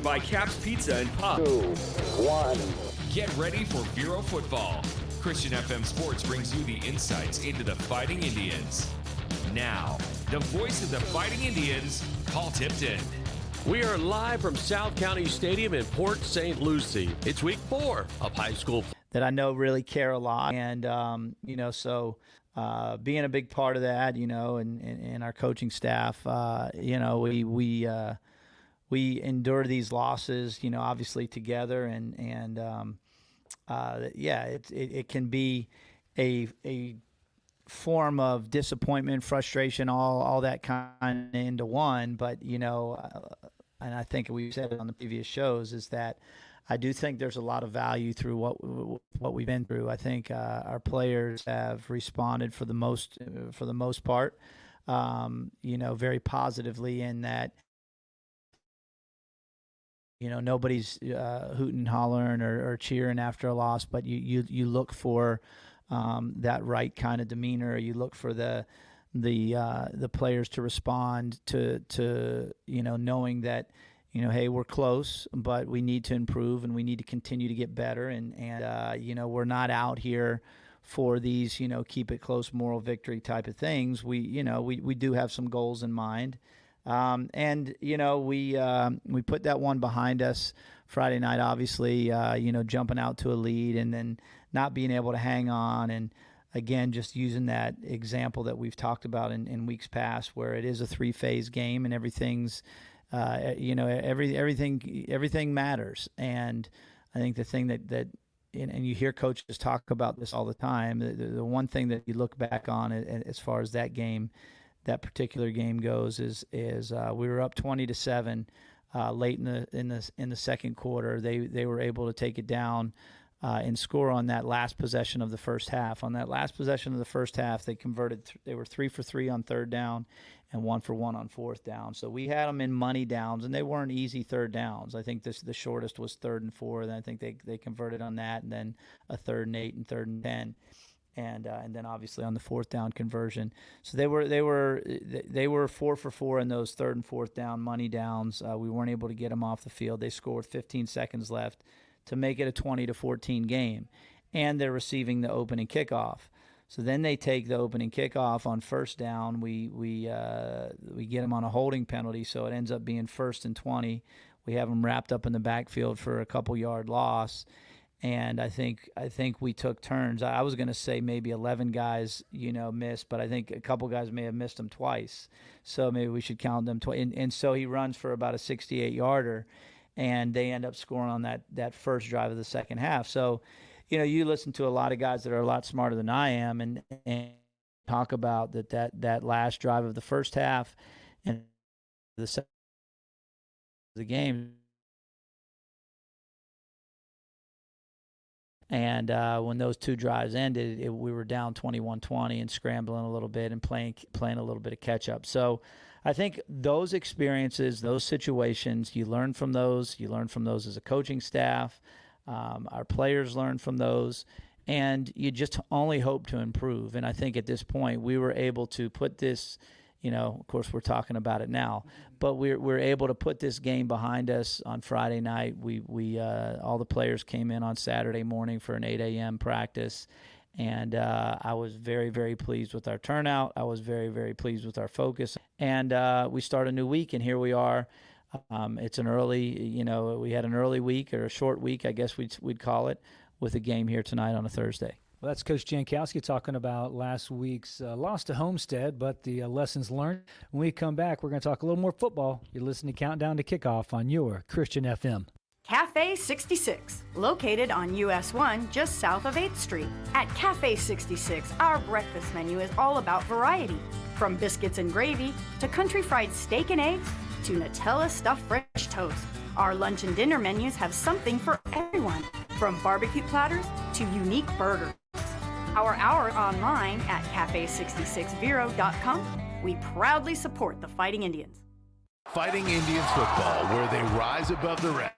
by Caps Pizza and Pub. 2, 1. Get ready for Vero football. Christian FM Sports brings you the insights into the Fighting Indians. Now, the voice of the Fighting Indians, Paul Tipton. We are live from South County Stadium in Port St. Lucie. It's week 4 of high school. That I know really care a lot. And, so being a big part of that, and our coaching staff, we endure these losses, obviously together. It can be a form of disappointment, frustration, all that kind of into one. But, and I think we said it on the previous shows, is that I do think there's a lot of value through what we've been through. I think our players have responded for the most part, very positively in that, nobody's hooting and hollering or cheering after a loss, but you look for that right kind of demeanor. You look for the players to respond to knowing that, hey, we're close, but we need to improve and we need to continue to get better. And we're not out here for these, keep it close moral victory type of things. We do have some goals in mind. We put that one behind us Friday night, obviously, jumping out to a lead and then not being able to hang on. And again, just using that example that we've talked about in weeks past, where it is a 3-phase game and everything's, everything matters. And I think the thing that and you hear coaches talk about this all the time, the one thing that you look back on as far as that particular game goes is we were up 20-7 late in the second quarter. They were able to take it down and score on that last possession of the first half. On that last possession of the first half, they converted. They were 3 for 3 on third down and 1 for 1 on fourth down. So we had them in money downs, and they weren't easy third downs. I think the shortest was 3rd and 4. Then I think they converted on that, and then a 3rd and 8 and 3rd and 10. And then obviously on the fourth down conversion. So they were 4 for 4 in those 3rd and 4th down money downs. We weren't able to get them off the field. They scored 15 seconds left to make it a 20-14 game, and they're receiving the opening kickoff. So then they take the opening kickoff on first down. We get them on a holding penalty, so it ends up being 1st and 20. We have them wrapped up in the backfield for a couple yard loss. And I think we took turns. I was going to say maybe 11 guys, missed, but I think a couple guys may have missed them twice. So maybe we should count them twice. And so he runs for about a 68-yarder, and they end up scoring on that first drive of the second half. So, you listen to a lot of guys that are a lot smarter than I am and talk about that last drive of the first half and the second the game. And when those two drives ended, we were down 21-20 and scrambling a little bit and playing a little bit of catch-up. So I think those experiences, those situations, you learn from those. You learn from those as a coaching staff. Our players learn from those. And you just only hope to improve. And I think at this point we were able to put this, of course we're talking about it now, but we're able to put this game behind us on Friday night. We all the players came in on Saturday morning for an 8 a.m. practice, and I was very, very pleased with our turnout. I was very, very pleased with our focus, and we start a new week, and here we are. It's an early, we had an early week, or a short week, I guess we'd call it, with a game here tonight on a Thursday. Well, that's Coach Jankowski talking about last week's loss to Homestead, but the lessons learned. When we come back, we're going to talk a little more football. You're listening to Countdown to Kickoff on your Christian FM. Cafe 66, located on US 1 just south of 8th Street. At Cafe 66, our breakfast menu is all about variety. From biscuits and gravy to country fried steak and eggs to Nutella stuffed French toast. Our lunch and dinner menus have something for everyone, from barbecue platters to unique burgers. Our hour online at cafe66vero.com. We proudly support the Fighting Indians. Fighting Indians football, where they rise above the rest.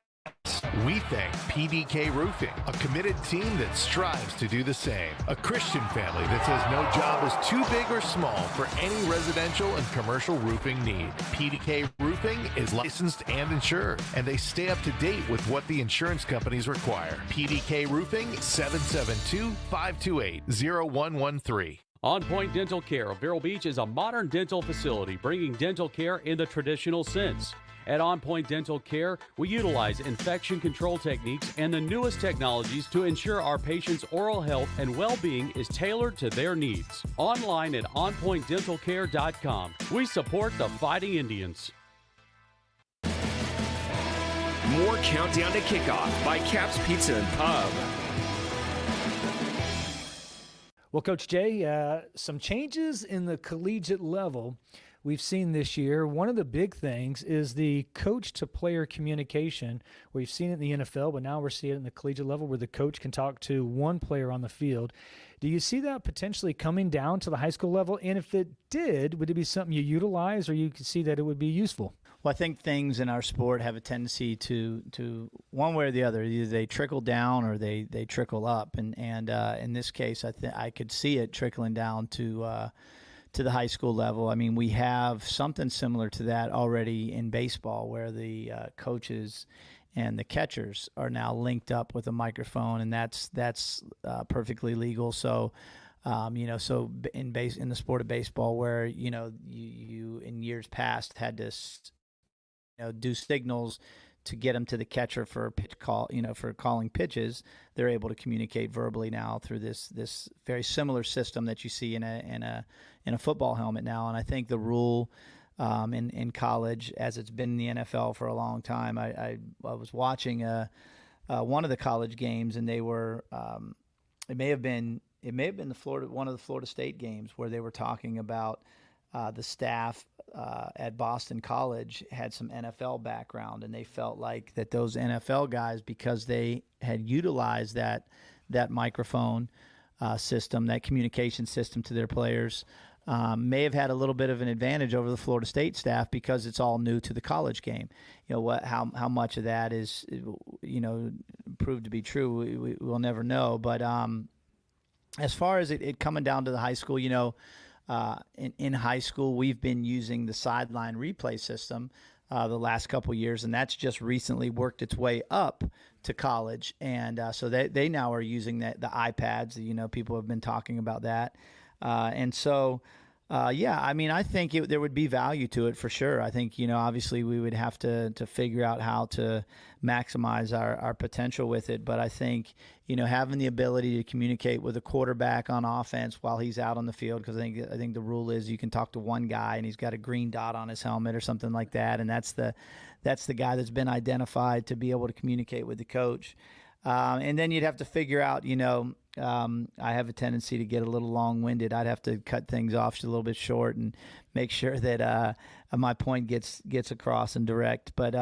We thank PDK Roofing, a committed team that strives to do the same. A Christian family that says no job is too big or small for any residential and commercial roofing need. PDK Roofing is licensed and insured, and they stay up to date with what the insurance companies require. PDK Roofing, 772-528-0113. On Point Dental Care of Vero Beach is a modern dental facility bringing dental care in the traditional sense. At On Point Dental Care, we utilize infection control techniques and the newest technologies to ensure our patients' oral health and well-being is tailored to their needs. Online at onpointdentalcare.com. We support the Fighting Indians. More Countdown to Kickoff by Cap's Pizza and Pub. Well, Coach Jay, some changes in the collegiate level we've seen this year. One of the big things is the coach-to-player communication. We've seen it in the NFL, but now we're seeing it in the collegiate level where the coach can talk to one player on the field. Do you see that potentially coming down to the high school level? And if it did, would it be something you utilize, or you could see that it would be useful? Well, I think things in our sport have a tendency to one way or the other. Either they trickle down or they trickle up. And in this case, I could see it trickling down to the high school level. I mean, we have something similar to that already in baseball, where the coaches and the catchers are now linked up with a microphone, and that's perfectly legal. So, so in the sport of baseball, where you in years past had to do signals to get them to the catcher for a pitch call, for calling pitches, they're able to communicate verbally now through this very similar system that you see in a football helmet now. And I think the rule in college, as it's been in the NFL for a long time, I was watching one of the college games, and they were it may have been one of the Florida State games, where they were talking about the staff at Boston College had some NFL background, and they felt like that those NFL guys, because they had utilized that microphone system, that communication system to their players, may have had a little bit of an advantage over the Florida State staff, because it's all new to the college game. How much of that is proved to be true, we'll never know. But as far as it coming down to the high school, in high school, we've been using the sideline replay system the last couple years, and that's just recently worked its way up to college. And so they now are using the iPads. People have been talking about that. I think there would be value to it for sure. I think, obviously we would have to figure out how to maximize our potential with it. But I think, having the ability to communicate with a quarterback on offense while he's out on the field, because I think the rule is you can talk to one guy and he's got a green dot on his helmet or something like that. And that's the guy that's been identified to be able to communicate with the coach. And then you'd have to figure out, I have a tendency to get a little long-winded. I'd have to cut things off just a little bit short and make sure that my point gets across and direct. But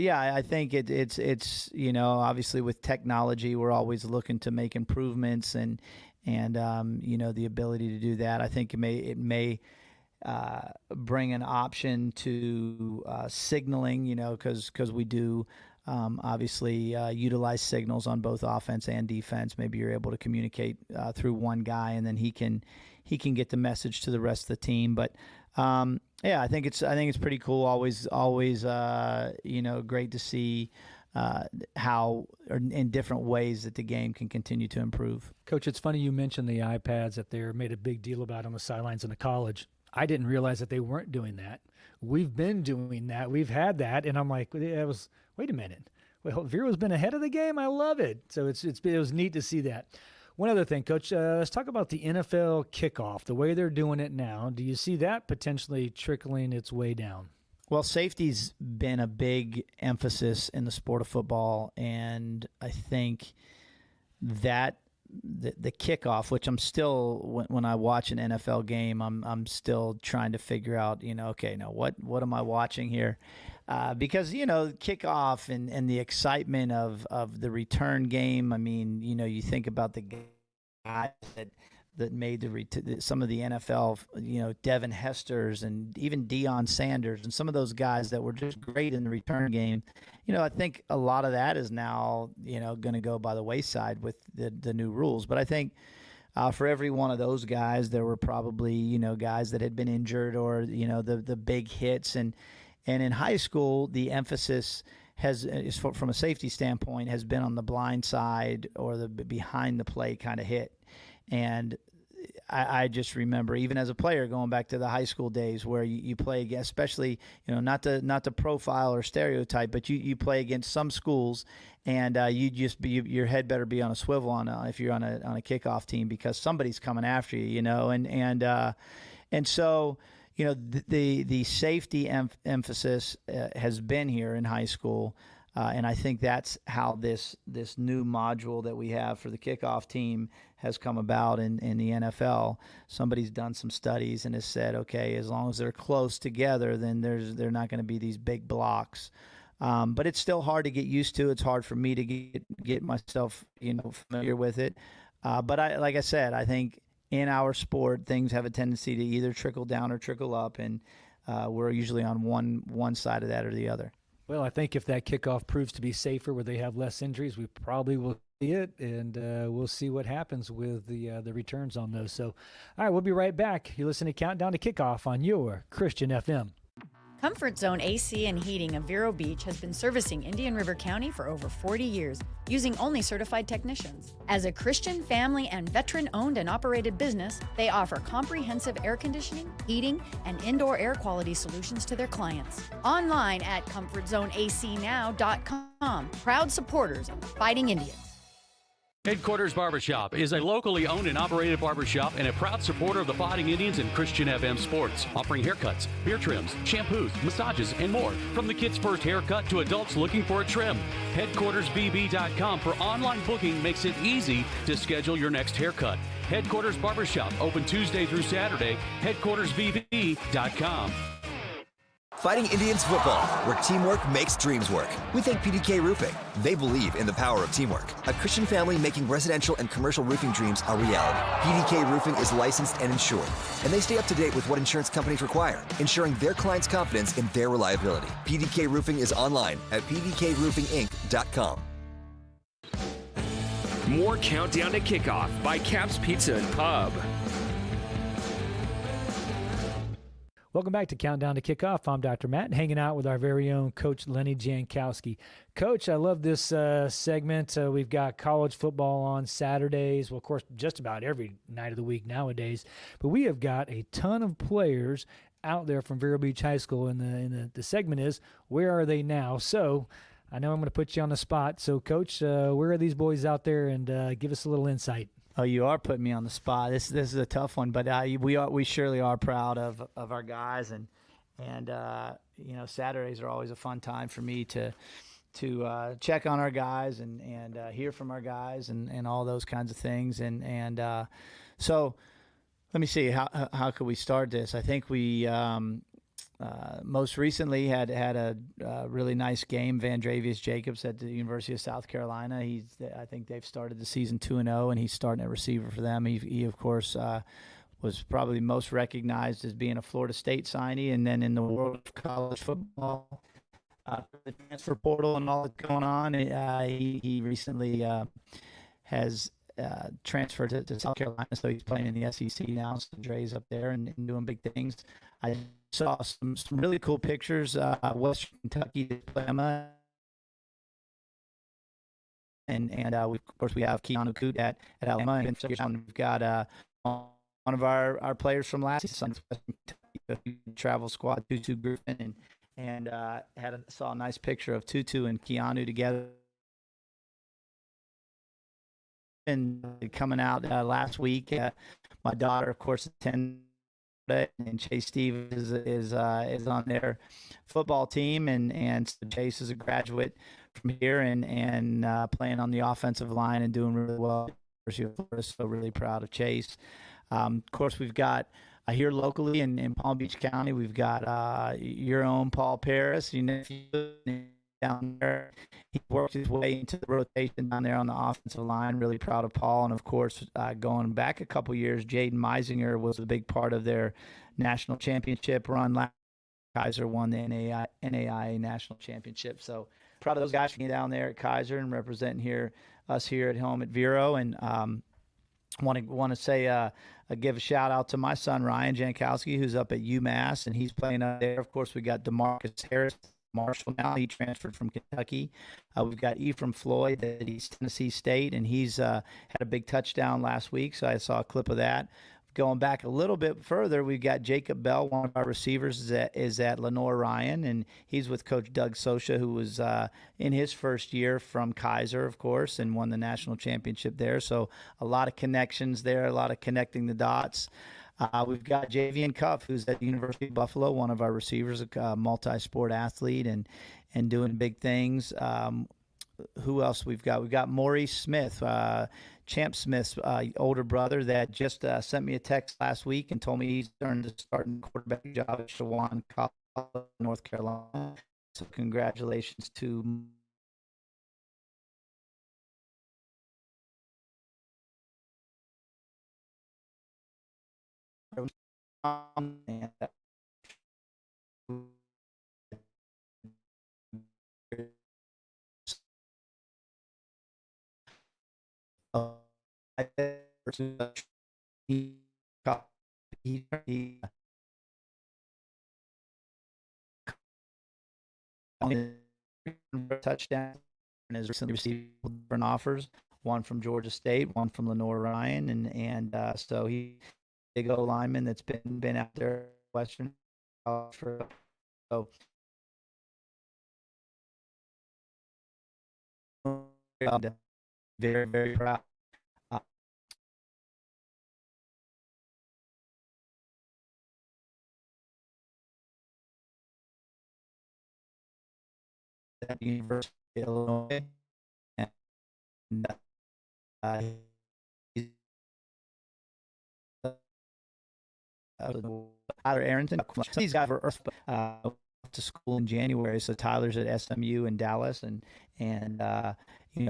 yeah, I think it's obviously with technology, we're always looking to make improvements and the ability to do that. I think it may bring an option to signaling, because we do. Obviously, utilize signals on both offense and defense. Maybe you're able to communicate through one guy, and then he can get the message to the rest of the team. But I think it's pretty cool. Always great to see how, or in different ways, that the game can continue to improve. Coach, it's funny you mentioned the iPads that they're made a big deal about on the sidelines in the college. I didn't realize that they weren't doing that. We've been doing that. We've had that, and I'm like, wait a minute. Well, Vero's been ahead of the game. I love it. So it was neat to see that. One other thing, Coach, let's talk about the NFL kickoff, the way they're doing it now. Do you see that potentially trickling its way down? Well, safety's been a big emphasis in the sport of football, and I think that the kickoff, which I'm still, when I watch an NFL game, I'm still trying to figure out, what am I watching here? Because, kickoff and the excitement of the return game. I mean, you think about the guys that made some of the NFL, Devin Hester's and even Deion Sanders and some of those guys that were just great in the return game. I think a lot of that is now, going to go by the wayside with the new rules. But I think for every one of those guys, there were probably, guys that had been injured or, the big hits. And in high school, the emphasis from a safety standpoint, has been on the blind side or the behind the play kind of hit. And I just remember, even as a player, going back to the high school days where you play against, especially, not to profile or stereotype, but you play against some schools, and your head better be on a swivel if you're on a kickoff team, because somebody's coming after you, and so. The safety emphasis has been here in high school, and I think that's how this new module that we have for the kickoff team has come about in the NFL. Somebody's done some studies and has said, okay, as long as they're close together, then they're not going to be these big blocks. But it's still hard to get used to. It's hard for me to get myself familiar with it. But like I said, I think in our sport, things have a tendency to either trickle down or trickle up, and we're usually on one side of that or the other. Well, I think if that kickoff proves to be safer, where they have less injuries, we probably will see it, and we'll see what happens with the returns on those. So, all right, we'll be right back. You're listening to Countdown to Kickoff on your Christian FM. Comfort Zone AC and Heating of Vero Beach has been servicing Indian River County for over 40 years, using only certified technicians. As a Christian, family, and veteran-owned and operated business, they offer comprehensive air conditioning, heating, and indoor air quality solutions to their clients. Online at ComfortZoneACNow.com. Proud supporters of the Fighting Indians. Headquarters Barbershop is a locally owned and operated barbershop and a proud supporter of the Fighting Indians and Christian FM sports, offering haircuts, beard trims, shampoos, massages, and more. From the kids' first haircut to adults looking for a trim, HeadquartersBB.com for online booking makes it easy to schedule your next haircut. Headquarters Barbershop, open Tuesday through Saturday, HeadquartersBB.com. Fighting Indians football, where teamwork makes dreams work. We thank PDK Roofing. They believe in the power of teamwork. A Christian family making residential and commercial roofing dreams a reality. PDK Roofing is licensed and insured, and they stay up to date with what insurance companies require, ensuring their clients' confidence in their reliability. PDK Roofing is online at pdkroofinginc.com. More Countdown to Kickoff by Cap's Pizza and Pub. Welcome back to Countdown to Kickoff. I'm Dr. Matt, hanging out with our very own Coach Lenny Jankowski. Coach, I love this segment. We've got college football on Saturdays. Well, of course, just about every night of the week nowadays. But we have got a ton of players out there from Vero Beach High School, and the segment is, where are they now? So I know I'm going to put you on the spot. So, Coach, where are these boys out there? And give us a little insight. Oh, you are putting me on the spot. This is a tough one, but we surely are proud of our guys, and Saturdays are always a fun time for me to check on our guys and hear from our guys and all those kinds of things, and so let me see how could we start this. I think we most recently had a really nice game. Vandravius Jacobs at the University of South Carolina. I think they've started the season 2-0, and he's starting at receiver for them. He of course was probably most recognized as being a Florida State signee, and then in the world of college football, the transfer portal and all that's going on, he recently has transferred to South Carolina, so he's playing in the SEC now. So Dre's up there and doing big things. I saw some really cool pictures. Western Kentucky to Alabama, and of course we have Keanu Coote at Alabama, and we've got one of our players from last season, Western Kentucky travel squad, Tutu Griffin, and saw a nice picture of Tutu and Keanu together. And coming out last week, my daughter, of course, attended, and Chase Stevens is on their football team, and so Chase is a graduate from here and playing on the offensive line and doing really well. So really proud of Chase. Of course, we've got here locally in Palm Beach County, we've got your own Paul Paris, down there. he worked his way into the rotation down there on the offensive line. Really proud of Paul. And, of course, going back a couple years, Jaden Meisinger was a big part of their national championship run. Kaiser won the NAIA national championship. So proud of those guys being down there at Kaiser and representing us here at home at Vero. And want to say give a shout out to my son Ryan Jankowski, who's up at UMass, and he's playing up there. Of course, we got DeMarcus Harris, Marshall now. He transferred from Kentucky. We've got Ephraim Floyd at East Tennessee State, and he's had a big touchdown last week, so I saw a clip of that. Going back a little bit further, we've got Jacob Bell, one of our receivers, is at Lenore Ryan, and he's with Coach Doug Sosha, who was in his first year from Kaiser, of course, and won the national championship there. So a lot of connections there, a lot of connecting the dots. We've got Javian Cuff, who's at the University of Buffalo, one of our receivers, a multi-sport athlete and doing big things. Who else we've got? We've got Maurice Smith, Champ Smith's older brother, that just sent me a text last week and told me he's earned the starting quarterback job at Shawan College, North Carolina. So congratulations to and touchdown and has recently received different offers, one from Georgia State, one from Lenore Ryan, and so he's a big O lineman that's been out there Western for so very, very proud. At the University of Illinois, and Tyler Arrington. These guys were to school in January, so Tyler's at SMU in Dallas, and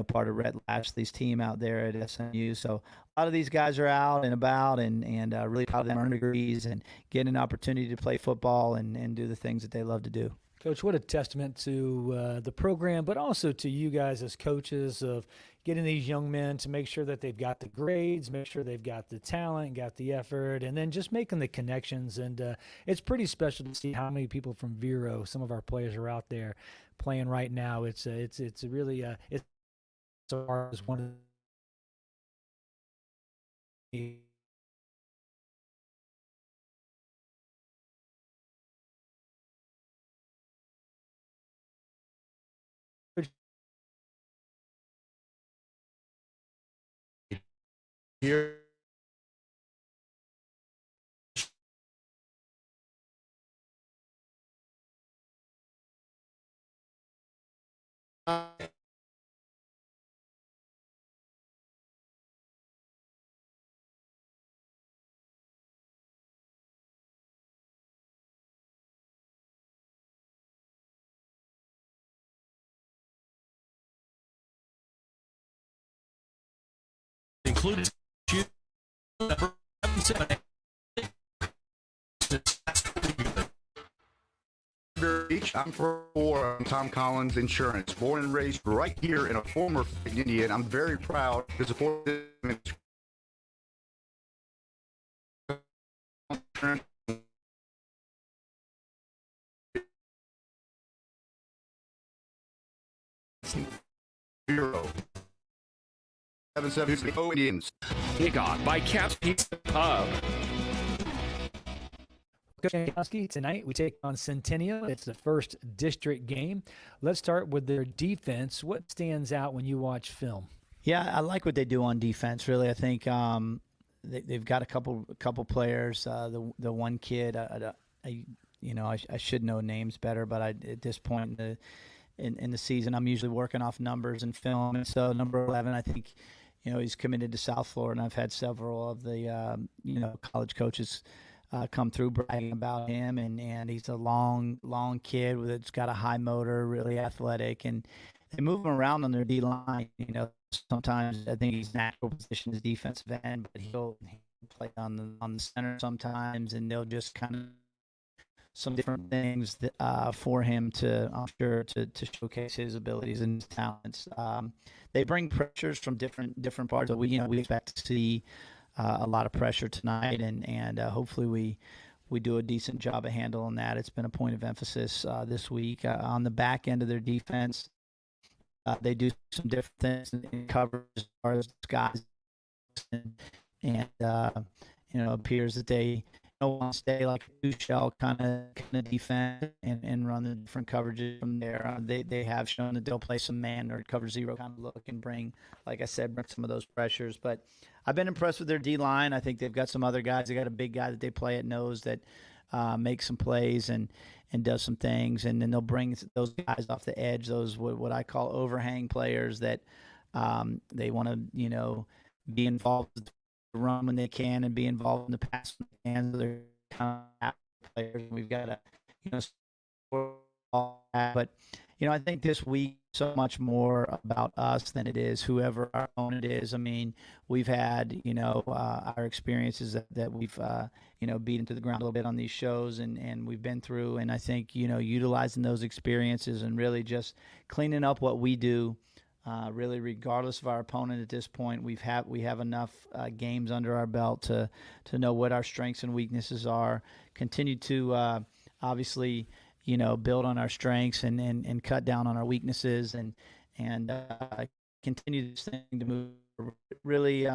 part of Rhett Lashley's team out there at SMU. So a lot of these guys are out and about, and really proud of them, earning degrees and getting an opportunity to play football and do the things that they love to do. Coach, what a testament to the program, but also to you guys as coaches of getting these young men to make sure that they've got the grades, make sure they've got the talent, got the effort, and then just making the connections. And it's pretty special to see how many people from Vero, some of our players, are out there playing right now. It's really it's one of the here. Included Beach. I'm from Tom Collins Insurance. Born and raised right here in a former Indian. I'm very proud to support this. Vero. 7-7 Indians. Kickoff by Caps Pizza Pub. Coach Jankowski, tonight we take on Centennial. It's the first district game. Let's start with their defense. What stands out when you watch film? Yeah, I like what they do on defense. Really, I think they've got a couple players. The one kid, I should know names better, but at this point in the season, I'm usually working off numbers and film. And so number 11, I think, he's committed to South Florida, and I've had several of the college coaches come through bragging about him, and he's a long kid that's got a high motor, really athletic, and they move him around on their D line. Sometimes I think his natural position is defensive end, but he'll play on the center sometimes, and they'll just kind of some different things that, for him to, I'm sure, to showcase his abilities and his talents. They bring pressures from different parts. So we expect to see a lot of pressure tonight, and hopefully we do a decent job of handling that. It's been a point of emphasis this week. On the back end of their defense, they do some different things in coverage as far as guys, and appears that they want to stay like a two-shell kind of defense and run the different coverages from there. They have shown that they'll play some man or cover zero kind of look and bring some of those pressures. But I've been impressed with their D-line. I think they've got some other guys. They got a big guy that they play at nose that makes some plays and does some things. And then they'll bring those guys off the edge, those what I call overhang players that they want to, be involved with the run when they can and be involved in the pass when they can. So they're kind of players. We've got to but I think this week so much more about us than it is whoever our opponent is. I mean, we've had our experiences that we've beaten to the ground a little bit on these shows, and we've been through, and I think utilizing those experiences and really just cleaning up what we do. Really, regardless of our opponent at this point, we have enough games under our belt to know what our strengths and weaknesses are. Continue to obviously, build on our strengths and cut down on our weaknesses and continue this thing to move. Really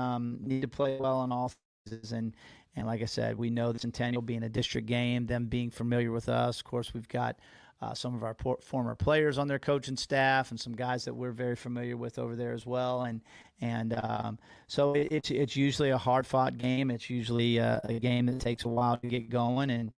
need to play well on all phases. And like I said, we know the Centennial being a district game, them being familiar with us. Of course, we've got some of our former players on their coaching staff and some guys that we're very familiar with over there as well. And so it's usually a hard-fought game. It's usually a game that takes a while to get going and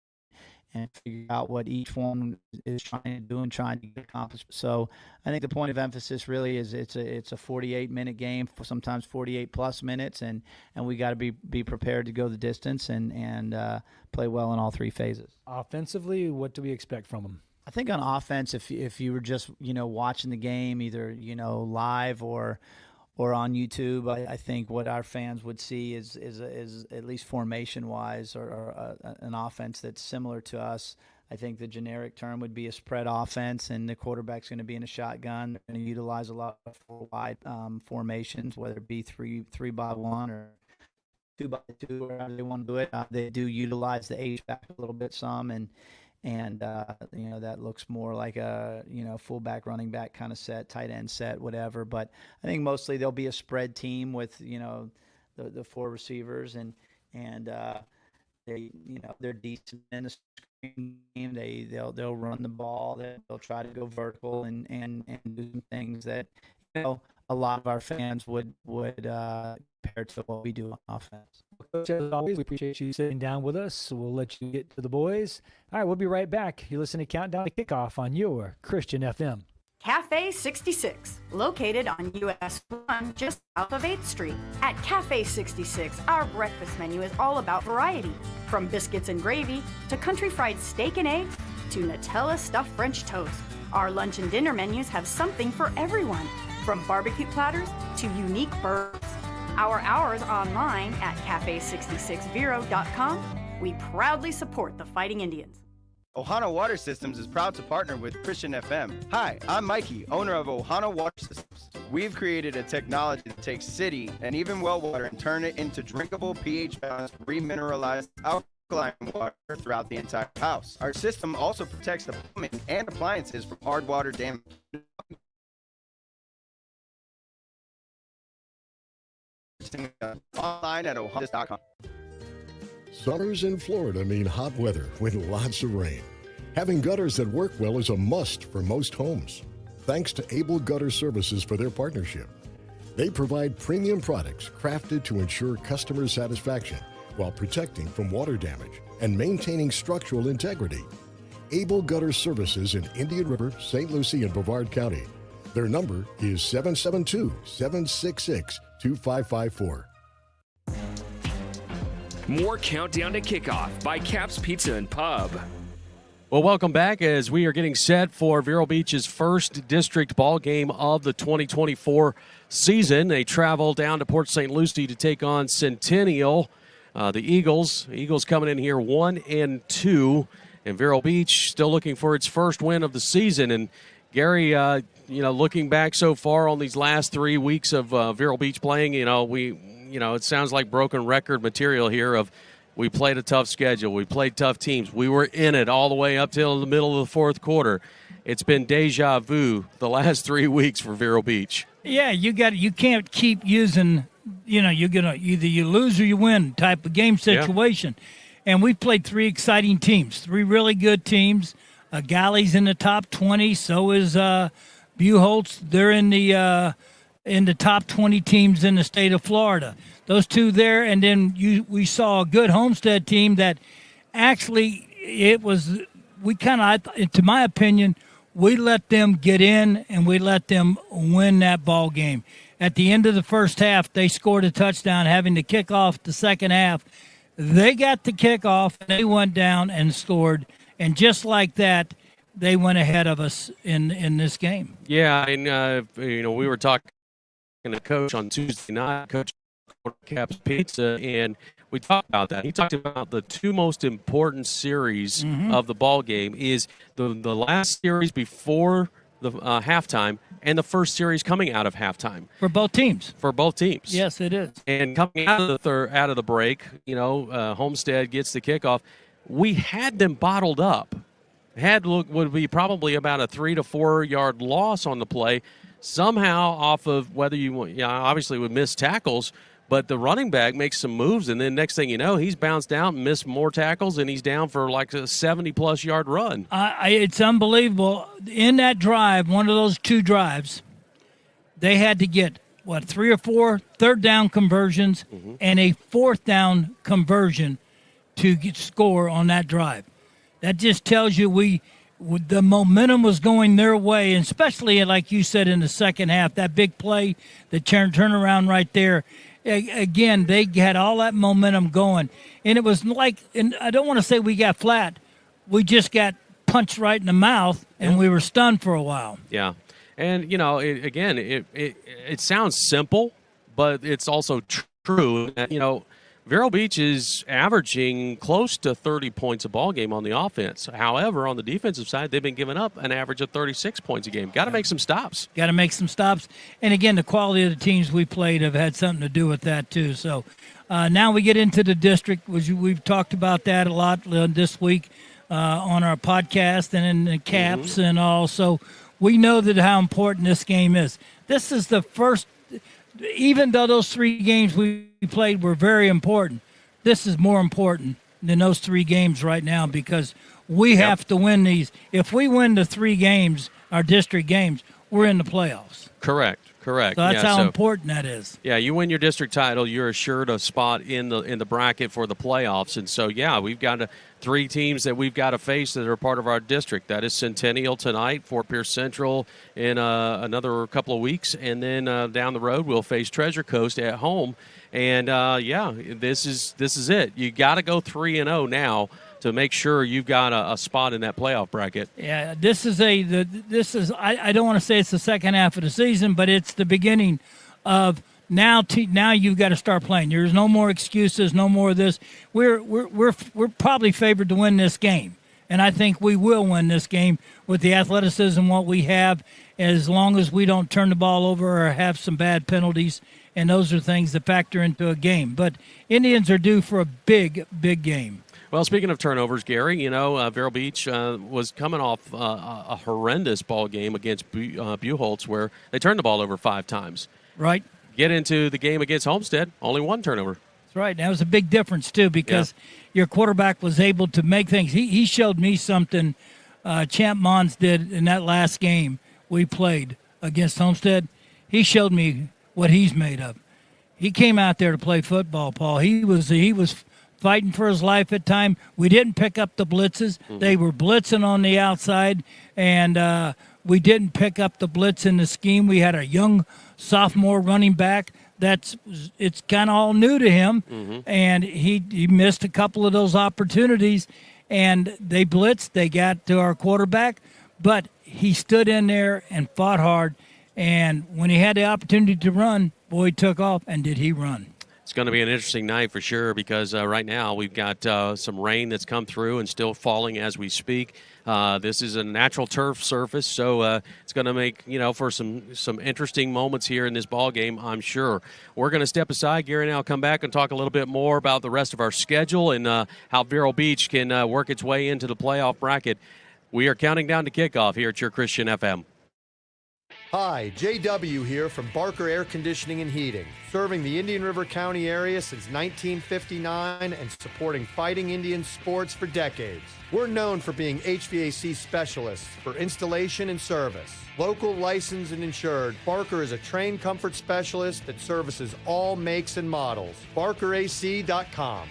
figure out what each one is trying to do and trying to get accomplished. So I think the point of emphasis really is it's a 48-minute game, sometimes 48-plus minutes, and we got to be prepared to go the distance and play well in all three phases. Offensively, what do we expect from them? I think on offense, if you were just watching the game either live or on YouTube, I think what our fans would see is at least formation wise or an offense that's similar to us. I think the generic term would be a spread offense, and the quarterback's going to be in a shotgun. They're going to utilize a lot of wide formations, whether it be 3-by-1 or 2-by-2, or however they want to do it. They do utilize the H-back a little bit some, and that looks more like a fullback, running back kind of set, tight end set, whatever. But I think mostly they'll be a spread team with the four receivers and they're decent in the screen game. They'll run the ball. They'll try to go vertical and do some things that a lot of our fans would compare to what we do on offense. Coach, as always, we appreciate you sitting down with us. We'll let you get to the boys. All right, we'll be right back. You're listening to Countdown to Kickoff on your Christian FM. Cafe 66, located on US 1 just south of 8th Street. At Cafe 66, our breakfast menu is all about variety. From biscuits and gravy to country fried steak and eggs to Nutella stuffed French toast. Our lunch and dinner menus have something for everyone, from barbecue platters to unique burgers. Our hours online at cafe66vero.com. We proudly support the Fighting Indians. Ohana Water Systems is proud to partner with Christian FM. Hi, I'm Mikey, owner of Ohana Water Systems. We've created a technology that takes city and even well water and turn it into drinkable, pH-balanced, remineralized alkaline water throughout the entire house. Our system also protects the plumbing and appliances from hard water damage. Online at ohana.com. Summers in Florida mean hot weather with lots of rain. Having gutters that work well is a must for most homes. Thanks to Able Gutter Services for their partnership. They provide premium products crafted to ensure customer satisfaction while protecting from water damage and maintaining structural integrity. Able Gutter Services in Indian River, St. Lucie, and Brevard County. Their number is 772-766-2554. More Countdown to Kickoff by Caps Pizza and Pub. Well, welcome back as we are getting set for Vero Beach's first district ball game of the 2024 season. They travel down to Port St. Lucie to take on Centennial. The Eagles coming in here 1-2, and Vero Beach still looking for its first win of the season. And Gary, looking back so far on these last 3 weeks of Vero Beach playing, it sounds like broken record material here of we played a tough schedule. We played tough teams. We were in it all the way up till the middle of the fourth quarter. It's been deja vu the last 3 weeks for Vero Beach. Yeah, you can't keep using, you're gonna either you lose or you win type of game situation. Yeah. And we played 3 exciting teams, 3 really good teams. Galley's in the top 20. So is Buchholz. They're in the top 20 teams in the state of Florida. Those 2 there, and then we saw a good Homestead team that actually to my opinion, we let them get in and we let them win that ball game. At the end of the first half, they scored a touchdown, having to kick off the second half. They got the kickoff, and they went down and scored, and just like that, they went ahead of us in this game. Yeah, and we were talking to Coach on Tuesday night, Coach Caps Pizza, and we talked about that. He talked about the 2 most important series of the ball game is the last series before the halftime and the first series coming out of halftime for both teams. Yes, it is. And coming out of the break, Homestead gets the kickoff. We had them bottled up. Would be probably about a 3 to 4 yard loss on the play. Somehow off of whether obviously would miss tackles, but the running back makes some moves, and then next thing you know, he's bounced out and missed more tackles, and he's down for like a 70-plus yard run. It's unbelievable. In that drive, one of those 2 drives, they had to get, 3 or 4 third-down conversions and a fourth-down conversion to score on that drive. That just tells you the momentum was going their way, and especially, like you said, in the second half, that big play, the turnaround right there. Again, they had all that momentum going. And it was and I don't want to say we got flat. We just got punched right in the mouth, and we were stunned for a while. Yeah. And, it sounds simple, but it's also true. Vero Beach is averaging close to 30 points a ball game on the offense. However, on the defensive side, they've been giving up an average of 36 points a game. Got to make some stops. And, again, the quality of the teams we played have had something to do with that, too. So now we get into the district, which we've talked about that a lot this week on our podcast and in the Caps and all. So we know that how important this game is. This is the first – even though those 3 games we played were very important, this is more important than those 3 games right now because we have to win these. If we win the 3 games, our district games, we're in the playoffs. Correct. So that's how important that is. Yeah, you win your district title, you're assured a spot in the bracket for the playoffs. And so, we've got 3 teams that we've got to face that are part of our district. That is Centennial tonight, Fort Pierce Central in another couple of weeks, and then down the road we'll face Treasure Coast at home. And this is it. You got to go 3-0 now to make sure you've got a spot in that playoff bracket. Yeah, this is I don't want to say it's the second half of the season, but it's the beginning of now you've got to start playing. There's no more excuses, no more of this. We're probably favored to win this game, and I think we will win this game with the athleticism what we have, as long as we don't turn the ball over or have some bad penalties, and those are things that factor into a game. But Indians are due for a big, big game. Well, speaking of turnovers, Gary, Vero Beach was coming off a horrendous ball game against Buchholz where they turned the ball over 5 times. Right. Get into the game against Homestead, only 1 turnover. That's right. That was a big difference, too, because your quarterback was able to make things. He showed me something Champ Mons did in that last game we played against Homestead. He showed me what he's made of. He came out there to play football, Paul. He was fighting for his life at time. We didn't pick up the blitzes. They were blitzing on the outside, and we didn't pick up the blitz in the scheme. We had a young sophomore running back it's kind of all new to him, and he missed a couple of those opportunities, and they blitzed. They got to our quarterback, but he stood in there and fought hard, and when he had the opportunity to run, boy, he took off, and did he run. It's going to be an interesting night for sure because right now we've got some rain that's come through and still falling as we speak. This is a natural turf surface, so it's going to make, for some interesting moments here in this ball game, I'm sure. We're going to step aside. Gary and I will come back and talk a little bit more about the rest of our schedule and how Vero Beach can work its way into the playoff bracket. We are counting down to kickoff here at your Christian FM. Hi, JW here from Barker Air Conditioning and Heating, serving the Indian River County area since 1959 and supporting Fighting Indian sports for decades. We're known for being HVAC specialists for installation and service. Local, licensed, and insured, Barker is a trained comfort specialist that services all makes and models. BarkerAC.com.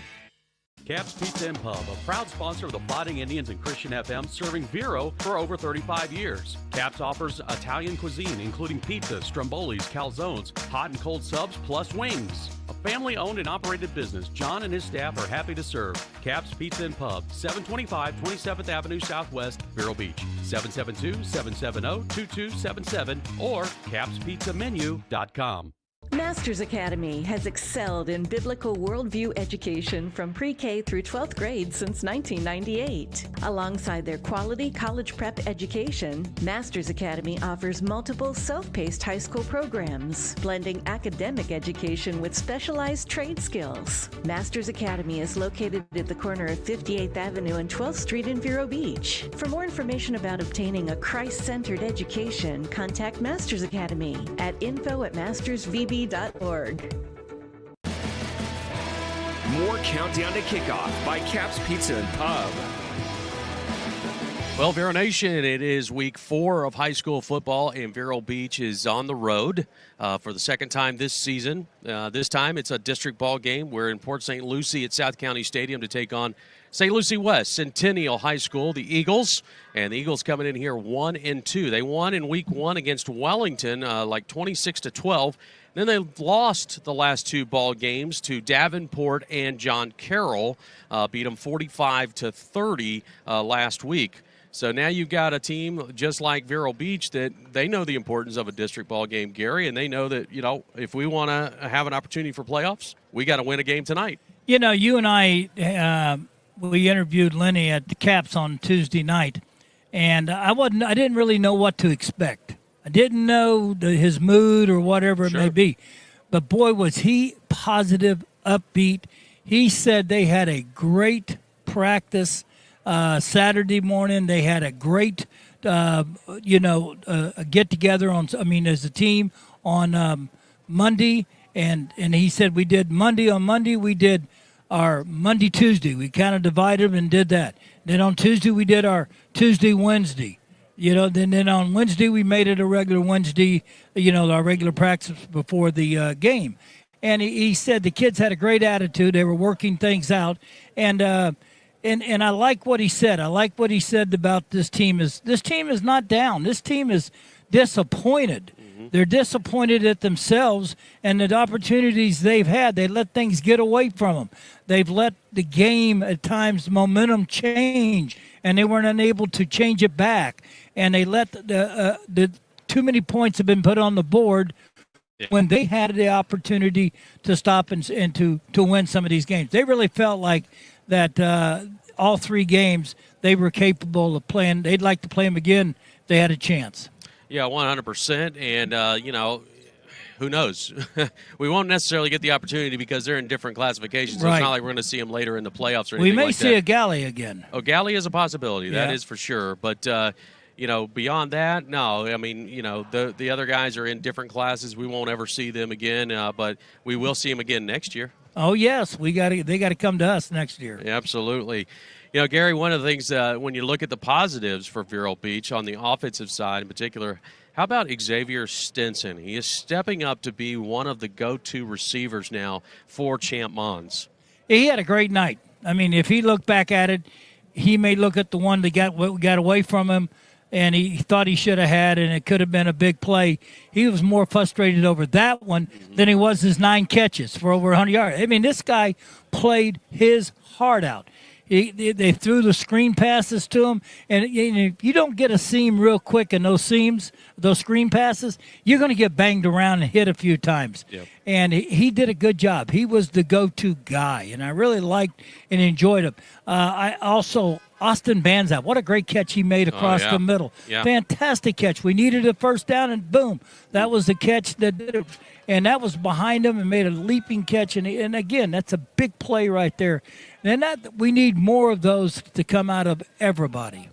Cap's Pizza and Pub, a proud sponsor of the Fighting Indians and Christian FM, serving Vero for over 35 years. Cap's offers Italian cuisine, including pizza, strombolis, calzones, hot and cold subs, plus wings. A family-owned and operated business, John and his staff are happy to serve. Cap's Pizza and Pub, 725 27th Avenue Southwest, Vero Beach, 772-770-2277 or capspizzamenu.com. Masters Academy has excelled in biblical worldview education from pre-K through 12th grade since 1998. Alongside their quality college prep education, Masters Academy offers multiple self-paced high school programs, blending academic education with specialized trade skills. Masters Academy is located at the corner of 58th Avenue and 12th Street in Vero Beach. For more information about obtaining a Christ-centered education, contact Masters Academy at info@mastersvb.org. More countdown to kickoff by Cap's Pizza and Pub. Well, Vero Nation, it is week 4 of high school football, and Vero Beach is on the road for the second time this season. This time it's a district ball game. We're in Port St. Lucie at South County Stadium to take on St. Lucie West, Centennial High School, the Eagles. And the Eagles coming in here 1-2. They won in week 1 against Wellington, like 26-12. Then they lost the last 2 ball games to Davenport and John Carroll, beat them 45-30 last week. So now you've got a team just like Vero Beach that they know the importance of a district ball game, Gary, and they know that, if we want to have an opportunity for playoffs, we got to win a game tonight. You and I, we interviewed Lenny at the Caps on Tuesday night, and I didn't really know what to expect. I didn't know his mood or whatever it may be. But, boy, was he positive, upbeat. He said they had a great practice Saturday morning. They had a great, get-together as a team on Monday. And he said we did Monday on Monday. We did our Monday, Tuesday. We kind of divided them and did that. Then on Tuesday, we did our Tuesday, Wednesday. Then on Wednesday, we made it a regular Wednesday, our regular practice before the game. And he said the kids had a great attitude. They were working things out. And I like what he said. I like what he said about this team is not down. This team is disappointed. They're disappointed at themselves and the opportunities they've had. They let things get away from them. They've let the game at times momentum change, and they weren't unable to change it back. And they let the too many points have been put on the board when they had the opportunity to stop and to win some of these games. They really felt like that all 3 games they were capable of playing. They'd like to play them again if they had a chance. Yeah, 100%. And, who knows? We won't necessarily get the opportunity because they're in different classifications. So It's not like we're going to see them later in the playoffs or anything like that. We may see a Galley again. Oh, Galley is a possibility. That is for sure. But, beyond that, no. I mean, the other guys are in different classes. We won't ever see them again, but we will see them again next year. Oh, yes. They got to come to us next year. Yeah, absolutely. Gary, one of the things when you look at the positives for Vero Beach on the offensive side in particular, how about Xavier Stinson? He is stepping up to be one of the go-to receivers now for Champ Mons. He had a great night. I mean, if he looked back at it, he may look at the one that got away from him. and he thought he should have had, and it could have been a big play. He was more frustrated over that one than he was his 9 catches for over 100 yards. I mean, this guy played his heart out. They threw the screen passes to him, and if you don't get a seam real quick in those seams, those screen passes, you're going to get banged around and hit a few times. Yep. And he did a good job. He was the go-to guy, and I really liked and enjoyed him. I also Austin Banzat, what a great catch he made across the middle. Yeah. Fantastic catch. We needed a first down, and boom, that was the catch that did it. And that was behind him and made a leaping catch. And again, that's a big play right there. And we need more of those to come out of everybody.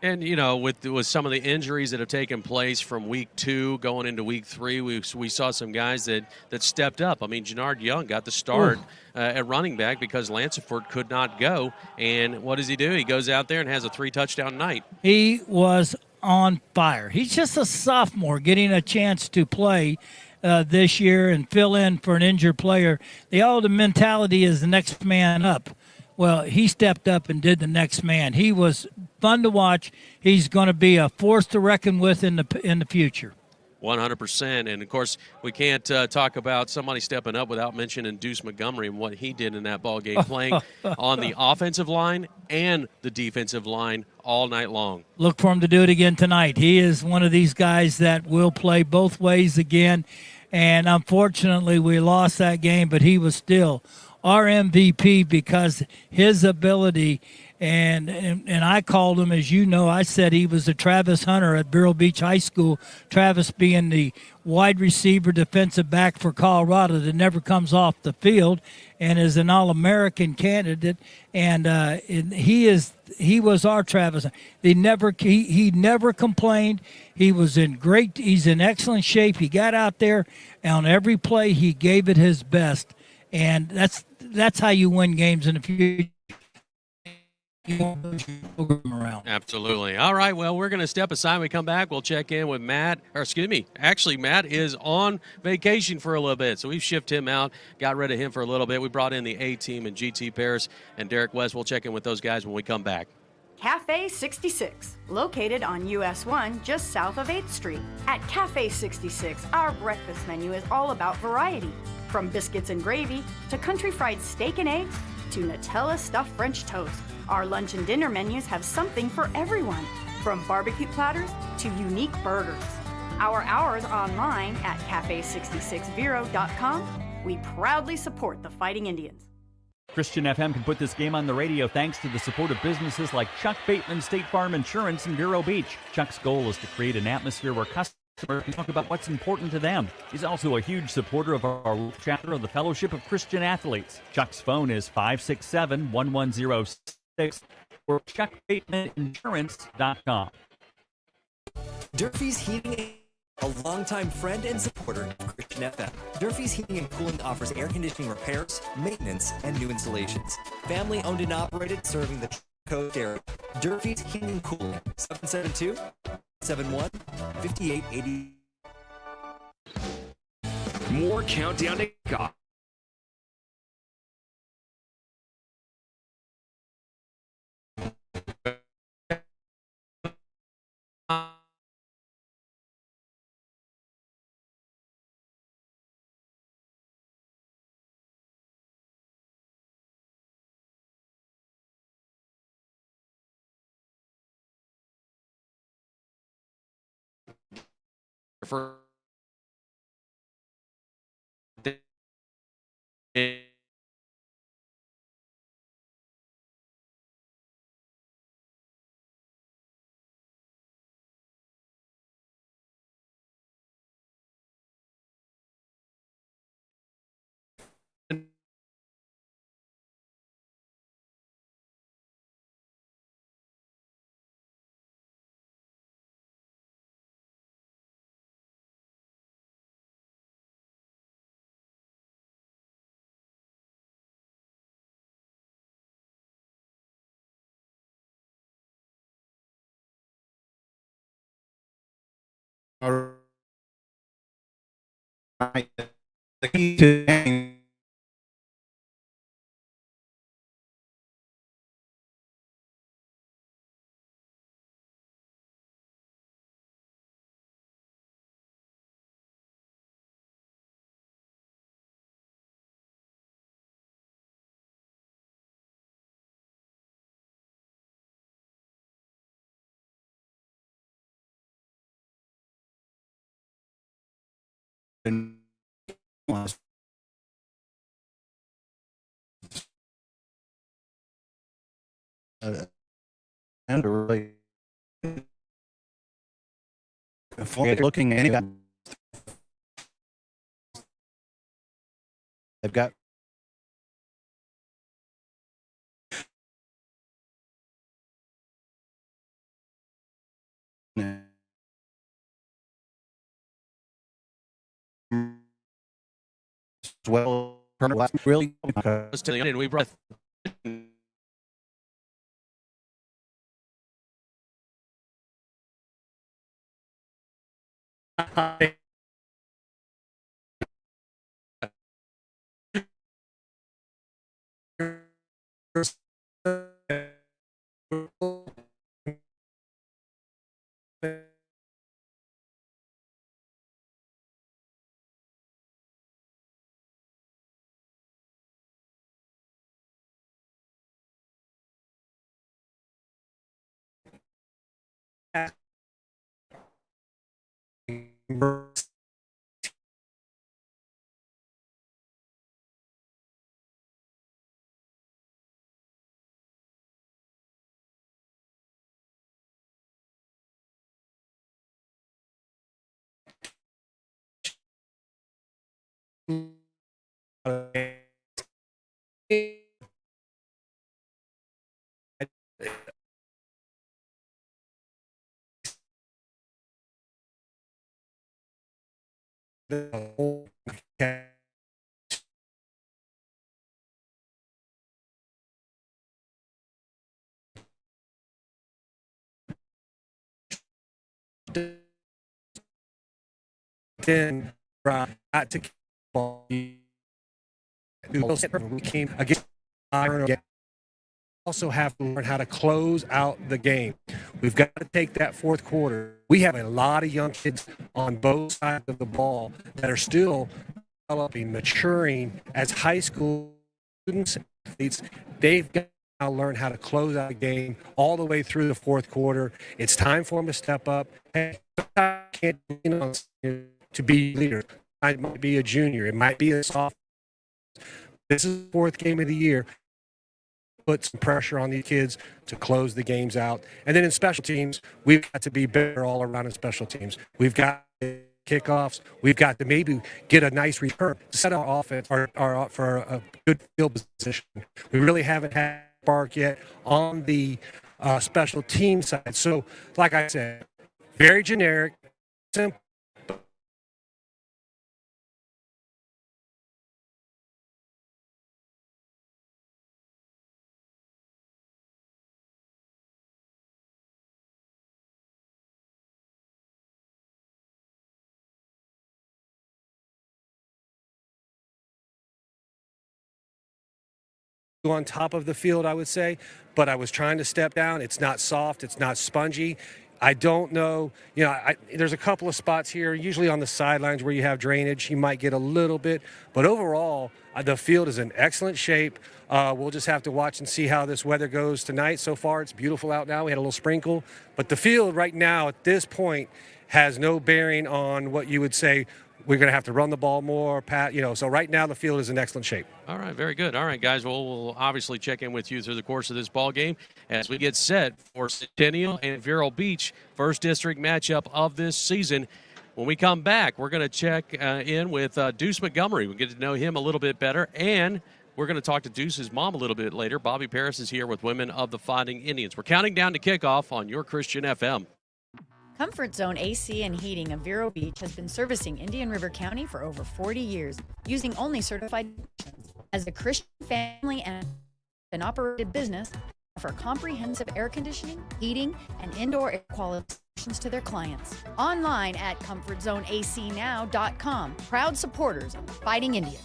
And, with some of the injuries that have taken place from week 2 going into week 3, we saw some guys that stepped up. I mean, Jannard Young got the start at running back because Lanceford could not go. And what does he do? He goes out there and has a 3-touchdown night. He was on fire. He's just a sophomore getting a chance to play this year and fill in for an injured player. The mentality is the next man up. Well, he stepped up and did the next man. He was fun to watch. He's going to be a force to reckon with in the future. 100%. And, of course, we can't talk about somebody stepping up without mentioning Deuce Montgomery and what he did in that ball game, playing on the offensive line and the defensive line all night long. Look for him to do it again tonight. He is one of these guys that will play both ways again. And, unfortunately, we lost that game, but he was still our MVP because his ability, and I called him, as you know, I said he was the Travis Hunter at Vero Beach High School, Travis being the wide receiver defensive back for Colorado that never comes off the field and is an All-American candidate, and he was our Travis. He never complained. He's in excellent shape. He got out there, and on every play he gave it his best. And that's how you win games in the future. Around. Absolutely. All right, well, we're going to step aside. When we come back, we'll check in with Matt. Actually, Matt is on vacation for a little bit, so we've shifted him out, got rid of him for a little bit. We brought in the A-team and GT Paris and Derek West. We'll check in with those guys when we come back. Cafe 66, located on US 1 just south of 8th Street. At Cafe 66, our breakfast menu is all about variety. From biscuits and gravy to country fried steak and eggs to Nutella stuffed French toast, our lunch and dinner menus have something for everyone. From barbecue platters to unique burgers. Our hours online at cafe66vero.com. We proudly support the Fighting Indians. Christian FM can put this game on the radio thanks to the support of businesses like Chuck Bateman State Farm Insurance in Vero Beach. Chuck's goal is to create an atmosphere where customers can talk about what's important to them. He's also a huge supporter of our chapter of the Fellowship of Christian Athletes. Chuck's phone is 567-1106 or chuckbatemaninsurance.com. Durfee's Heating, a longtime friend and supporter of Christian FM. Durfee's Heating and Cooling offers air conditioning repairs, maintenance, and new installations. Family owned and operated, serving the coast area. Durfee's Heating and Cooling, 772-71-5880. More Countdown to God. For All right. The key to And really looking at that, they've got as well really and we brought then got to ball. We came again. Also have to learn how to close out the game. We've got to take that fourth quarter. We have a lot of young kids on both sides of the ball that are still developing, maturing as high school students, athletes. They've got to learn how to close out a game all the way through the fourth quarter. It's time for them to step up. Hey, I can't to be leaders. I might be a junior. It might be a sophomore. This is the fourth game of the year. Put some pressure on these kids to close the games out. And then in special teams, we've got to be better all around in special teams. We've got kickoffs. We've got to maybe get a nice return, set our offense for a good field position. We really haven't had spark yet on the special team side. So, like I said, very generic, simple. On top of the field, I would say, but I was trying to step down. It's not soft. It's not spongy. I don't know. There's a couple of spots here, usually on the sidelines where you have drainage. You might get a little bit, but overall, the field is in excellent shape. We'll just have to watch and see how this weather goes tonight. So far, it's beautiful out now. We had a little sprinkle, but the field right now at this point has no bearing on what you would say we're going to have to run the ball more, Pat. So right now the field is in excellent shape. All right, very good. All right, guys. Well, we'll obviously check in with you through the course of this ball game as we get set for Centennial and Vero Beach, first district matchup of this season. When we come back, we're going to check in with Deuce Montgomery. We'll get to know him a little bit better, and we're going to talk to Deuce's mom a little bit later. Bobby Paris is here with Women of the Fighting Indians. We're counting down to kickoff on your Christian FM. Comfort Zone AC and Heating of Vero Beach has been servicing Indian River County for over 40 years, using only certified technicians. As a Christian family and an operated business, offer comprehensive air conditioning, heating, and indoor air quality solutions to their clients. Online at ComfortZoneACNow.com. Proud supporters of the Fighting Indians.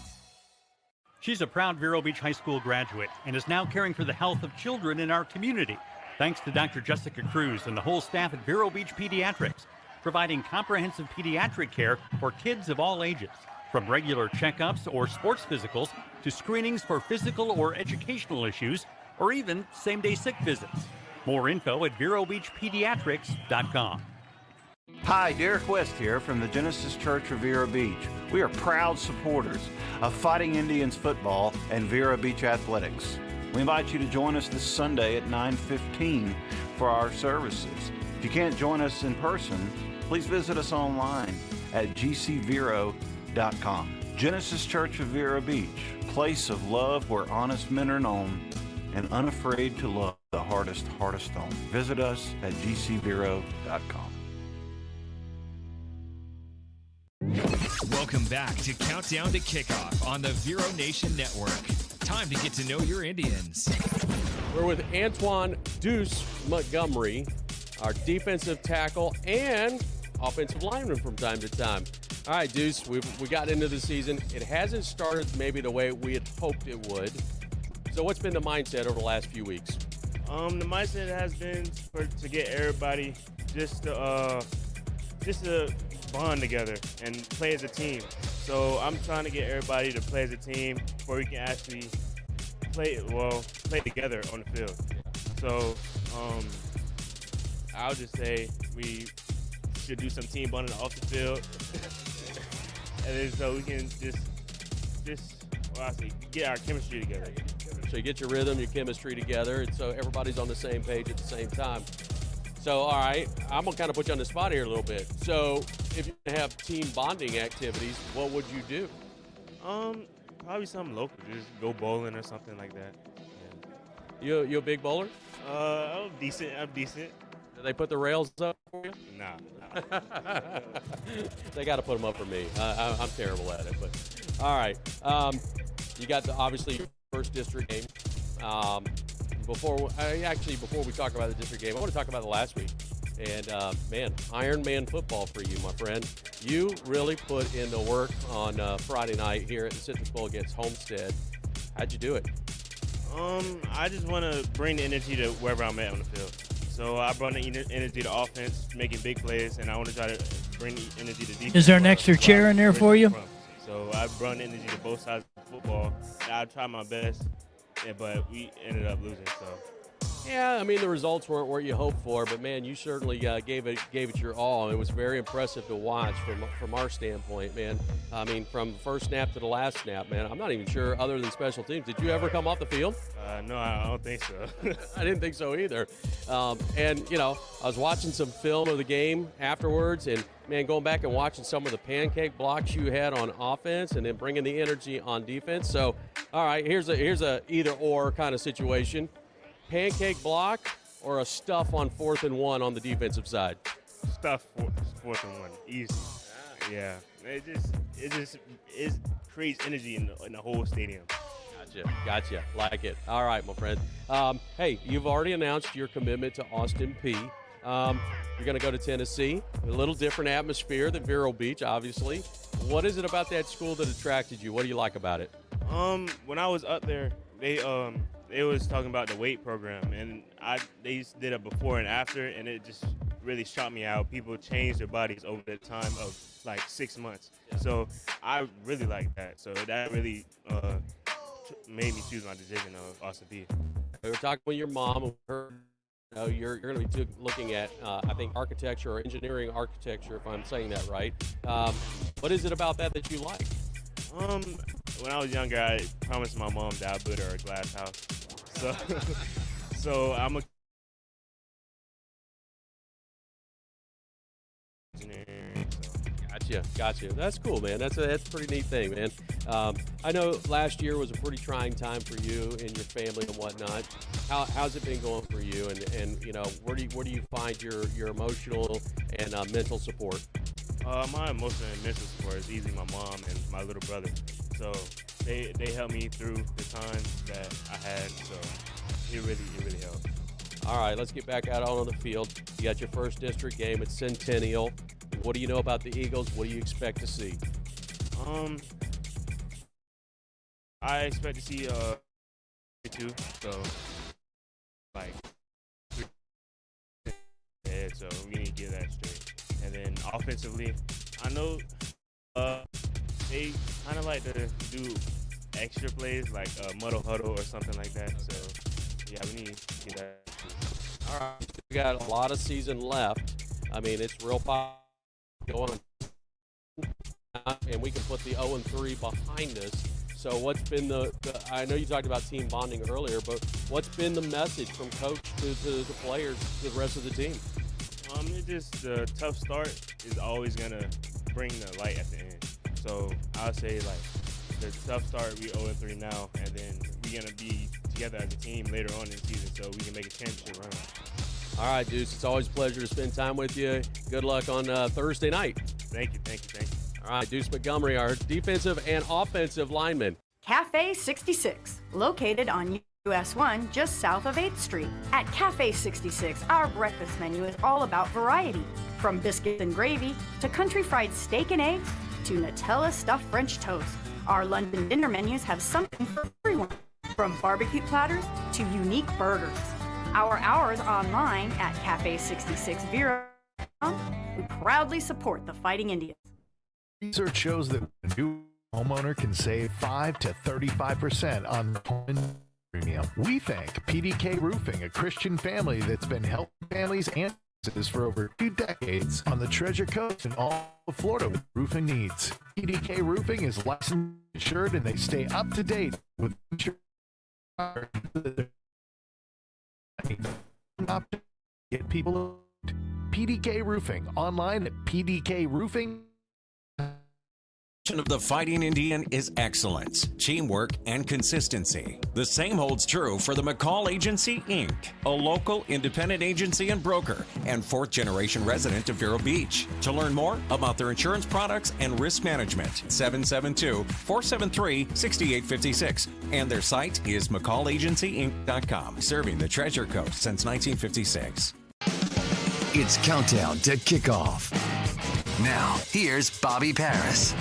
She's a proud Vero Beach High School graduate and is now caring for the health of children in our community. Thanks to Dr. Jessica Cruz and the whole staff at Vero Beach Pediatrics, providing comprehensive pediatric care for kids of all ages, from regular checkups or sports physicals to screenings for physical or educational issues, or even same-day sick visits. More info at VeroBeachPediatrics.com. Hi, Derek West here from the Genesis Church of Vero Beach. We are proud supporters of Fighting Indians football and Vero Beach athletics. We invite you to join us this Sunday at 9:15 for our services. If you can't join us in person, please visit us online at gcvero.com. Genesis Church of Vero Beach, place of love where honest men are known and unafraid to love the hardest stone. Visit us at gcvero.com. Welcome back to Countdown to Kickoff on the Vero Nation Network. Time to get to know your Indians. We're with Antoine Deuce Montgomery, our defensive tackle and offensive lineman from time to time. All right, Deuce, we got into the season. It hasn't started maybe the way we had hoped it would. So what's been the mindset over the last few weeks? The mindset has been to get everybody just to bond together and play as a team. So I'm trying to get everybody to play as a team before we can actually play together on the field. So I'll just say we should do some team bonding off the field, and then so we can just get our chemistry together. So you get your rhythm, your chemistry together, and so everybody's on the same page at the same time. So, all right, I'm going to kind of put you on the spot here a little bit. So if you have team bonding activities, what would you do? Probably something local, just go bowling or something like that. Yeah. You a big bowler? I'm decent. Do they put the rails up for you? Nah. They got to put them up for me. I'm terrible at it. But all right, you got obviously your first district game. Before we talk about the district game, I want to talk about the last week. And, Iron Man football for you, my friend. You really put in the work on Friday night here at the Citrus Bowl against Homestead. How'd you do it? I just want to bring the energy to wherever I'm at on the field. So I brought the energy to offense, making big plays, and I want to try to bring the energy to defense. Is there an extra chair in there for you? So I brought the energy to both sides of football. I tried my best, but we ended up losing, so. Yeah, I mean, the results weren't what you hoped for, but, man, you certainly gave it your all. It was very impressive to watch from our standpoint, man. I mean, from the first snap to the last snap, man. I'm not even sure, other than special teams, did you ever come off the field? No, I don't think so. I didn't think so either. And, I was watching some film of the game afterwards, and, man, going back and watching some of the pancake blocks you had on offense and then bringing the energy on defense. So, all right, here's a either-or kind of situation. Pancake block or a stuff on 4th and 1 on the defensive side? Stuff 4th and 1, easy. Yeah, it creates energy in the whole stadium. Gotcha. Like it. All right, my friend. Hey, you've already announced your commitment to Austin Peay. You're going to go to Tennessee. A little different atmosphere than Vero Beach, obviously. What is it about that school that attracted you? What do you like about it? When I was up there, they was talking about the weight program, and they did a before and after, and it just really shocked me how people changed their bodies over the time of like 6 months. Yeah. So I really like that. So that really made me choose my decision of Austin Peay. We were talking with your mom, and you're going to be looking at, I think, architecture or engineering architecture, if I'm saying that right. What is it about that you like? When I was younger, I promised my mom that I'd build her a glass house. So I'm a engineer. Gotcha. That's cool, man. That's a pretty neat thing, man. I know last year was a pretty trying time for you and your family and whatnot. How's it been going for you? And where do you find your emotional and mental support? My emotional and mental support is easily my mom and my little brother. So they helped me through the times that I had. So it really helped. All right, let's get back out on the field. You got your first district game at Centennial. What do you know about the Eagles? What do you expect to see? I expect to see 2. So like 3. Yeah, so we need to get that straight. And then offensively, I know they kind of like to do extra plays like a muddle huddle or something like that. So yeah, we need to get that. All right, we got a lot of season left. I mean, it's real go on, and we can put the 0-3 behind us. So what's been I know you talked about team bonding earlier, but what's been the message from coach to the players, to the rest of the team? It just the tough start is always gonna bring the light at the end. So I'll say like the tough start, we 0-3 now, and then we're gonna be together as a team later on in the season, so we can make a championship run. All right, Deuce, it's always a pleasure to spend time with you. Good luck on Thursday night. Thank you. All right, Deuce Montgomery, our defensive and offensive lineman. Cafe 66, located on US 1 just south of 8th Street. At Cafe 66, our breakfast menu is all about variety. From biscuits and gravy to country fried steak and eggs to Nutella stuffed French toast. Our lunch and dinner menus have something for everyone. From barbecue platters to unique burgers. Our hours online at Cafe 66 Vero. We proudly support the Fighting Indians. Research shows that a new homeowner can save 5 to 35% on home premium. We thank PDK Roofing, a Christian family that's been helping families and businesses for over 2 decades on the Treasure Coast and all of Florida with roofing needs. PDK Roofing is licensed, insured, and they stay up to date with get people. PDK Roofing online at pdkroofing. Of the Fighting Indian is excellence, teamwork, and consistency. The same holds true for the McCall Agency, Inc., a local independent agency and broker and 4th-generation resident of Vero Beach. To learn more about their insurance products and risk management, 772-473-6856. And their site is McCallAgencyInc.com, serving the Treasure Coast since 1956. It's countdown to kickoff. Now, here's Bobby Paris.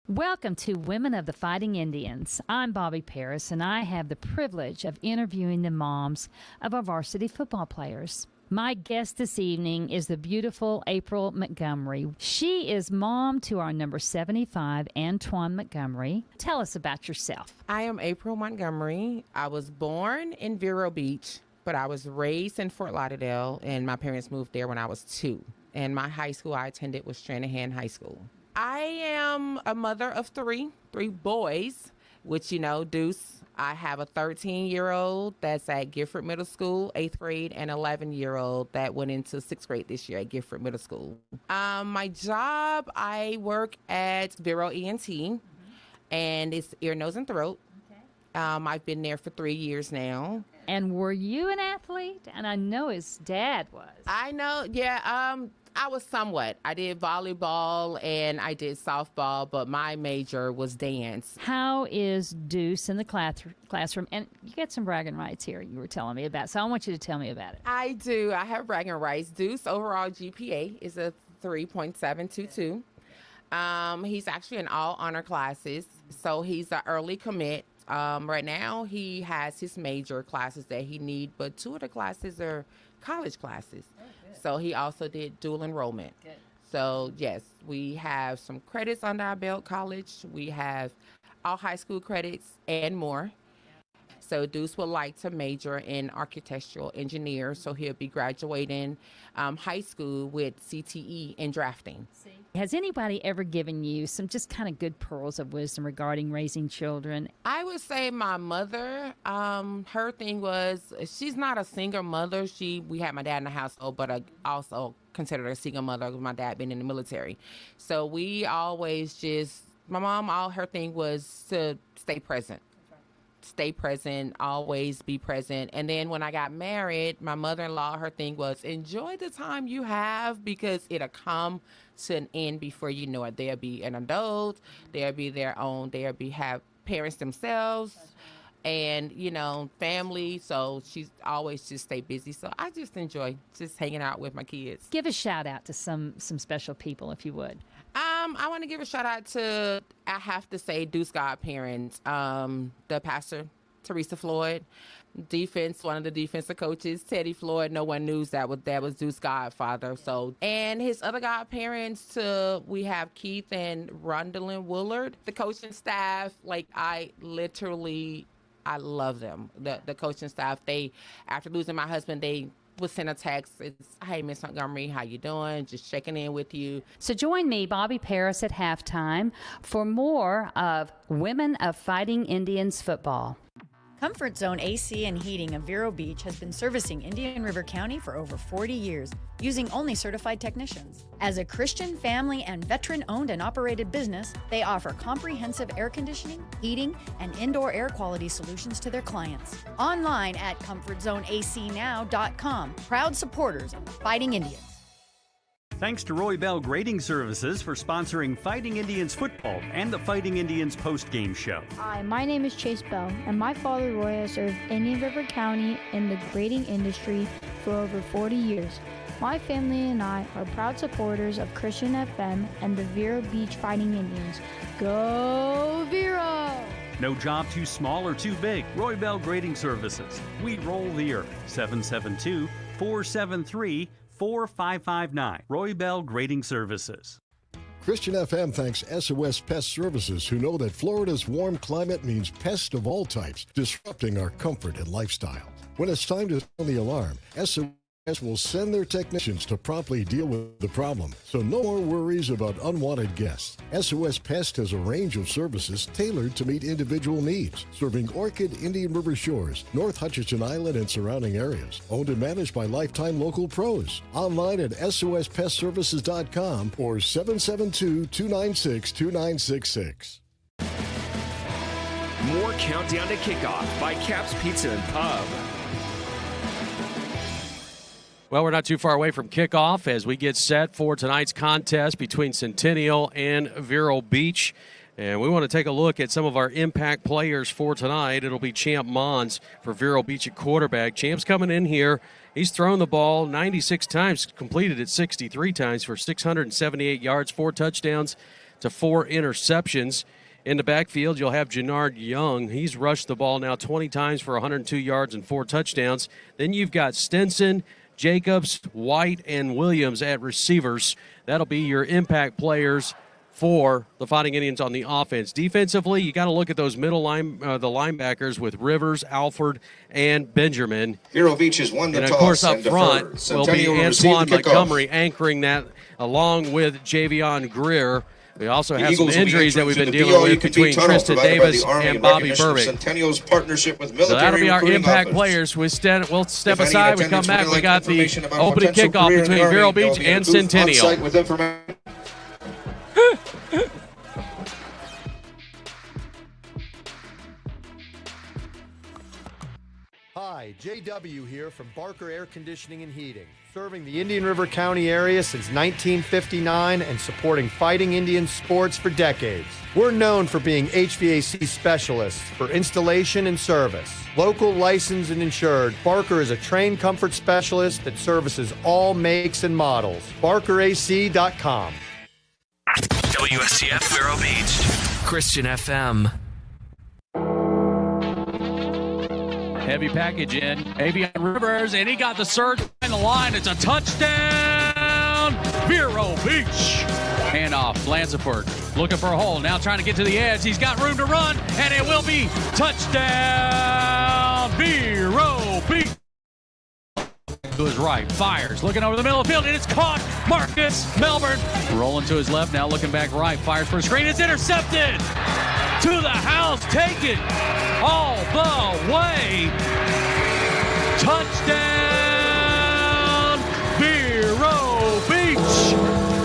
Welcome to Women of the Fighting Indians. I'm Bobby Paris, and I have the privilege of interviewing the moms of our varsity football players. My guest this evening is the beautiful April Montgomery. She is mom to our number 75, Antoine Montgomery. Tell us about yourself. I am April Montgomery. I was born in Vero Beach, but I was raised in Fort Lauderdale, and my parents moved there when I was 2. And my high school I attended was Stranahan High School. I am a mother of 3 boys, which, you know, Deuce. I have a 13-year-old that's at Gifford Middle School, 8th grade, and 11-year-old that went into 6th grade this year at Gifford Middle School. My job, I work at Vero ENT, and it's ear, nose, and throat. I've been there for 3 years now. And were you an athlete? And I know his dad was. I know, yeah. I was somewhat. I did volleyball and I did softball, but my major was dance. How is Deuce in the classroom? And you got some bragging rights here you were telling me about, so I want you to tell me about it. I do. I have bragging rights. Deuce overall GPA is a 3.722. He's actually in all honor classes, so he's an early commit. Right now, he has his major classes that he needs, but 2 of the classes are college classes. So he also did dual enrollment. Good. So, yes, we have some credits under our belt, college. We have all high school credits and more. So Deuce would like to major in architectural engineer, so he'll be graduating high school with CTE in drafting. Has anybody ever given you some just kind of good pearls of wisdom regarding raising children? I would say my mother, her thing was, she's not a single mother. We had my dad in the household, but I also considered her a single mother with my dad being in the military. So we always my mom, all her thing was to stay present. Stay present, always be present. And then when I got married, my mother-in-law, her thing was enjoy the time you have because it'll come to an end before you know it. They'll be an adult, they'll be their own, have parents themselves and, you know, family. So she's always just stay busy. So I just enjoy just hanging out with my kids. Give a shout out to some special people if you would. I want to give a shout out to, I have to say, Deuce godparents, the pastor, Teresa Floyd, defense, one of the defensive coaches, Teddy Floyd. No one knew that was Deuce godfather. So, and his other godparents, we have Keith and Rondalyn Woolard, the coaching staff. Like I love them. The coaching staff. After losing my husband, they would send a text. It's, hey, Miss Montgomery, how you doing? Just checking in with you. So join me, Bobby Paris, at halftime for more of Women of Fighting Indians football. Comfort Zone AC and Heating of Vero Beach has been servicing Indian River County for over 40 years, using only certified technicians. As a Christian, family, and veteran-owned and operated business, they offer comprehensive air conditioning, heating, and indoor air quality solutions to their clients. Online at ComfortZoneACNow.com. Proud supporters of the Fighting Indians. Thanks to Roy Bell Grading Services for sponsoring Fighting Indians football and the Fighting Indians post-game show. Hi, my name is Chase Bell, and my father Roy has served Indian River County in the grading industry for over 40 years. My family and I are proud supporters of Christian FM and the Vero Beach Fighting Indians. Go Vero! No job too small or too big. Roy Bell Grading Services. We roll the earth. 772-473-4559. Roy Bell Grading Services. Christian FM thanks SOS Pest Services, who know that Florida's warm climate means pests of all types, disrupting our comfort and lifestyle. When it's time to sound the alarm, SOS will send their technicians to promptly deal with the problem, so no more worries about unwanted guests. SOS Pest has a range of services tailored to meet individual needs, serving Orchid, Indian River Shores, North Hutchinson Island, and surrounding areas. Owned and managed by lifetime local pros. Online at sospestservices.com or 772-296-2966. More Countdown to Kickoff by Cap's Pizza and Pub. Well, we're not too far away from kickoff as we get set for tonight's contest between Centennial and Vero Beach. And we want to take a look at some of our impact players for tonight. It'll be Champ Mons for Vero Beach at quarterback. Champ's coming in here. He's thrown the ball 96 times, completed it 63 times for 678 yards, 4 touchdowns to 4 interceptions. In the backfield, you'll have Jannard Young. He's rushed the ball now 20 times for 102 yards and 4 touchdowns. Then you've got Stinson, Jacobs, White, and Williams at receivers. That'll be your impact players for the Fighting Indians on the offense. Defensively, you got to look at those middle the linebackers with Rivers, Alford, and Benjamin. Vero Beach has won the toss. And of course, up front will be Centennial Antoine Montgomery anchoring that, along with Javion Greer. We also have some injuries that we've been dealing with between Tristan Davis and Bobby Burbick. Centennial's partnership with military So that'll be our impact office. players. We'll step aside. We come back. We got the opening kickoff between Vero Beach and Centennial. Hi, JW here from Barker Air Conditioning and Heating, serving the Indian River County area since 1959 and supporting Fighting Indian sports for decades. We're known for being HVAC specialists for installation and service. Local, licensed, and insured, Barker is a trained comfort specialist that services all makes and models. BarkerAC.com. WSCF Vero Beach, Christian FM. Heavy package in. Avion Rivers, and he got the surge in the line. It's a touchdown, Vero Beach. Handoff, Lansford looking for a hole. Now trying to get to the edge. He's got room to run, and it will be touchdown, Vero Beach. To his right, fires, looking over the middle of the field, and it's caught. Marcus Melbourne rolling to his left, now looking back right, fires for a screen. It's intercepted. To the house, take it all the way. Touchdown, Vero Beach.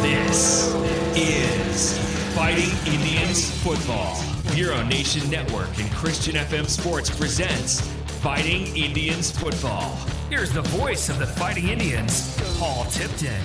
This is Fighting Indians Football. Vero Nation Network and Christian FM Sports presents Fighting Indians Football. Here's the voice of the Fighting Indians, Paul Tipton.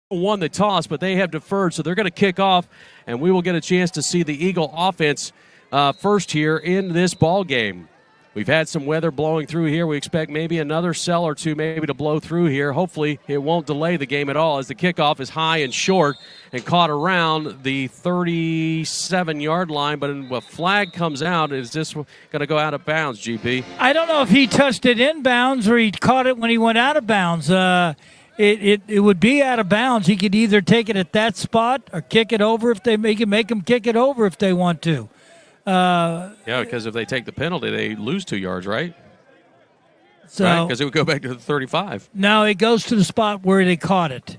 won the toss, but they have deferred, so they're going to kick off, and we will get a chance to see the Eagle offense first here in this ball game. We've had some weather blowing through here. We expect maybe another cell or two maybe to blow through here. Hopefully it won't delay the game at all as the kickoff is high and short and caught around the 37-yard line. But a flag comes out. Is this going to go out of bounds, GP? I don't know if he touched it inbounds or he caught it when he went out of bounds. It would be out of bounds. He could either take it at that spot or kick it over if they make him kick it over if they want to. Yeah, because if they take the penalty, they lose 2 yards, right? So because it would go back to the 35. No, it goes to the spot where they caught it,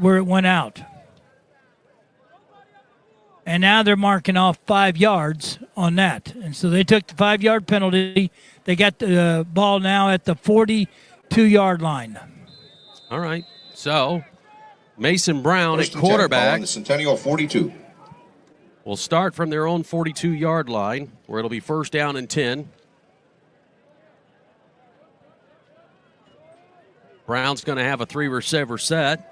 where it went out. And now they're marking off 5 yards on that. And so they took the 5-yard penalty. They got the ball now at the 42-yard line. All right. So Mason Brown First at quarterback. On the Centennial 42. Will start from their own 42-yard line, where it'll be first down and 10. Brown's going to have a 3-receiver set.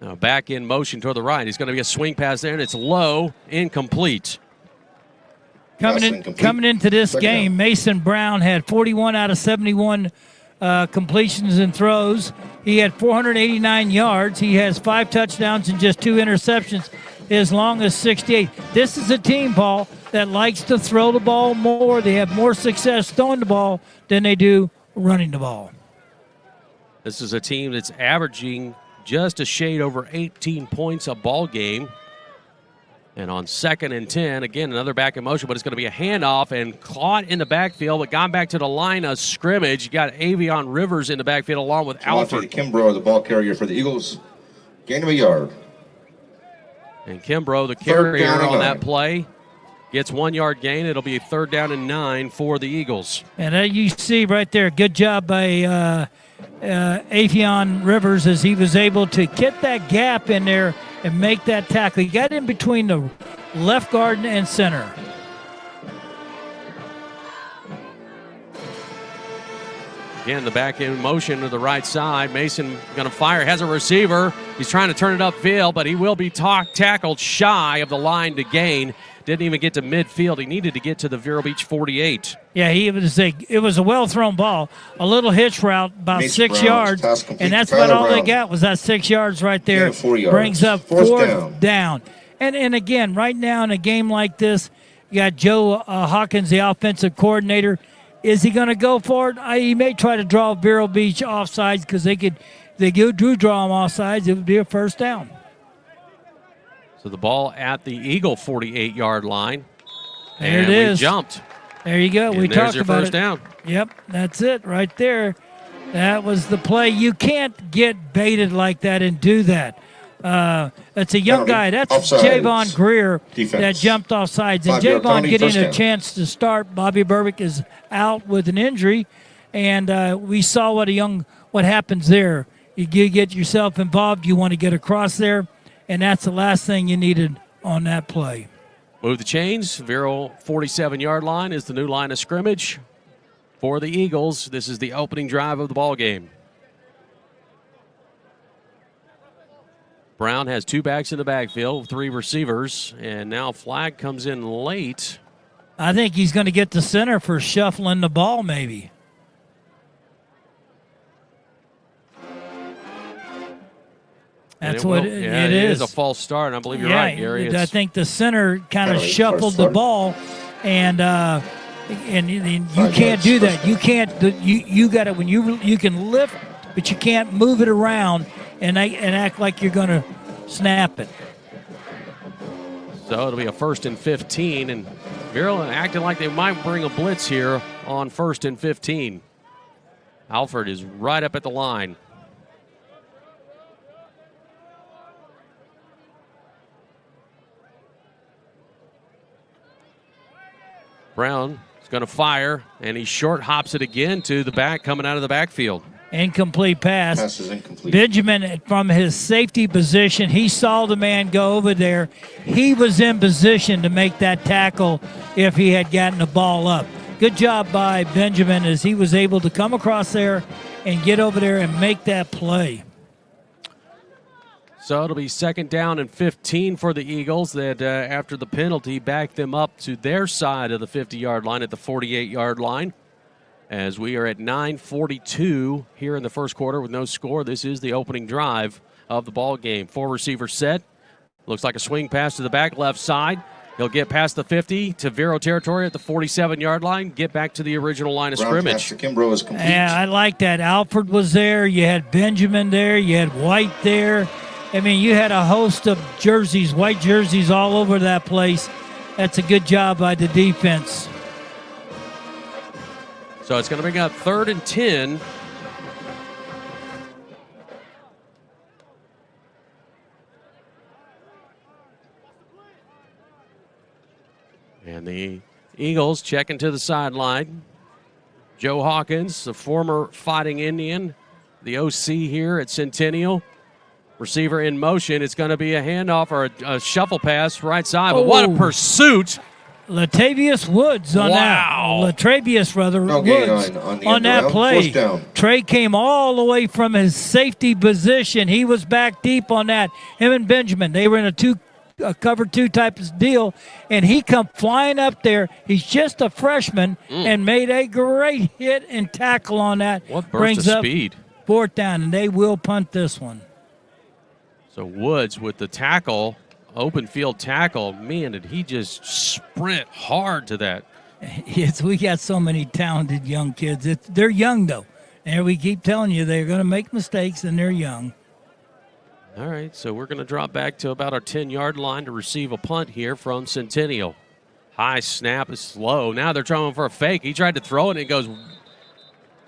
Now back in motion toward the right. He's going to be a swing pass there, and it's low, incomplete. Coming into this game, Mason Brown had 41 out of 71 completions and throws. He had 489 yards. He has 5 touchdowns and just 2 interceptions, as long as 68. This is a team, Paul, that likes to throw the ball more. They have more success throwing the ball than they do running the ball. This is a team that's averaging just a shade over 18 points a ball game. And on 2nd and 10, again, another back in motion, but it's going to be a handoff and caught in the backfield, but gone back to the line of scrimmage. You got Avion Rivers in the backfield along with Alfred. Kimbrough, the ball carrier for the Eagles. Gain of a yard. And Kimbrough, the carrier on that play, gets 1 yard gain. It'll be a 3rd down and 9 for the Eagles. And you see right there, good job by Avion Rivers as he was able to get that gap in there and make that tackle. He got in between the left guard and center. Again, the back in motion to the right side. Mason going to fire, has a receiver. He's trying to turn it upfield, but he will be tackled shy of the line to gain. Didn't even get to midfield. He needed to get to the Vero Beach 48. Yeah, it was a well-thrown ball. A little hitch route, about Mason 6 yards, and that's about all they got was that 6 yards right there. Yeah, 4 yards. Brings up fourth down. And again, right now in a game like this, you got Joe Hawkins, the offensive coordinator. Is he going to go for it? He may try to draw Vero Beach offsides because they do draw them offsides. It would be a first down. So the ball at the Eagle 48-yard line. There it is. We jumped. There you go. And we there's talked your about first it. down. Yep, that's it right there. That was the play. You can't get baited like that and do that. That's a young guy. That's Javon Greer that jumped off sides. And Javon getting a chance to start. Bobby Burbick is out with an injury. And we saw what happens there. You get yourself involved. You want to get across there. And that's the last thing you needed on that play. Move the chains. Vero 47-yard line is the new line of scrimmage for the Eagles. This is the opening drive of the ball game. Brown has 2 backs in the backfield, 3 receivers, and now flag comes in late. I think he's going to get the center for shuffling the ball maybe. That's what it is. It is a false start. I believe you're right, Gary. I think the center kind of shuffled the ball, and you can't do that. You can't. You got it when you can lift, but you can't move it around and act like you're going to snap it. So it'll be a 1st and 15, and Vero acting like they might bring a blitz here on 1st and 15. Alfred is right up at the line. Brown is going to fire, and he short hops it again to the back, coming out of the backfield. Incomplete pass. Pass is incomplete. Benjamin, from his safety position, he saw the man go over there. He was in position to make that tackle if he had gotten the ball up. good job by Benjamin as he was able to come across there and get over there and make that play. So it'll be 2nd down and 15 for the Eagles that after the penalty backed them up to their side of the 50-yard line at the 48-yard line. As we are at 9:42 here in the first quarter with no score. This is the opening drive of the ball game. 4 receivers set. Looks like a swing pass to the back left side. He'll get past the 50 to Vero territory at the 47-yard line, get back to the original line of scrimmage. Kimbrough is complete. Yeah, I like that. Alfred was there. You had Benjamin there. You had White there. I mean, you had a host of jerseys, white jerseys all over that place. That's a good job by the defense. So it's going to bring up 3rd and 10. And the Eagles checking to the sideline. Joe Hawkins, the former Fighting Indian, the OC here at Centennial. Receiver in motion. It's going to be a handoff or a shuffle pass right side. But what a pursuit. Latavius Woods on that. Latavius, rather, Woods on that play. Trey came all the way from his safety position. He was back deep on that. Him and Benjamin, they were in a cover 2 type of deal, and he come flying up there. He's just a freshman and made a great hit and tackle on that. What burst brings of up speed. 4th down, and they will punt this one. So Woods with the tackle, open field tackle. Man, did he just sprint hard to that. We got so many talented young kids. They're young, though. And we keep telling you they're going to make mistakes, and they're young. All right, so we're going to drop back to about our 10-yard line to receive a punt here from Centennial. High snap is slow. Now they're trying for a fake. He tried to throw it, and it goes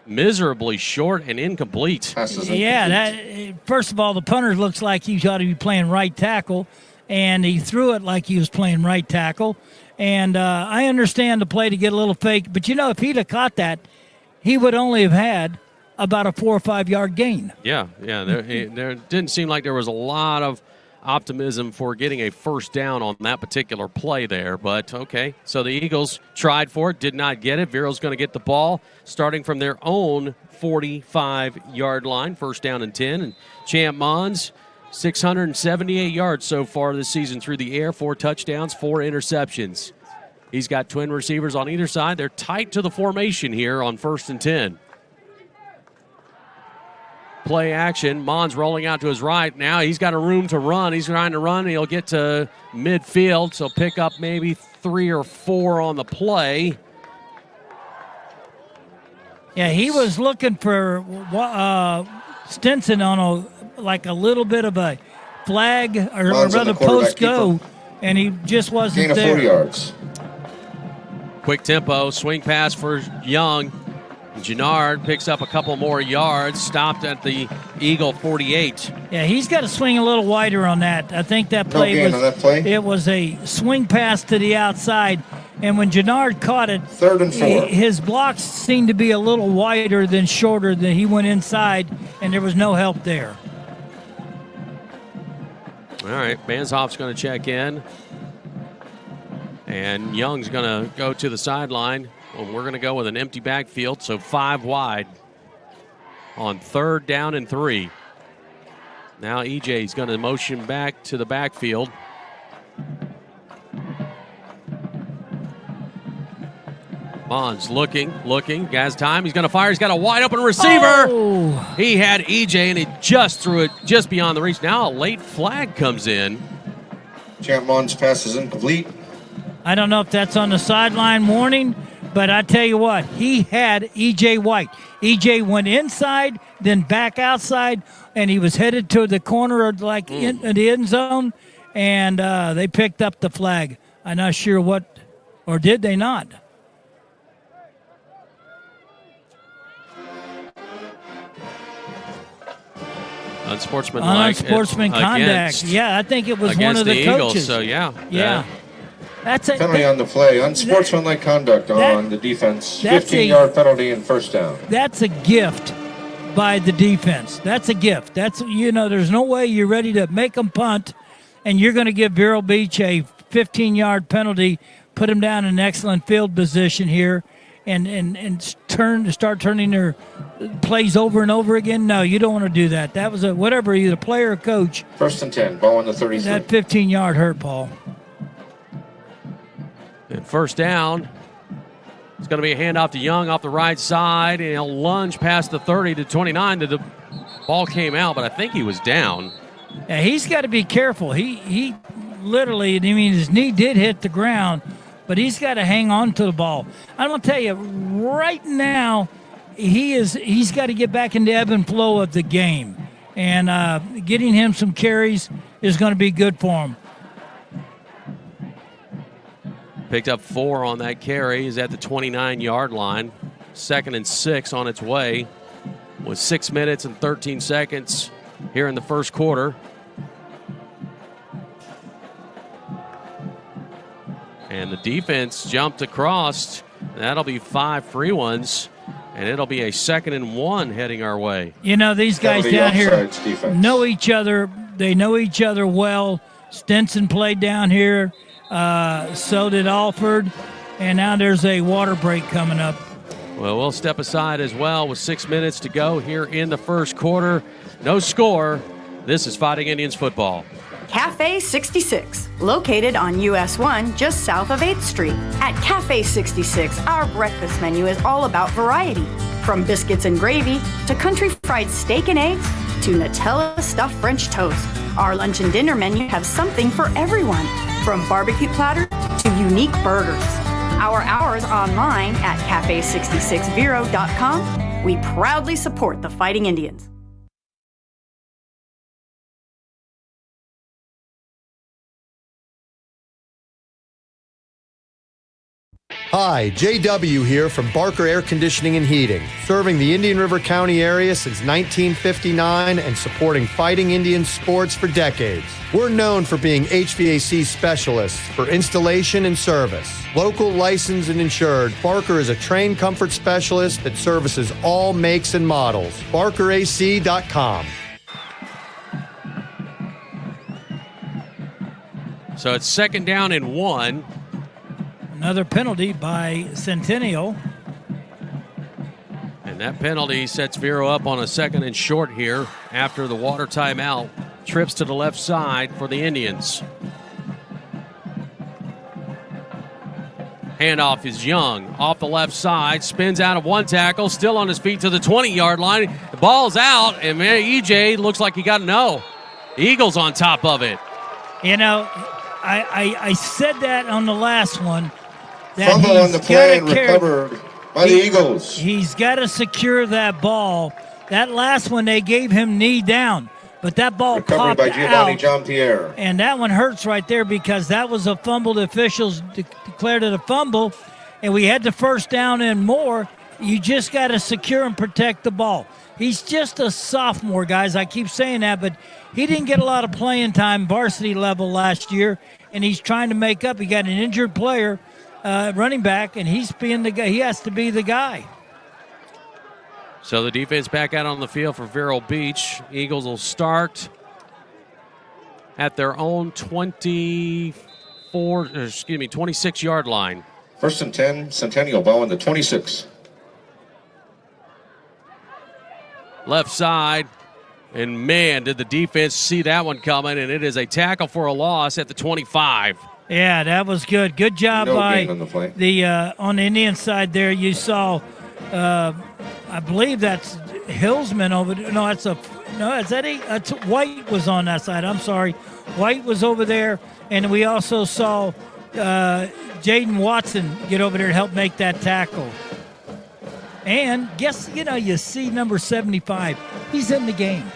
miserably short and incomplete. Yeah, first of all, the punter looks like he ought to be playing right tackle, and he threw it like he was playing right tackle. And I understand the play to get a little fake, but, if he'd have caught that, he would only have had about a 4 or 5 yard gain. Yeah. There didn't seem like there was a lot of optimism for getting a first down on that particular play there. But, okay, so the Eagles tried for it, did not get it. Vero's going to get the ball starting from their own 45-yard line, 1st down and 10. And Champ Mons, 678 yards so far this season through the air, 4 touchdowns, 4 interceptions. He's got twin receivers on either side. They're tight to the formation here on 1st and 10. Play action. Mons rolling out to his right. Now he's got a room to run. He's trying to run. He'll get to midfield, so pick up maybe 3 or 4 on the play. Yeah, he was looking for Stinson on a little bit of a flag or rather post go, and he just wasn't Gain of 4 yards. Quick tempo, swing pass for Young. Gennard picks up a couple more yards, stopped at the Eagle 48. Yeah, he's got to swing a little wider on that. I think that play it was a swing pass to the outside, and when Gennard caught it, 3rd and 4. His blocks seemed to be a little wider than shorter. Than he went inside, and there was no help there. All right, Manshoff's going to check in, and Young's going to go to the sideline. Well, we're going to go with an empty backfield, so 5 wide on 3rd down and 3. Now EJ's going to motion back to the backfield. Mons looking, has time. He's going to fire. He's got a wide open receiver. Oh. He had EJ, and he just threw it just beyond the reach. Now a late flag comes in. Champ Mons pass is incomplete. I don't know if that's on the sideline warning, but I tell you what, he had E.J. White. E.J. went inside, then back outside, and he was headed to the corner of in the end zone, and they picked up the flag. I'm not sure what, or did they not? Unsportsmanlike. Conduct. Yeah, I think it was one of the Eagles, coaches. so Yeah. That's a penalty on the play. Unsportsmanlike conduct on the defense. 15-yard penalty and 1st down. That's a gift by the defense. That's a gift. That's, there's no way you're ready to make them punt, and you're going to give Vero Beach a 15-yard penalty, put him down in excellent field position here, and start turning their plays over and over again. No, you don't want to do that. That was whatever, either player or coach. 1st and 10, ball on the 33. That 15-yard hurt, Paul. And first down. It's going to be a handoff to Young off the right side, and he'll lunge past the 30 to 29. The ball came out, but I think he was down. Yeah, he's got to be careful. He literally, I mean, his knee did hit the ground, but he's got to hang on to the ball. I'm going to tell you, right now, he's got to get back in the ebb and flow of the game. And getting him some carries is going to be good for him. Picked up 4 on that carry. He's at the 29-yard line. 2nd and 6 on its way with 6 minutes and 13 seconds here in the first quarter. And the defense jumped across. That'll be 5 free ones, and it'll be a 2nd and 1 heading our way. You know, these guys down here know each other. They know each other well. Stinson played down here. So did Alford. And now there's a water break coming up. Well, we'll step aside as well with 6 minutes to go here in the first quarter. No score. This is Fighting Indians football. Cafe 66, located on US 1 just south of 8th Street. At Cafe 66, our breakfast menu is all about variety. From biscuits and gravy to country fried steak and eggs to Nutella stuffed French toast. Our lunch and dinner menu have something for everyone, from barbecue platter to unique burgers. Our hours online at cafe66vero.com. We proudly support the Fighting Indians. Hi, JW here from Barker Air Conditioning and Heating, serving the Indian River County area since 1959 and supporting Fighting Indians sports for decades. We're known for being HVAC specialists for installation and service. Local, licensed, and insured, Barker is a trained comfort specialist that services all makes and models. BarkerAC.com. So it's 2nd down and 1. Another penalty by Centennial. And that penalty sets Vero up on a 2nd and short here after the water timeout. Trips to the left side for the Indians. Handoff is Young off the left side, spins out of one tackle, still on his feet to the 20-yard line. The ball's out, and man, EJ looks like he got no. The Eagles on top of it. You know, I said that on the last one. Fumble on the play and recovered by the Eagles. He's got to secure that ball. That last one, they gave him knee down, but that ball recovered popped by Giovanni out. Jean-Pierre. And that one hurts right there because that was a fumble. The officials declared it a fumble, and we had the first down and more. You just got to secure and protect the ball. He's just a sophomore, guys. I keep saying that, but he didn't get a lot of playing time varsity level last year, and he's trying to make up. He got an injured player, running back, and he's being the guy. He has to be the guy. So the defense back out on the field for Vero Beach. Eagles will start at their own 26-yard line. 1st and 10, Centennial ball on the 26. Left side, and man, did the defense see that one coming, and it is a tackle for a loss at the 25. Yeah, that was good. Good job by on the play. On the Indian side there. You saw, I believe that's Hillsman over there. No, is that that's White was on that side. I'm sorry, White was over there, and we also saw Jaden Watson get over there to help make that tackle. And you see number 75. He's in the game.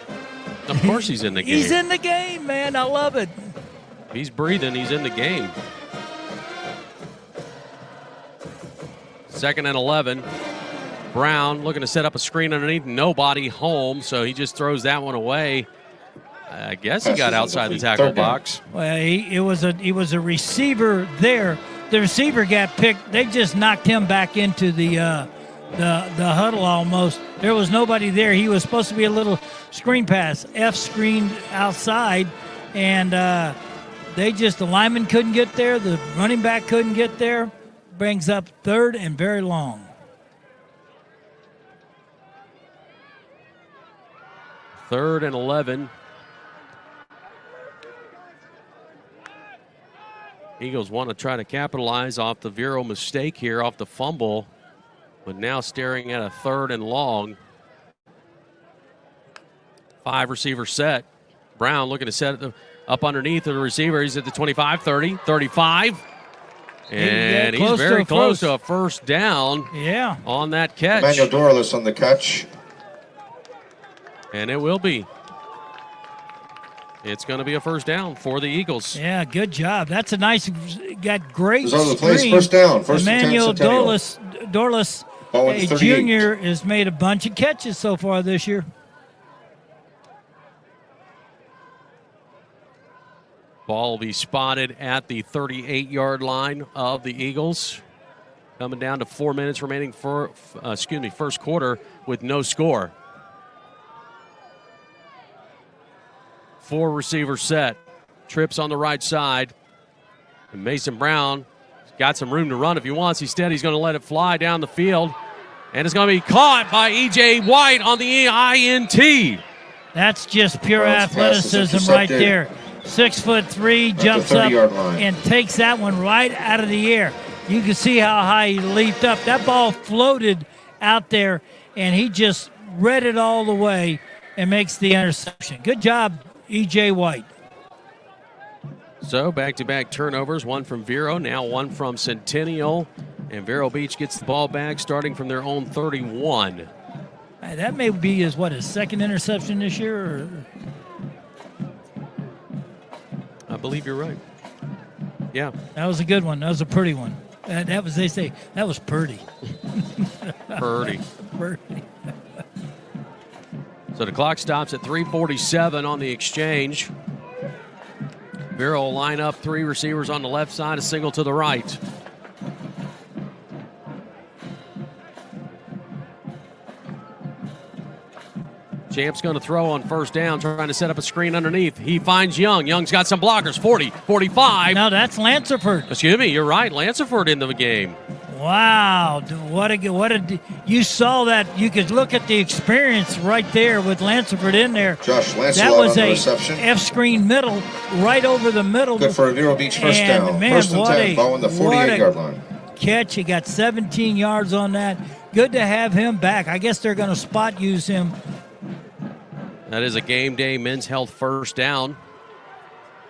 Of course he's in the game. He's in the game, man. I love it. He's breathing. He's in the game. 2nd and 11. Brown looking to set up a screen underneath. Nobody home, so he just throws that one away. I guess he got outside the tackle box. Well, he was a receiver there. The receiver got picked. They just knocked him back into the huddle almost. There was nobody there. He was supposed to be a little screen pass. F screened outside, and the lineman couldn't get there. The running back couldn't get there. Brings up 3rd and very long. 3rd and 11. Eagles want to try to capitalize off the Vero mistake here, off the fumble, but now staring at a 3rd and long. 5 receiver set. Brown looking to set it up underneath the receiver. He's at the 25, 30, 35. And he's very close to a first down on that catch. Emmanuel Dorless on the catch. And it will be. It's going to be a first down for the Eagles. Yeah, good job. That's a nice, got great screen. First down. First Emmanuel Dorless Jr. has made a bunch of catches so far this year. Ball will be spotted at the 38-yard line of the Eagles. Coming down to 4 minutes remaining for, first quarter with no score. 4 receiver set. Trips on the right side. And Mason Brown got some room to run if he wants. Instead, he's going to let it fly down the field. And it's going to be caught by E.J. White on the INT. That's just pure athleticism right there. 6'3", jumps up and takes that one right out of the air. You can see how high he leaped up. That ball floated out there, and he just read it all the way and makes the interception. Good job, E.J. White. So back-to-back turnovers, one from Vero, now one from Centennial. And Vero Beach gets the ball back starting from their own 31. That may be his second interception this year? Or? I believe you're right. Yeah. That was a good one. That was a pretty one. That was, they say, that was purdy. Purdy. Purdy. So the clock stops at 3:47 on the exchange. Vero will line up 3 receivers on the left side, a single to the right. Champ's going to throw on first down, trying to set up a screen underneath. He finds Young. Young's got some blockers. 40, 45. No, that's Lanceford. Excuse me, you're right. Lanceford into the game. Wow, you saw that. You could look at the experience right there with Lanceford in there. Josh Lancelot that was on the a reception. F-screen middle, right over the middle. Good for a Vero Beach first down. Man, first and 10, ball on the 48-yard line. Catch, he got 17 yards on that. Good to have him back. I guess they're going to spot use him. That is a game day men's health first down.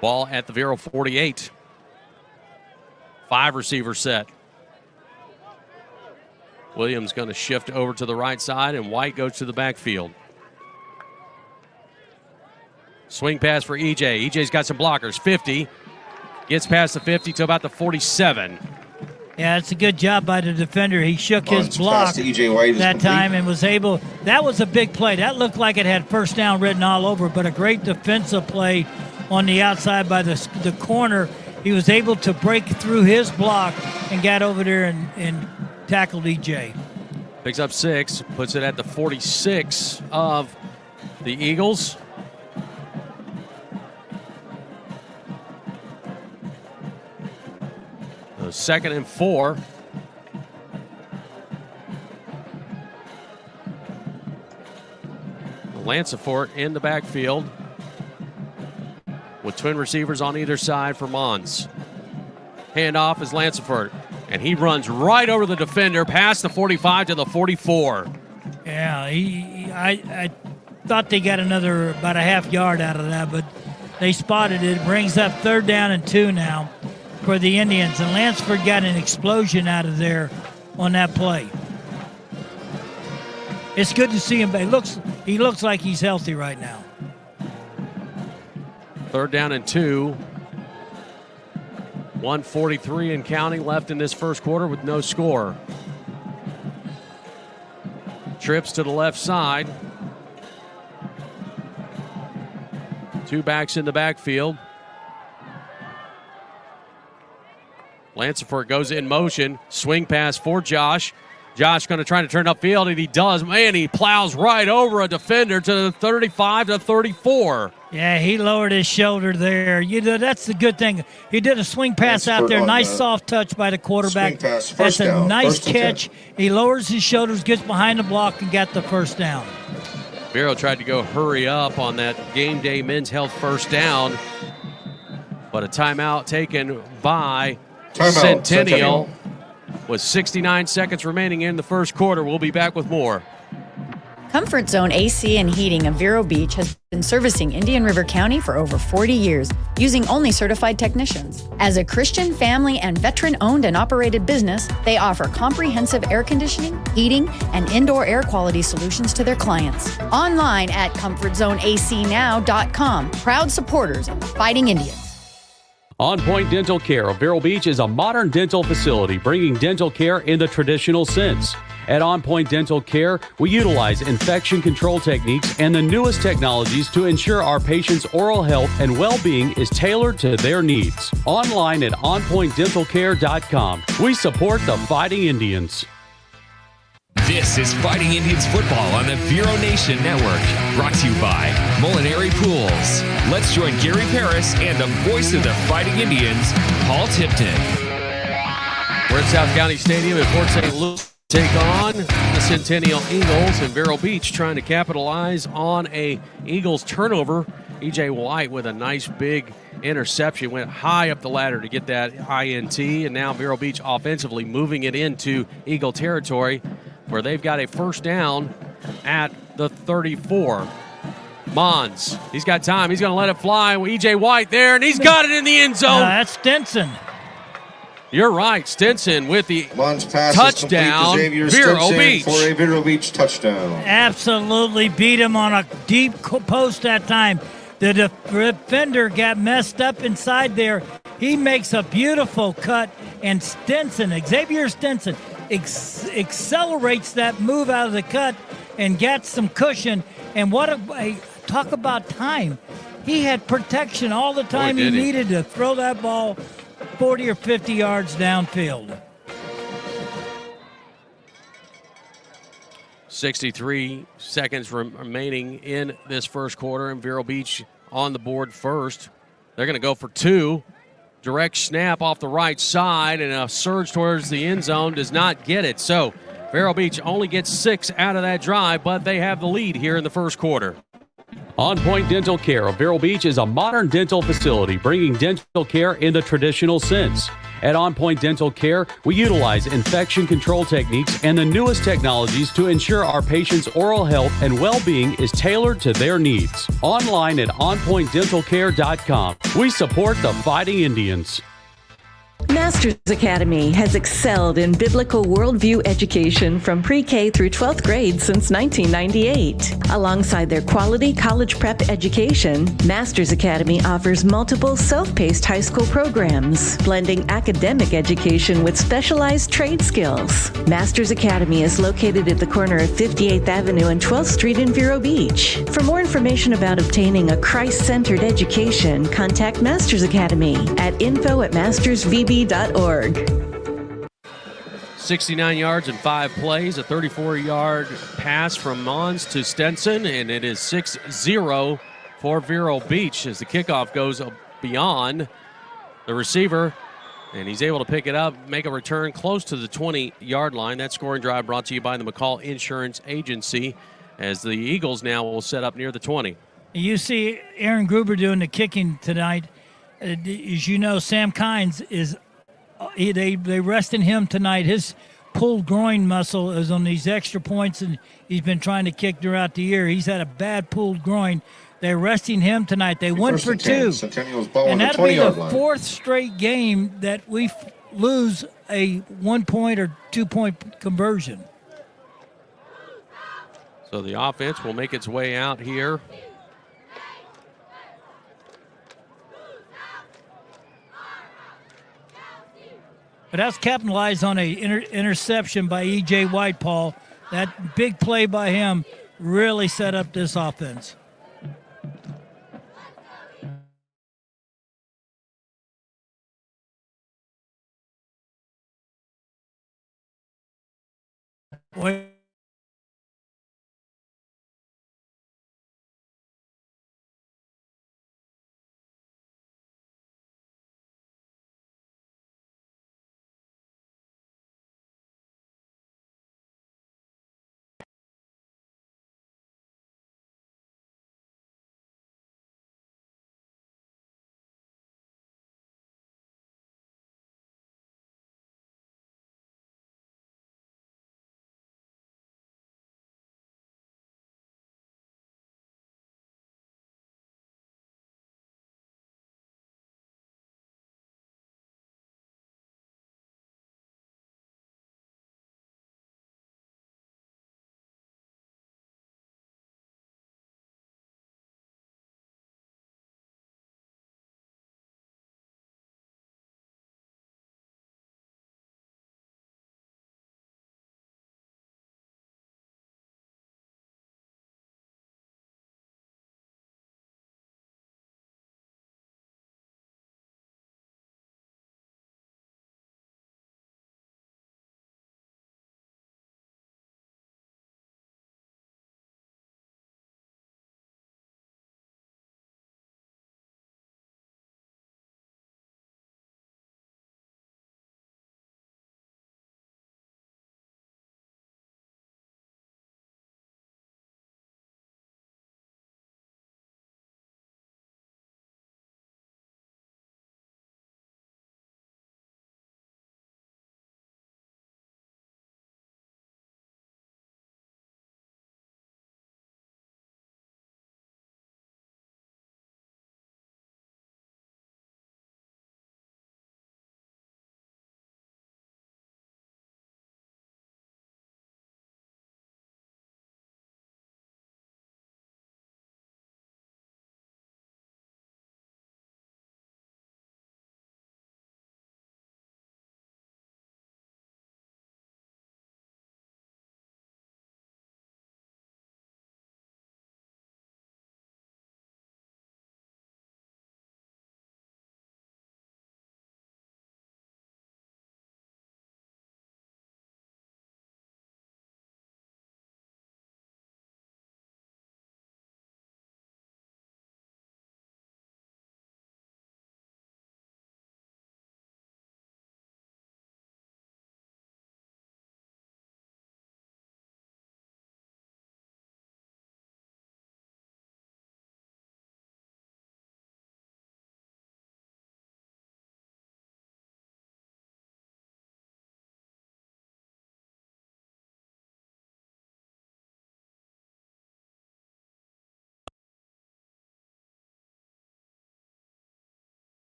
Ball at the Vero 48. 5 receiver set. Williams going to shift over to the right side, and White goes to the backfield. Swing pass for EJ. EJ's got some blockers. 50. Gets past the 50 to about the 47. Yeah, it's a good job by the defender. He shook his block that time and was able. That was a big play. That looked like it had first down written all over, but a great defensive play on the outside by the corner. He was able to break through his block and got over there and tackled EJ. Picks up 6, puts it at the 46 of the Eagles. Second and 4. Lancefort in the backfield with twin receivers on either side for Mons. Handoff is Lancefort, and he runs right over the defender past the 45 to the 44. Yeah, I thought they got about a half yard out of that, but they spotted it. It brings up 3rd down and 2 now for the Indians, and Lanceford got an explosion out of there on that play. It's good to see him, but he looks like he's healthy right now. 3rd down and 2. 1:43 and counting left in this first quarter with no score. Trips to the left side. 2 backs in the backfield. Lancefort goes in motion. Swing pass for Josh. Josh going to try to turn upfield, and he does. Man, he plows right over a defender to the 35 to 34. Yeah, he lowered his shoulder there. That's the good thing. He did a swing pass out there. Nice soft touch by the quarterback. That's a nice catch. He lowers his shoulders, gets behind the block, and got the first down. Vero tried to go hurry up on that game day men's health first down, but a timeout taken by Centennial with 69 seconds remaining in the first quarter. We'll be back with more. Comfort Zone AC and Heating of Vero Beach has been servicing Indian River County for over 40 years, using only certified technicians. As a Christian, family, and veteran-owned and operated business, they offer comprehensive air conditioning, heating, and indoor air quality solutions to their clients. Online at ComfortZoneACNow.com. Proud supporters of the Fighting Indians. On Point Dental Care of Vero Beach is a modern dental facility bringing dental care in the traditional sense. At On Point Dental Care, we utilize infection control techniques and the newest technologies to ensure our patients' oral health and well-being is tailored to their needs. Online at onpointdentalcare.com. We support the Fighting Indians. This is Fighting Indians football on the Vero Nation Network. Brought to you by Molinari Pools. Let's join Gary Paris and the voice of the Fighting Indians, Paul Tipton. We're at South County Stadium at Port St. Louis. Take on the Centennial Eagles, and Vero Beach trying to capitalize on a Eagles turnover. E.J. White with a nice big interception, went high up the ladder to get that INT, and now Vero Beach offensively moving it into Eagle territory where they've got a first down at the 34. Mons, he's got time. He's going to let it fly. E.J. White there, and he's got it in the end zone. That's Stinson. You're right. Stinson with the pass touchdown. Vero Beach. For a Vero Beach touchdown. Absolutely beat him on a deep post that time. The defender got messed up inside there. He makes a beautiful cut, and Stinson, Xavier Stinson, accelerates that move out of the cut and gets some cushion. And talk about time. He had protection all the time he needed to throw that ball 40 or 50 yards downfield. 63 seconds remaining in this first quarter, and Vero Beach on the board first. They're going to go for two. Direct snap off the right side, and a surge towards the end zone does not get it. So Vero Beach only gets 6 out of that drive, but they have the lead here in the first quarter. On Point Dental Care of Vero Beach is a modern dental facility bringing dental care in the traditional sense. At On Point Dental Care, we utilize infection control techniques and the newest technologies to ensure our patients' oral health and well-being is tailored to their needs. Online at onpointdentalcare.com. We support the Fighting Indians. Masters Academy has excelled in biblical worldview education from pre-K through 12th grade since 1998. Alongside their quality college prep education, Masters Academy offers multiple self-paced high school programs, blending academic education with specialized trade skills. Masters Academy is located at the corner of 58th Avenue and 12th Street in Vero Beach. For more information about obtaining a Christ-centered education, contact Masters Academy at info@mastersvb.org. 69 yards and 5 plays, a 34-yard pass from Mons to Stenson, and it is 6-0 for Vero Beach as the kickoff goes beyond the receiver, and he's able to pick it up, make a return close to the 20-yard line. That scoring drive brought to you by the McCall Insurance Agency as the Eagles now will set up near the 20. You see Aaron Gruber doing the kicking tonight. As you know, Sam Kynes is they rested him tonight. His pulled groin muscle is on these extra points, and he's been trying to kick throughout the year. He's had a bad pulled groin. They're resting him tonight. They went for 2. And that'll be the 4th straight game that we lose a 1-point or 2-point conversion. So the offense will make its way out here. But that's capitalized on a interception by E.J. White, Paul. That big play by him really set up this offense. Boy.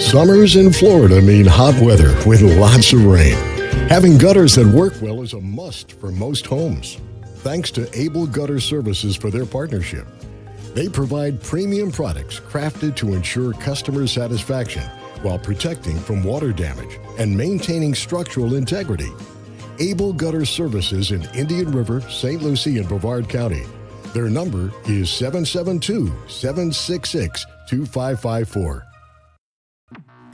Summers in Florida mean hot weather with lots of rain. Having gutters that work well is a must for most homes. Thanks to Able Gutter Services for their partnership. They provide premium products crafted to ensure customer satisfaction while protecting from water damage and maintaining structural integrity. Able Gutter Services in Indian River, St. Lucie, and Brevard County. Their number is 772-766-2554.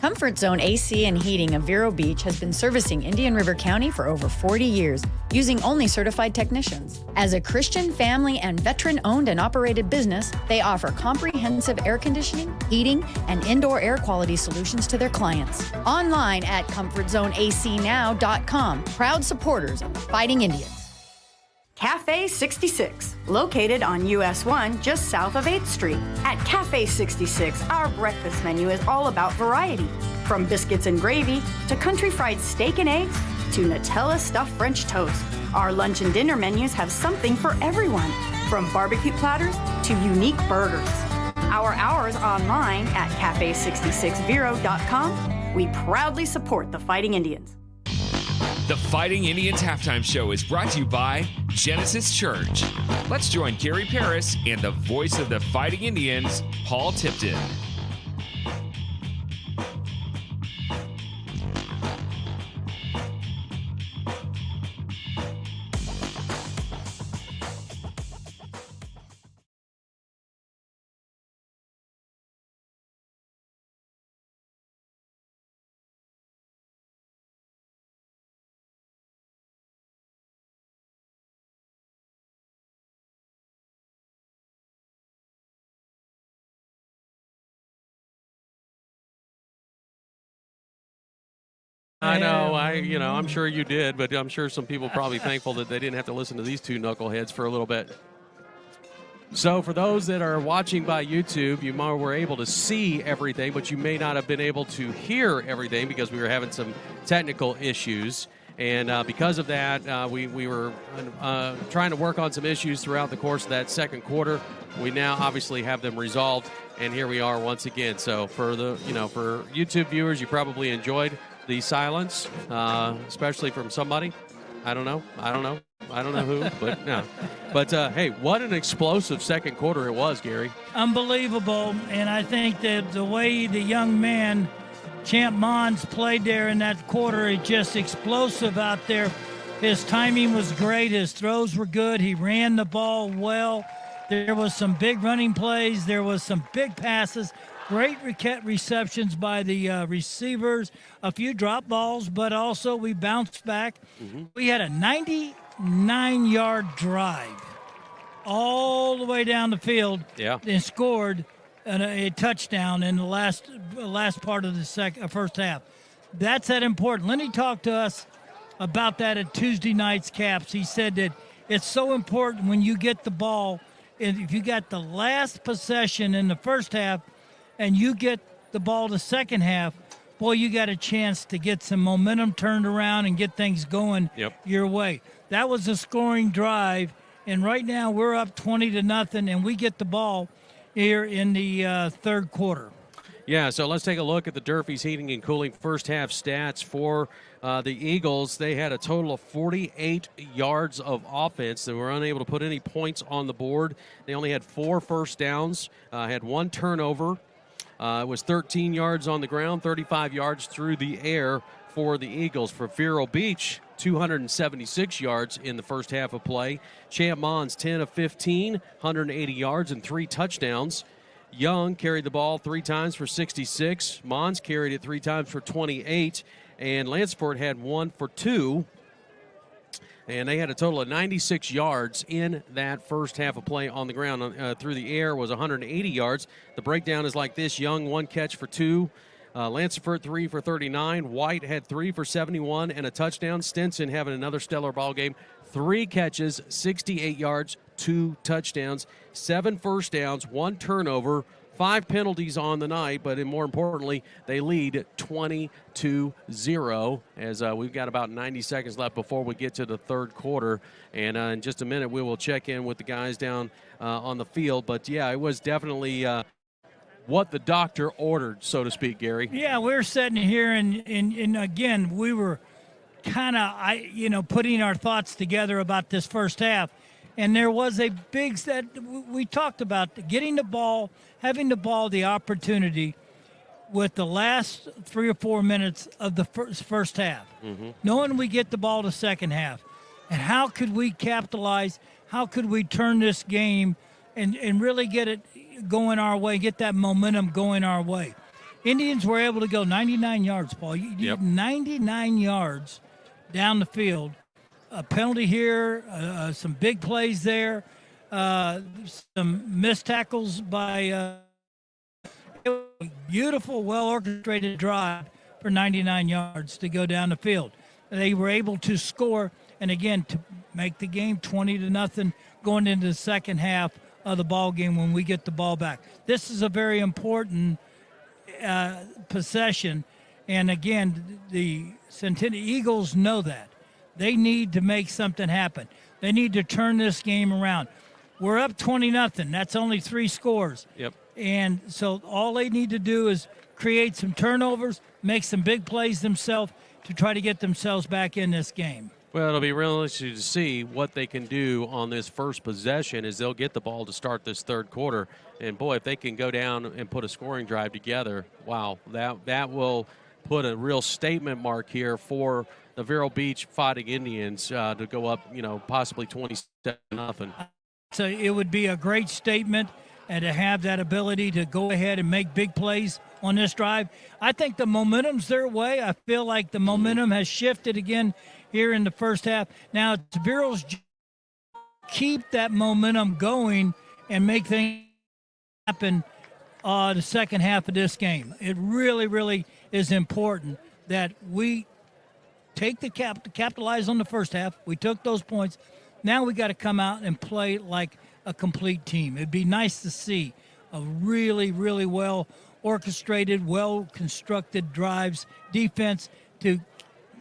Comfort Zone AC and Heating of Vero Beach has been servicing Indian River County for over 40 years, using only certified technicians. As a Christian, family, and veteran-owned and operated business, they offer comprehensive air conditioning, heating, and indoor air quality solutions to their clients. Online at ComfortZoneACNow.com. Proud supporters of the Fighting Indians. Cafe 66, located on US 1 just south of 8th Street. At Cafe 66, our breakfast menu is all about variety. From biscuits and gravy to country fried steak and eggs to Nutella stuffed French toast. Our lunch and dinner menus have something for everyone, from barbecue platters to unique burgers. Our hours online at cafe66vero.com. We proudly support the Fighting Indians. The Fighting Indians halftime show is brought to you by Genesis Church. Let's join Gary Paris and the voice of the Fighting Indians, Paul Tipton. I know, I'm sure you did, but I'm sure some people are probably thankful that they didn't have to listen to these two knuckleheads for a little bit. So for those that are watching by YouTube, you were able to see everything, but you may not have been able to hear everything because we were having some technical issues. And because of that, we were trying to work on some issues throughout the course of that second quarter. We now obviously have them resolved, and here we are once again. So for for YouTube viewers, you probably enjoyed the silence, especially from somebody. I don't know who, but no. But hey, what an explosive second quarter it was, Gary. Unbelievable, and I think that the way the young man, Champ Mons, played there in that quarter, it's just explosive out there. His timing was great. His throws were good. He ran the ball well. There was some big running plays. There was some big passes. Great receptions by the receivers, a few drop balls, but also we bounced back. Mm-hmm. We had a 99-yard drive all the way down the field and scored a touchdown in the last part of the first half. That's that important. Lenny talked to us about that at Tuesday night's Caps. He said that it's so important when you get the ball, and if you got the last possession in the first half, and you get the ball the second half, boy, you got a chance to get some momentum turned around and get things going your way. That was a scoring drive, and right now we're up 20-0, and we get the ball here in the third quarter. Yeah, so let's take a look at the Durfee's Heating and Cooling first half stats for the Eagles. They had a total of 48 yards of offense. They were unable to put any points on the board. They only had 4 first downs, had 1 turnover. It was 13 yards on the ground, 35 yards through the air for the Eagles. For Vero Beach, 276 yards in the first half of play. Champ Mons, 10 of 15, 180 yards and 3 touchdowns. Young carried the ball 3 times for 66. Mons carried it 3 times for 28. And Lansford had 1 for 2. And they had a total of 96 yards in that first half of play on the ground. Through the air was 180 yards. The breakdown is like this. Young, 1 catch for 2. Lansford, 3 for 39. White had 3 for 71 and a touchdown. Stinson having another stellar ball game. 3 catches, 68 yards, 2 touchdowns, 7 first downs, 1 turnover, 5 penalties on the night, but more importantly, they lead 20-0 as we've got about 90 seconds left before we get to the third quarter. And in just a minute, we will check in with the guys down on the field. But, yeah, it was definitely what the doctor ordered, so to speak, Gary. Yeah, we were sitting here, and again, we were kind of, putting our thoughts together about this first half. And there was a big set. We talked about getting the ball, having the ball, the opportunity with the last 3 or 4 minutes of the first half, knowing we get the ball to second half. And how could we capitalize? How could we turn this game and really get it going our way, get that momentum going our way? Indians were able to go 99 yards, Paul. You need 99 yards down the field. A penalty here, some big plays there, some missed tackles by beautiful, well-orchestrated drive for 99 yards to go down the field. They were able to score, and again, to make the game 20-0 going into the second half of the ball game when we get the ball back. This is a very important possession, and again, the Centennial Eagles know that. They need to make something happen. They need to turn this game around. We're up 20-0. That's only 3 scores. Yep. And so all they need to do is create some turnovers, make some big plays themselves to try to get themselves back in this game. Well, it'll be real interesting to see what they can do on this first possession as they'll get the ball to start this third quarter. And, boy, if they can go down and put a scoring drive together, wow, that will put a real statement mark here for the Vero Beach Fighting Indians to go up, possibly 27-0. So it would be a great statement, and to have that ability to go ahead and make big plays on this drive. I think the momentum's their way. I feel like the momentum has shifted again here in the first half. Now, it's Vero's keep that momentum going and make things happen the second half of this game. It really, really is important that we take the capitalize on the first half. We took those points. Now we got to come out and play like a complete team. It'd be nice to see a really, really well orchestrated, well constructed drives, defense to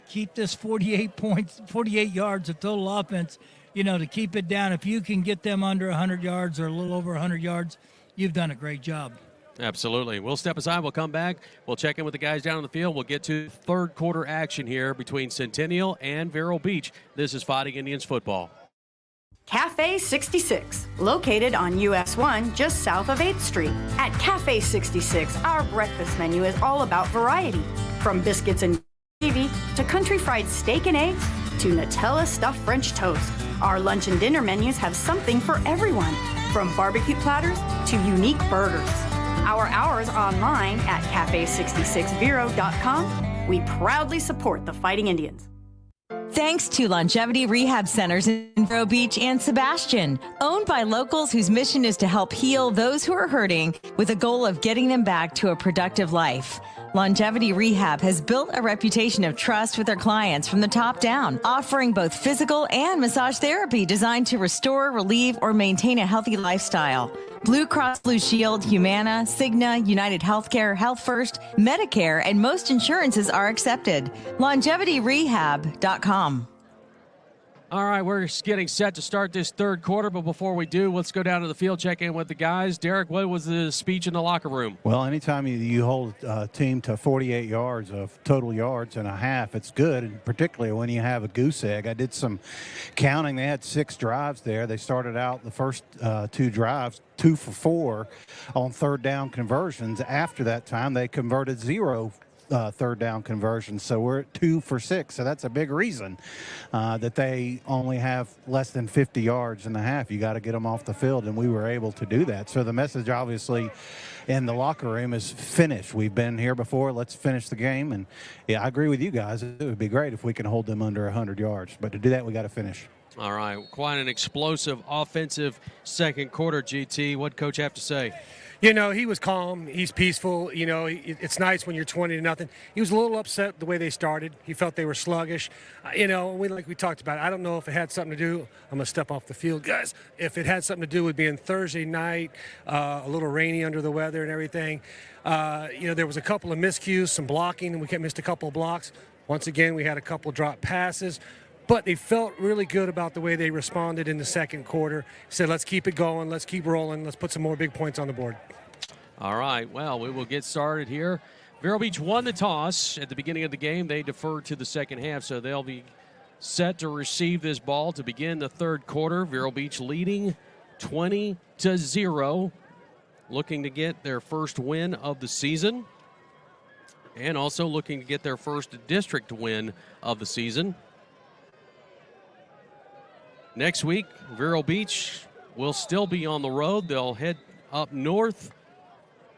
keep this 48 yards of total offense, to keep it down. If you can get them under 100 yards or a little over 100 yards, you've done a great job. Absolutely. We'll step aside. We'll come back. We'll check in with the guys down on the field. We'll get to third quarter action here between Centennial and Vero Beach. This is Fighting Indians football. Cafe 66, located on US 1 just south of 8th Street. At Cafe 66, our breakfast menu is all about variety. From biscuits and gravy to country fried steak and eggs to Nutella stuffed French toast. Our lunch and dinner menus have something for everyone, from barbecue platters to unique burgers. Our hours online at cafe66vero.com. We proudly support the Fighting Indians. Thanks to Longevity Rehab Centers in Vero Beach and Sebastian, owned by locals whose mission is to help heal those who are hurting with a goal of getting them back to a productive life. Longevity Rehab has built a reputation of trust with their clients from the top down, offering both physical and massage therapy designed to restore, relieve, or maintain a healthy lifestyle. Blue Cross Blue Shield, Humana, Cigna, United Healthcare, Health First, Medicare, and most insurances are accepted. LongevityRehab.com. All right, we're getting set to start this third quarter, but before we do, let's go down to the field, check in with the guys. Derek, what was the speech in the locker room? Well, anytime you hold a team to 48 yards of total yards and a half, it's good, and particularly when you have a goose egg. I did some counting. They had 6 drives there. They started out the first 2 drives, 2 for 4 on third down conversions. After that time, they converted 0 third down conversions, so we're at 2 for 6. So that's a big reason that they only have less than 50 yards in the half. You got to get them off the field, and we were able to do that. So the message, obviously, in the locker room is finish. We've been here before. Let's finish the game. And yeah, I agree with you guys. It would be great if we can hold them under 100 yards, but to do that, we got to finish. All right, quite an explosive offensive second quarter. GT, what'd Coach have to say? He was calm. He's peaceful. It's nice when you're 20-0. He was a little upset the way they started. He felt they were sluggish. Like we talked about, I don't know if it had something to do. I'm going to step off the field, guys. If it had something to do with being Thursday night, a little rainy under the weather and everything. There was a couple of miscues, some blocking, and we missed a couple of blocks. Once again, we had a couple of drop passes. But they felt really good about the way they responded in the second quarter. Said, let's keep it going. Let's keep rolling. Let's put some more big points on the board. All right, well, we will get started here. Vero Beach won the toss at the beginning of the game. They deferred to the second half, so they'll be set to receive this ball to begin the third quarter. Vero Beach leading 20-0, looking to get their first win of the season and also looking to get their first district win of the season. Next week, Vero Beach will still be on the road. They'll head up north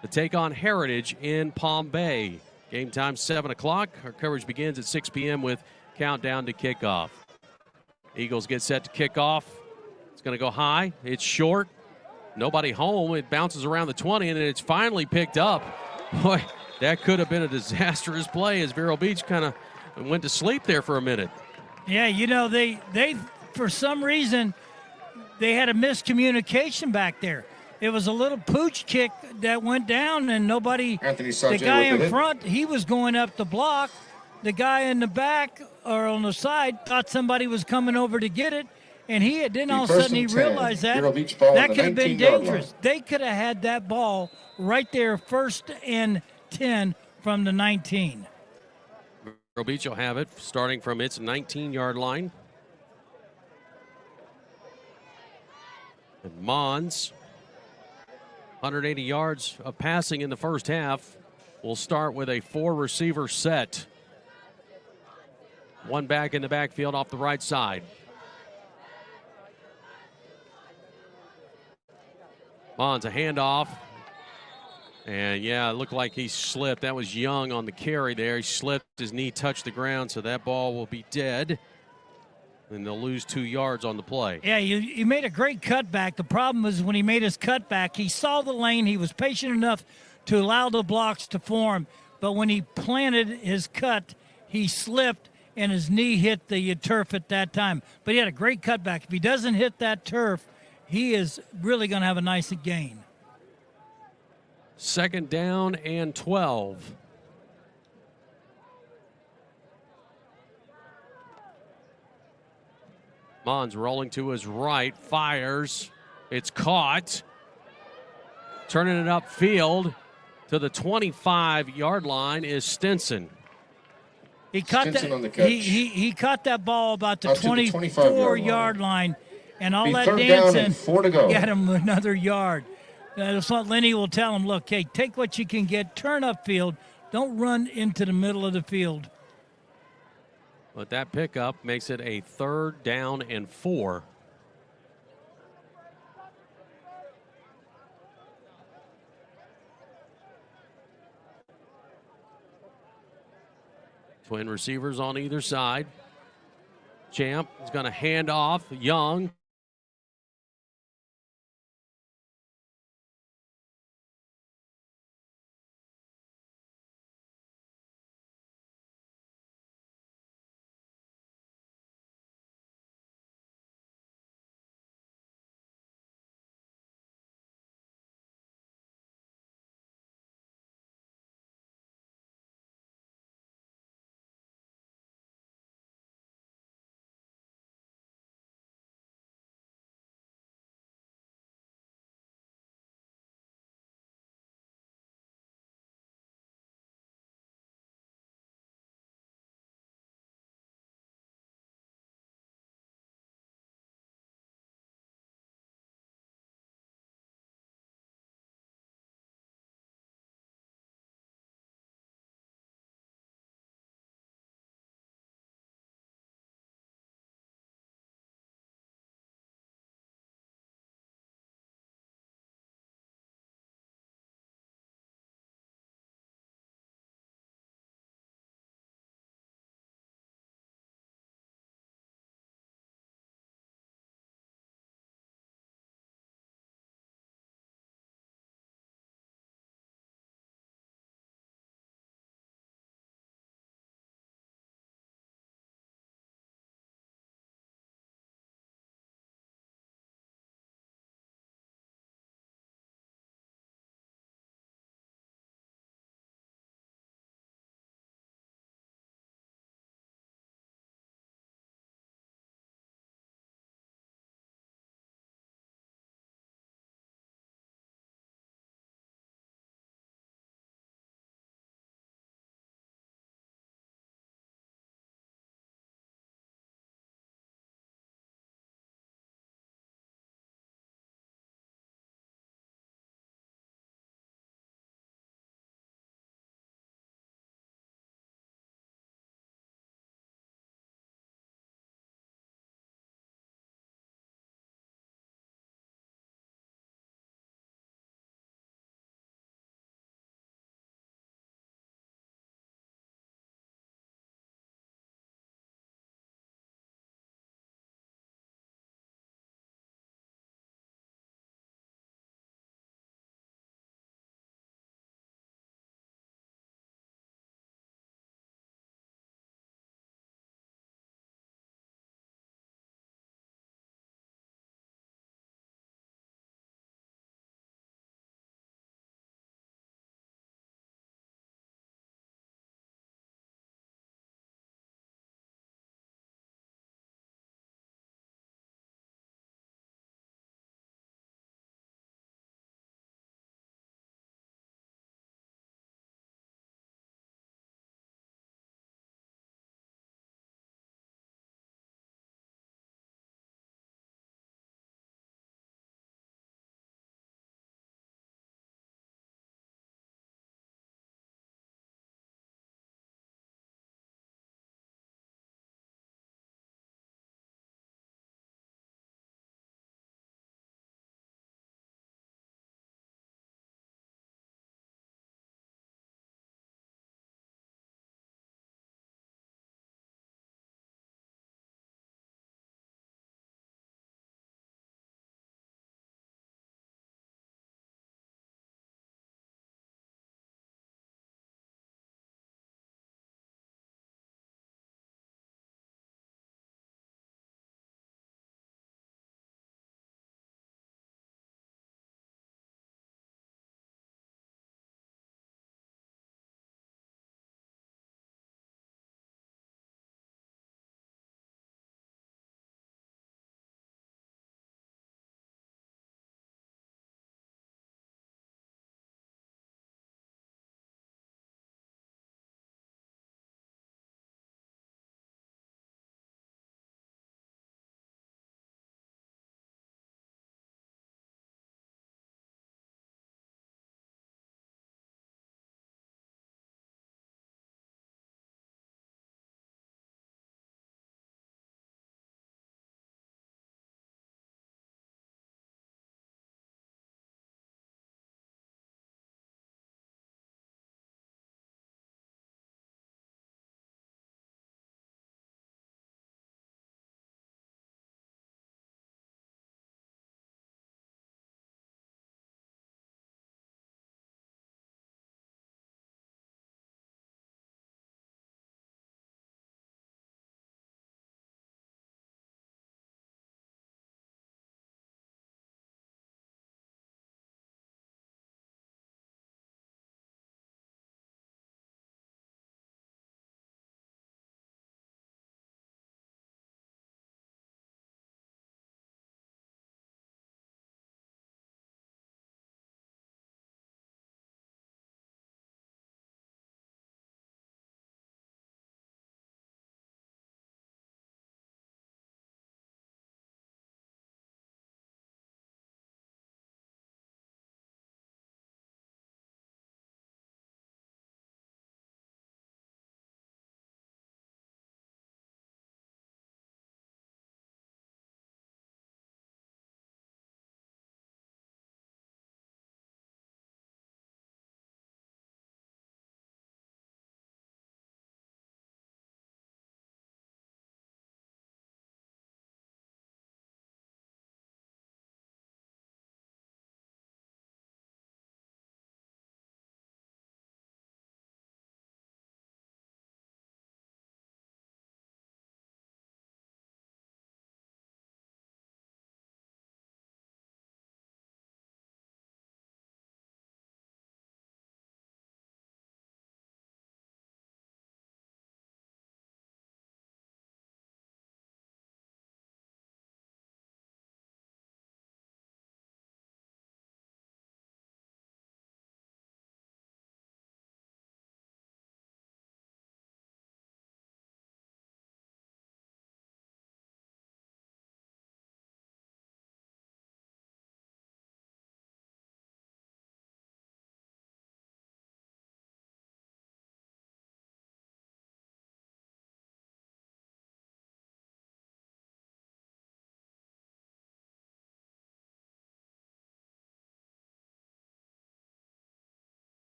to take on Heritage in Palm Bay. Game time 7 o'clock. Our coverage begins at 6 p.m. with countdown to kickoff. Eagles get set to kick off. It's going to go high. It's short. Nobody home. It bounces around the 20, and then it's finally picked up. Boy, that could have been a disastrous play as Vero Beach kind of went to sleep there for a minute. Yeah, you know, they for some reason, they had a miscommunication back there. It was a little pooch kick that went down, and nobody, the guy in front, he was going up the block. The guy in the back or on the side thought somebody was coming over to get it, and then all of a sudden he realized that could have been dangerous. They could have had that ball right there, 1st and 10 from the 19. Vero Beach will have it starting from its 19-yard line. And Mons, 180 yards of passing in the first half, will start with a 4-receiver set. One back in the backfield off the right side. Mons, a handoff. And, yeah, it looked like he slipped. That was Young on the carry there. He slipped. His knee touched the ground, so that ball will be dead. And they'll lose 2 yards on the play. Yeah, you made a great cutback. The problem is when he made his cutback, he saw the lane. He was patient enough to allow the blocks to form. But when he planted his cut, he slipped, and his knee hit the turf at that time. But he had a great cutback. If he doesn't hit that turf, he is really going to have a nice gain. 2nd down and 12. Mons rolling to his right, fires. It's caught. Turning it upfield to the 25-yard line is Stinson. He caught he caught that ball about the 24-yard line, and all that dancing got him another yard. That's what Lenny will tell him. Look, hey, take what you can get, turn upfield. Don't run into the middle of the field. But that pickup makes it a 3rd down and 4. Twin receivers on either side. Champ is going to hand off. Young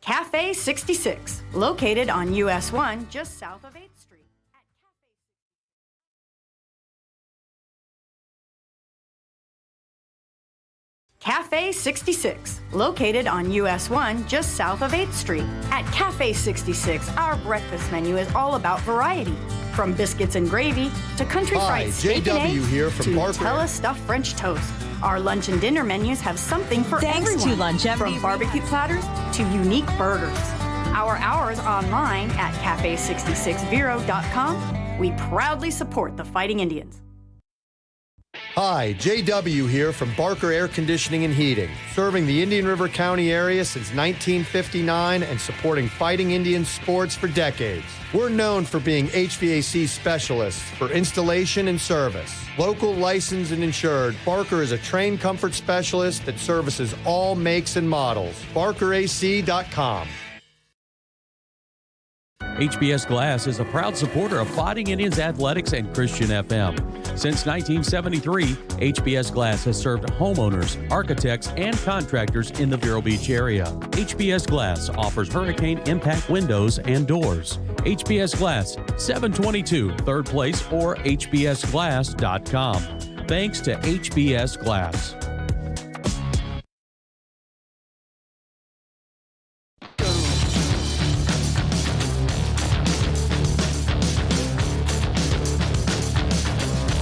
Cafe 66, located on US 1 just south of 8th Street. Cafe 66, located on US 1 just south of 8th Street. At Cafe 66, our breakfast menu is all about variety. From biscuits and gravy to country fried steak and eggs here from to Barker. Nutella stuffed French toast. Our lunch and dinner menus have something for Thanks everyone. to Longevity From barbecue platters to unique burgers. Our hours online at cafe66vero.com. We proudly support the Fighting Indians. Hi, JW here from Barker Air Conditioning and Heating, serving the Indian River County area since 1959 and supporting Fighting Indians sports for decades. We're known for being HVAC specialists for installation and service. Local, licensed, and insured, Barker is a trained comfort specialist that services all makes and models. BarkerAC.com. HBS Glass is a proud supporter of Fighting Indians Athletics and Christian FM. Since 1973, HBS Glass has served homeowners, architects, and contractors in the Vero Beach area. HBS Glass offers hurricane impact windows and doors. HBS Glass, 722 3rd Place or hbsglass.com. Thanks to HBS Glass.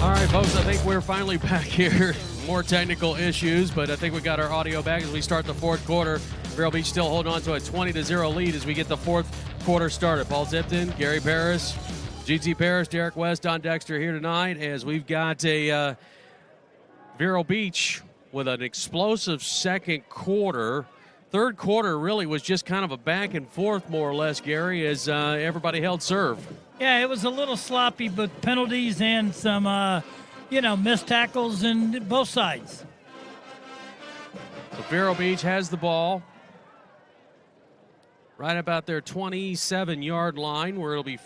All right, folks, I think we're finally back here. More technical issues, but I think we got our audio back as we start the fourth quarter. Vero Beach still holding on to a 20-0 lead as we get the fourth quarter started. Paul Zipton, Gary Paris, GT Paris, Derek West, Don Dexter here tonight as we've got a Vero Beach with an explosive second quarter. Third quarter really was just kind of a back and forth, more or less, Gary, as everybody held serve. Yeah, it was a little sloppy, but penalties and some, missed tackles in both sides. So Vero Beach has the ball right about their 27-yard line where it'll be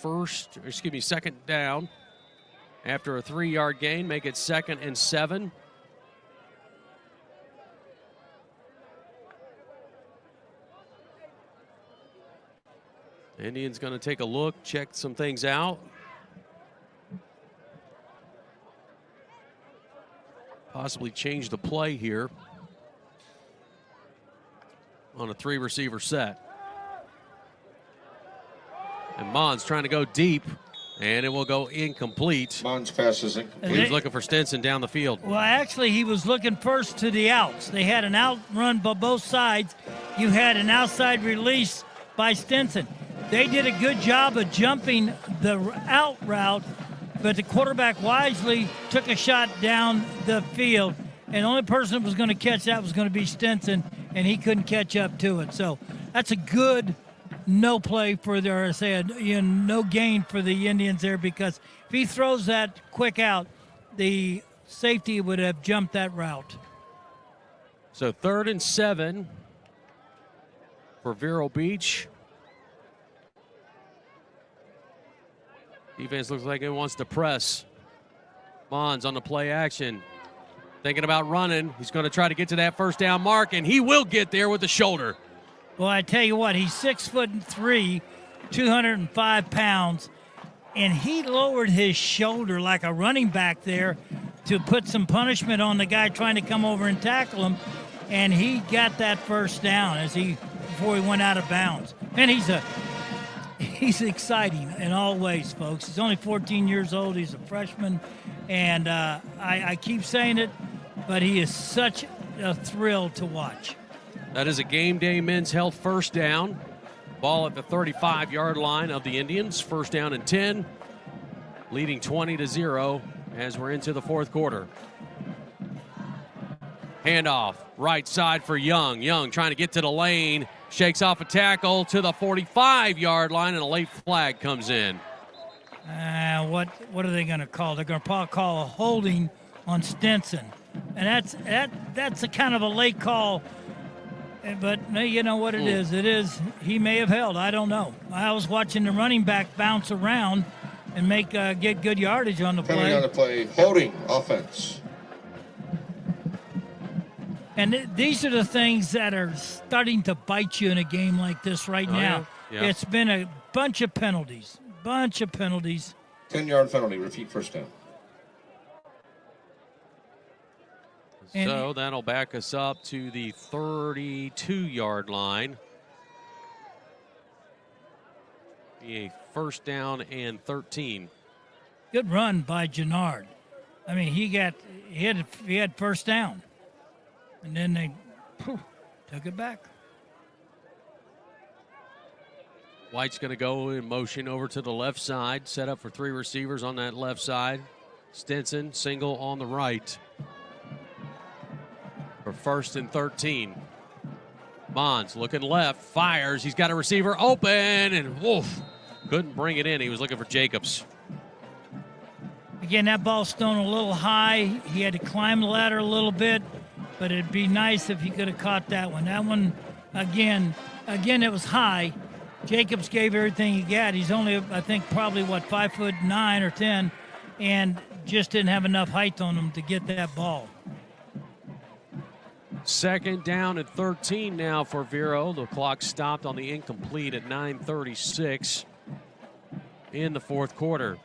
second down. After a 3-yard gain, make it 2nd and 7. Indians going to take a look, check some things out. Possibly change the play here on a 3-receiver set. And Mons trying to go deep, and it will go incomplete. Mons passes incomplete. He's looking for Stinson down the field. Well, actually, he was looking first to the outs. They had an out run by both sides. You had an outside release by Stinson. They did a good job of jumping the out route, but the quarterback wisely took a shot down the field, and the only person that was going to catch that was going to be Stinson, and he couldn't catch up to it. So that's a good no play for no gain for the Indians there, because if he throws that quick out, the safety would have jumped that route. So 3rd and 7 for Vero Beach. Defense looks like it wants to press. Mons on the play action. Thinking about running. He's going to try to get to that first down mark, and he will get there with the shoulder. Well, I tell you what, he's 6'3", 205 pounds, and he lowered his shoulder like a running back there to put some punishment on the guy trying to come over and tackle him, and he got that first down before he went out of bounds. And he's exciting in all ways, folks. He's only 14 years old. He's a freshman, and I keep saying it, but he is such a thrill to watch. That is a game day men's health first down. Ball at the 35-yard line of the Indians. First down and 10, leading 20-0 as we're into the fourth quarter. Handoff, right side for Young. Young trying to get to the lane. Shakes off a tackle to the 45-yard line, and a late flag comes in. What are they going to call? They're going to call a holding on Stinson, and that's a kind of a late call. But you know what it is? It is he may have held. I don't know. I was watching the running back bounce around and get good yardage on the play. Coming on the play, holding offense. And these are the things that are starting to bite you in a game like this right now. Yeah. It's been a bunch of penalties. 10-yard penalty, repeat first down. So that'll back us up to the 32-yard line. Be a first down and 13. Good run by Gennard. I mean, he had first down. And then they took it back. White's going to go in motion over to the left side, set up for 3 receivers on that left side. Stinson, single on the right. For first and 13. Mons looking left, fires. He's got a receiver open, and woof, couldn't bring it in. He was looking for Jacobs. Again, that ball's thrown a little high. He had to climb the ladder a little bit, but it'd be nice if he could have caught that one. That one, again, it was high. Jacobs gave everything he got. He's only, I think, probably, 5'9" or 10, and just didn't have enough height on him to get that ball. Second down and 13 now for Vero. The clock stopped on the incomplete at 9:36 in the fourth quarter.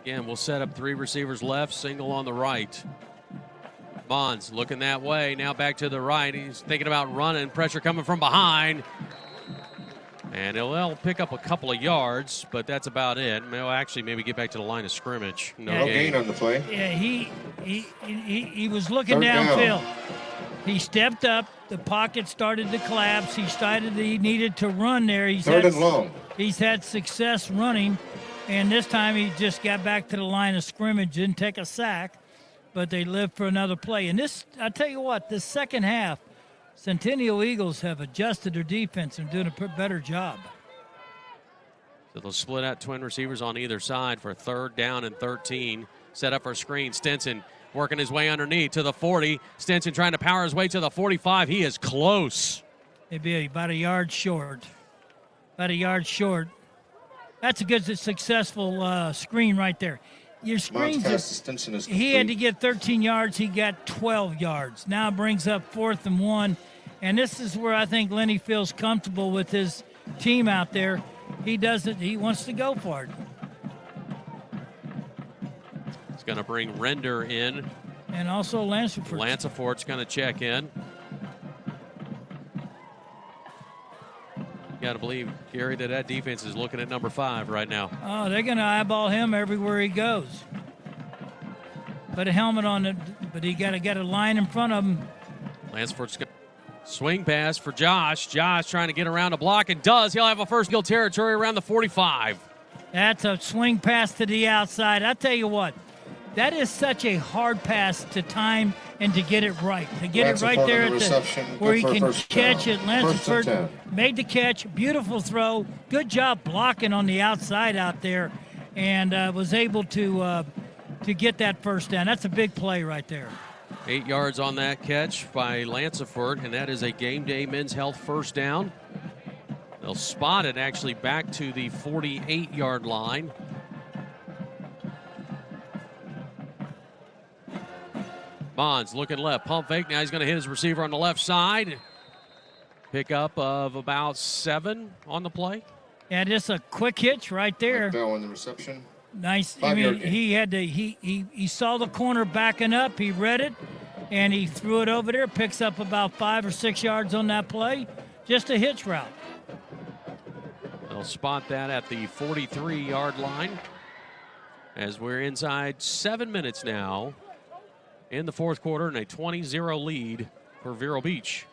Again, we'll set up 3 receivers left, single on the right. Mons looking that way, now back to the right. He's thinking about running, pressure coming from behind. And he'll pick up a couple of yards, but that's about it. He'll actually maybe get back to the line of scrimmage. No gain on the play. Yeah, he was looking downfield. He stepped up. The pocket started to collapse. He needed to run there. Third and long. He's had success running, and this time he just got back to the line of scrimmage, didn't take a sack, but they lived for another play. And this, I tell you what, this second half, Centennial Eagles have adjusted their defense and doing a better job. So they'll split out twin receivers on either side for third down and 13. Set up for a screen. Stinson working his way underneath to the 40. Stinson trying to power his way to the 45. He is close. He'd be about a yard short. That's a good, successful screen right there. Your screens, he had to get 13 yards. He got 12 yards. Now brings up 4th and 1. And this is where I think Lenny feels comfortable with his team out there. He wants to go for it. He's going to bring Render in. And also Lanceford. Lancefort's going to check in. You got to believe, Gary, that defense is looking at number 5 right now. Oh, they're going to eyeball him everywhere he goes. Put a helmet on it, but he got to get a line in front of him. Lanceford's going to swing pass for Josh. Josh trying to get around a block and does. He'll have a first field territory around the 45. That's a swing pass to the outside. I tell you what, that is such a hard pass to time and to get it right. To get it right there at where he can catch it. Lanceford made the catch. Beautiful throw. Good job blocking on the outside out there, and was able to get that first down. That's a big play right there. 8 yards on that catch by Lanceford, and that is a game day Men's Health first down. They'll spot it actually back to the 48-yard line. Mons looking left, pump fake. Now he's going to hit his receiver on the left side. Pickup of about 7 on the play. Yeah, just a quick hitch right there. Bell in the reception. Nice. I mean, he had to. He saw the corner backing up. He read it, and he threw it over there. Picks up about 5 or 6 yards on that play. Just a hitch route. They'll spot that at the 43-yard line as we're inside 7 minutes now in the fourth quarter and a 20-0 lead for Vero Beach.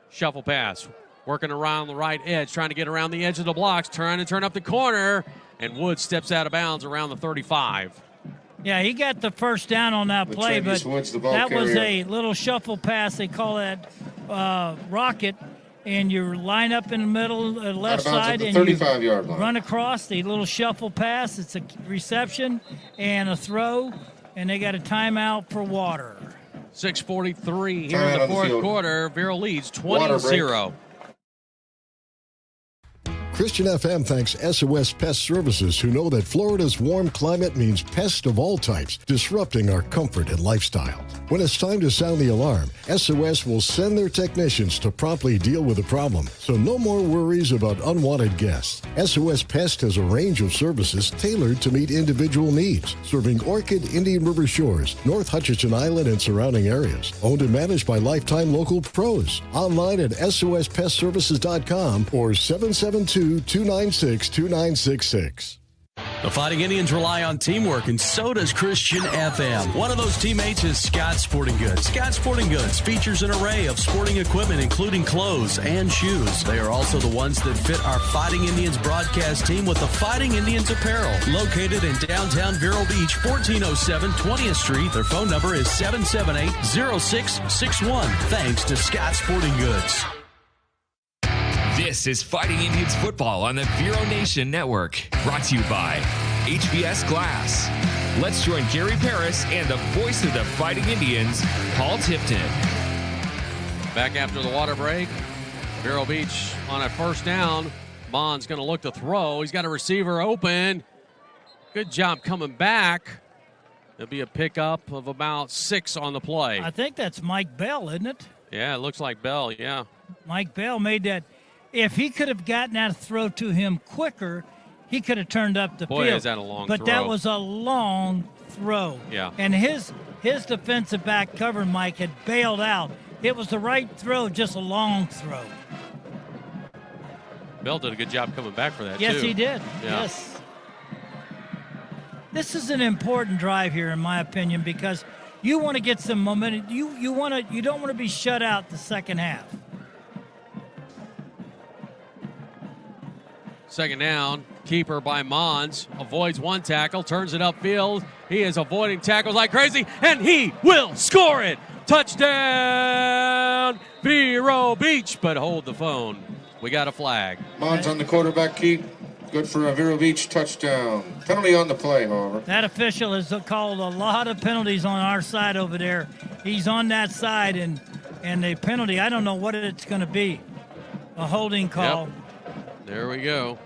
Shuffle pass. Working around the right edge, trying to get around the edge of the blocks, trying to turn up the corner, and Woods steps out of bounds around the 35. Yeah, he got the first down on that play, but that was a little shuffle pass. They call that rocket, and you line up in the middle, left side, and you run across the little shuffle pass. It's a reception and a throw, and they got a timeout for water. 6:43 here in the fourth quarter. Vero leads 20-0. Christian FM thanks SOS Pest Services, who know that Florida's warm climate means pests of all types, disrupting our comfort and lifestyle. When it's time to sound the alarm, SOS will send their technicians to promptly deal with the problem, so no more worries about unwanted guests. SOS Pest has a range of services tailored to meet individual needs, serving Orchid, Indian River Shores, North Hutchinson Island, and surrounding areas. Owned and managed by lifetime local pros. Online at sospestservices.com or 772-296-2966. The Fighting Indians rely on teamwork, and so does Christian FM. One of those teammates is Scott Sporting Goods. Scott Sporting Goods features an array of sporting equipment, including clothes and shoes. They are also the ones that fit our Fighting Indians broadcast team with the Fighting Indians apparel. Located in downtown Vero Beach, 1407 20th Street. Their phone number is 778-0661. Thanks to Scott Sporting Goods. This is Fighting Indians football on the Vero Nation Network. Brought to you by HBS Glass. Let's join Gary Paris and the voice of the Fighting Indians, Paul Tipton. Back after the water break, Vero Beach on a first down. Bond's going to look to throw. He's got a receiver open. Good job coming back. There'll be a pickup of about 6 on the play. I think that's Mike Bell, isn't it? Yeah, it looks like Bell, yeah. Mike Bell made that. If he could have gotten that throw to him quicker, he could have turned up the Boy, field. is that a long but throw. That was a long throw. Yeah. And his defensive back covering Mike had bailed out. It was the right throw, just a long throw. Bell did a good job coming back for that, Yes, too. he did. Yeah. Yes. This is an important drive here, in my opinion, because you want to get some momentum. You don't want to be shut out the second half. Second down, keeper by Mons, avoids one tackle, turns it upfield. He is avoiding tackles like crazy, and he will score it. Touchdown, Vero Beach, but hold the phone. We got a flag. Mons on the quarterback keep. Good for a Vero Beach touchdown. Penalty on the play, however. That official has called a lot of penalties on our side over there. He's on that side, and the penalty, I don't know what it's going to be. A holding call. Yep. There we go.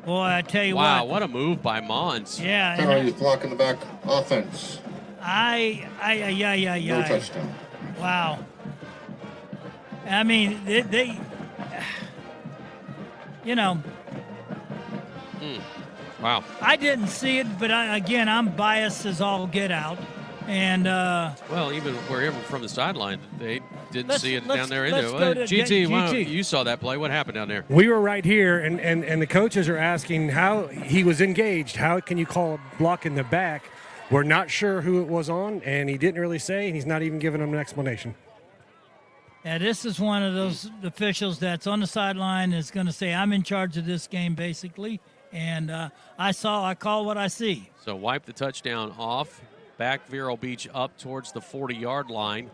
Boy, I tell you wow, what a move by Mons. Yeah. Penalty blocking the back offense. No touchdown. Wow. I mean, they you know. Wow. I didn't see it, but I'm biased as all get out. And well, even wherever from the sideline, they didn't see it down there let's either. go to GT, GT. You saw that play. What happened down there? We were right here, and the coaches are asking how he was engaged. How can you call a block in the back? We're not sure who it was on, and he didn't really say, and he's not even giving them an explanation. Yeah, this is one of those officials that's on the sideline is going to say, I'm in charge of this game, basically. And I call what I see. So wipe the touchdown off. Back Vero Beach up towards the 40-yard line,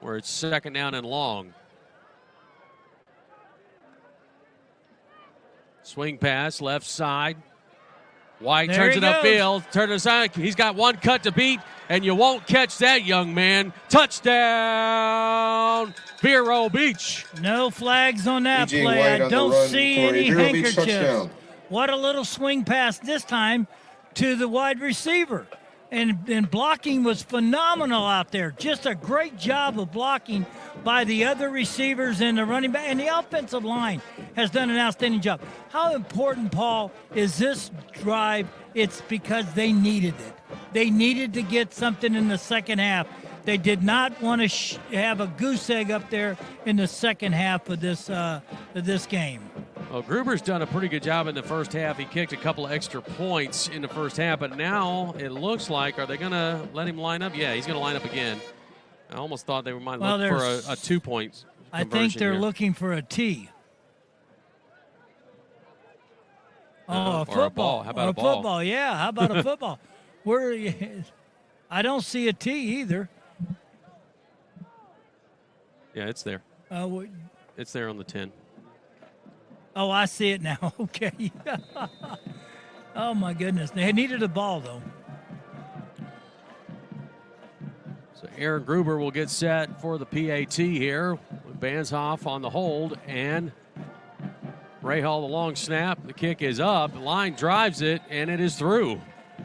where it's second down and long. Swing pass, left side. White turns it upfield, turns it aside. He's got one cut to beat, and you won't catch that, young man. Touchdown, Vero Beach. No flags on that E.J. play. White I on the don't run see for a any Vero Beach handkerchiefs. touchdown. What a little swing pass this time to the wide receiver. And blocking was phenomenal out there. Just a great job of blocking by the other receivers and the running back. And the offensive line has done an outstanding job. How important, Paul, is this drive? It's because they needed it. They needed to get something in the second half. They did not want to have a goose egg up there in the second half of this game. Well, Gruber's done a pretty good job in the first half. He kicked a couple of extra points in the first half, but now it looks like, are they going to let him line up? Yeah, he's going to line up again. I almost thought they might look for a 2-point conversion. I think they're here. looking for a T. Or a football. a ball. How about or a ball? Football, yeah. How about a football? I don't see a T either. Yeah, it's there. It's there on the 10. Oh, I see it now. Okay. Oh, my goodness. They needed a ball, though. So Aaron Gruber will get set for the PAT here. Banzhoff on the hold, and Rahal the long snap. The kick is up. The line drives it, and it is through.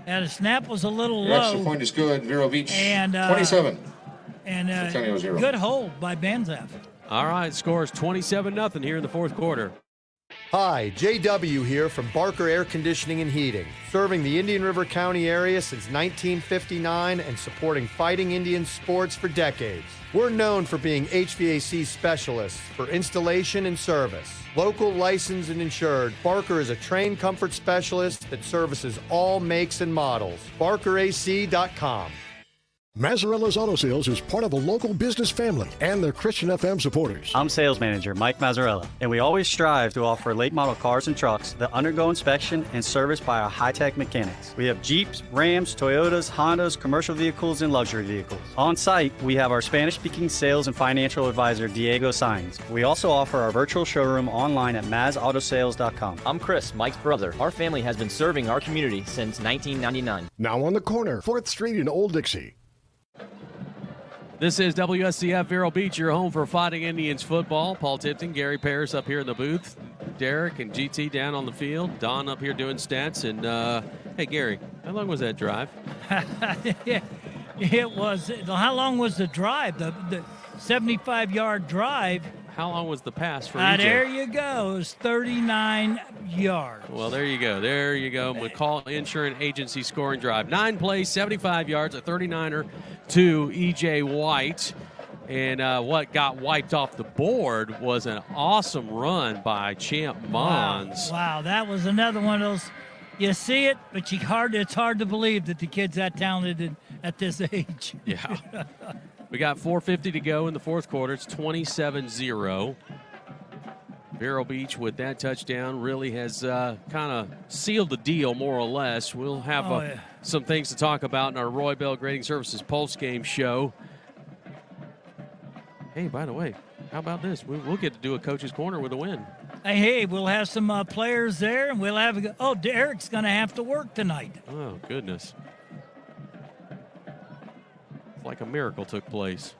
And the snap was a little The extra low. point is good. Vero Beach, And 27. And Centennial 0. good hold by Banzhoff. All right, scores 27-0 here in the fourth quarter. Hi, JW here from Barker Air Conditioning and Heating, serving the Indian River County area since 1959 and supporting fighting Indian sports for decades. We're known for being HVAC specialists for installation and service. Local, licensed, and insured, Barker is a trained comfort specialist that services all makes and models. BarkerAC.com. Mazzarella's Auto Sales is part of a local business family and they're Christian FM supporters. I'm sales manager Mike Mazzarella, and we always strive to offer late model cars and trucks that undergo inspection and service by our high-tech mechanics. We have Jeeps, Rams, Toyotas, Hondas, commercial vehicles, and luxury vehicles. On site, we have our Spanish-speaking sales and financial advisor Diego Sainz. We also offer our virtual showroom online at mazautosales.com. I'm Chris, Mike's brother. Our family has been serving our community since 1999. Now on the corner, 4th Street in Old Dixie. This is WSCF Vero Beach, your home for Fighting Indians football. Paul Tipton, Gary Parrish up here in the booth. Derek and GT down on the field. Don up here doing stats. And, hey, Gary, how long was that drive? It was. How long was the drive? The 75-yard drive. How long was the pass for EJ? There you go. It was 39 yards. Well, there you go. There you go. McCall Insurance Agency scoring drive. 9 plays, 75 yards, a 39er to E.J. White. And what got wiped off the board was an awesome run by Champ Mons. Wow, that was another one of those. You see it, but it's hard to believe that the kid's that talented at this age. Yeah. We got 4:50 to go in the fourth quarter. It's 27-0. Vero Beach with that touchdown really has kind of sealed the deal, more or less. We'll have some things to talk about in our Roy Bell Grading Services post-game show. Hey, by the way, how about this? We'll get to do a Coach's Corner with a win. Hey, we'll have some players there, and we'll have Derek's going to have to work tonight. Oh, goodness. It's like a miracle took place.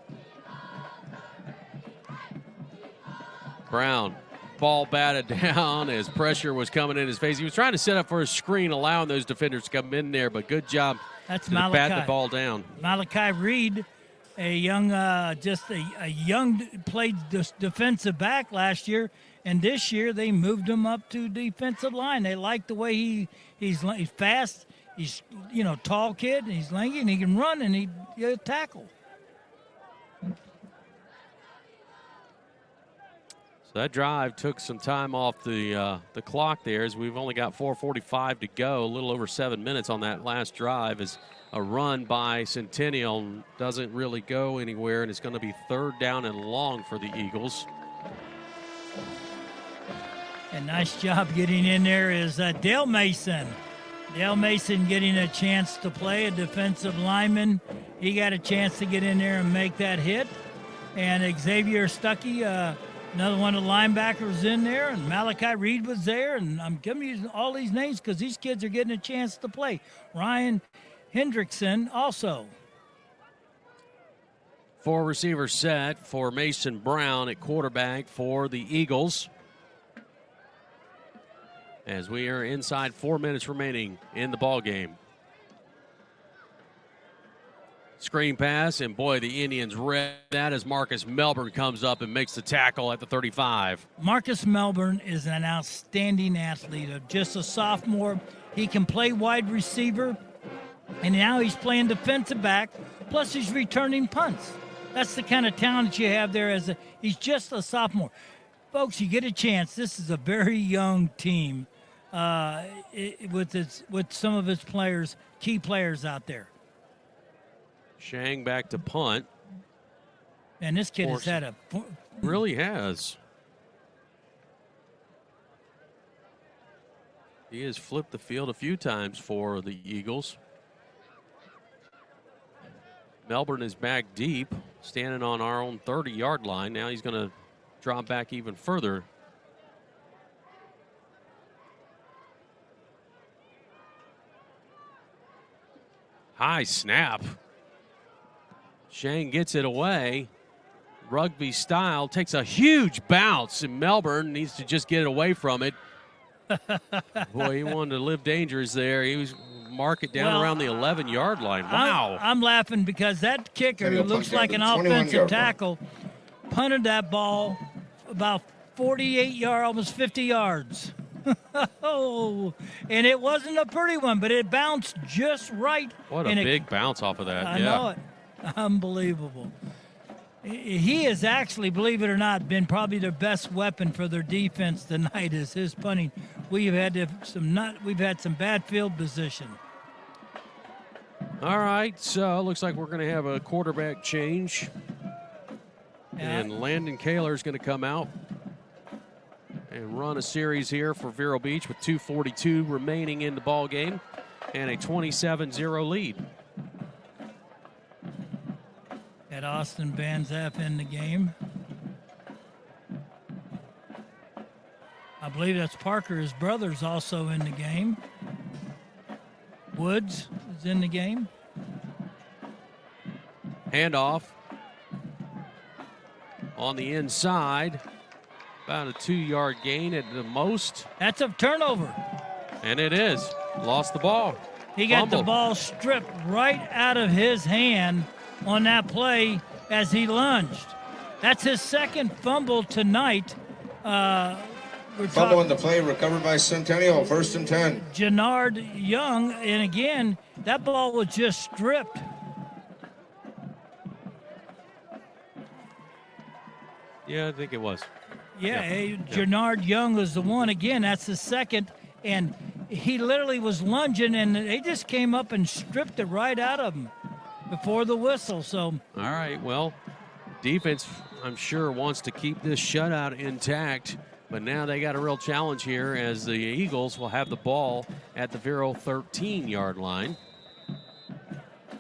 Brown, ball batted down as pressure was coming in his face. He was trying to set up for a screen, allowing those defenders to come in there, but good job That's to Malachi. bat the ball down. Malachi Reed, a young, played defensive back last year, and this year they moved him up to defensive line. They like the way he's fast. He's tall kid. And he's lanky, and he can run, and he tackle. So that drive took some time off the clock there, as we've only got 4:45 to go, a little over 7 minutes on that last drive, as a run by Centennial doesn't really go anywhere, and it's going to be 3rd down and long for the Eagles. A nice job getting in there is Dale Mason. Dale Mason getting a chance to play, a defensive lineman. He got a chance to get in there and make that hit. And Xavier Stuckey, another one of the linebackers in there, and Malachi Reed was there. And I'm giving you all these names because these kids are getting a chance to play. Ryan Hendrickson also. 4 receivers set for Mason Brown at quarterback for the Eagles, as we are inside 4 minutes remaining in the ball game. Screen pass, and boy, the Indians read that as Marcus Melbourne comes up and makes the tackle at the 35. Marcus Melbourne is an outstanding athlete, just a sophomore. He can play wide receiver, and now he's playing defensive back, plus he's returning punts. That's the kind of talent you have there. He's just a sophomore. Folks, you get a chance. This is a very young team with some of its players, key players out there. Shang back to punt. And this kid has had really has. He has flipped the field a few times for the Eagles. Melbourne is back deep, standing on our own 30-yard line. Now he's going to drop back even further. High snap. Shane gets it away. rugby style, takes a huge bounce, and Melbourne needs to just get away from it. Boy, he wanted to live dangerous there. He was mark it down around the 11-yard line. Wow. I'm laughing because that kicker, who looks like an offensive tackle, punted that ball about 48 yards, almost 50 yards. Oh, and it wasn't a pretty one, but it bounced just right. What a big bounce off of that. I know it. Unbelievable. He has actually, believe it or not, been probably their best weapon for their defense tonight is his punting. We've had some bad field position. All right, so looks like we're going to have a quarterback change. And Landon Kaler is going to come out and run a series here for Vero Beach with 2:42 remaining in the ball game and a 27-0 lead. Got Austin Van Zaff in the game. I believe that's Parker. His brother's also in the game. Woods is in the game. Handoff on the inside. About a 2-yard gain at the most. That's a turnover. And it is. Lost the ball. He got Fumbled. the ball stripped right out of his hand on that play as he lunged. That's his second fumble tonight. Fumble on the play, recovered by Centennial, 1st and 10. Jannard Young, and again, that ball was just stripped. Yeah, I think it was. Yeah. Jannard Young was the one. Again, that's the second, and he literally was lunging, and they just came up and stripped it right out of him before the whistle. So, all right, well, defense, I'm sure, wants to keep this shutout intact, but now they got a real challenge here as the Eagles will have the ball at the Vero 13-yard line.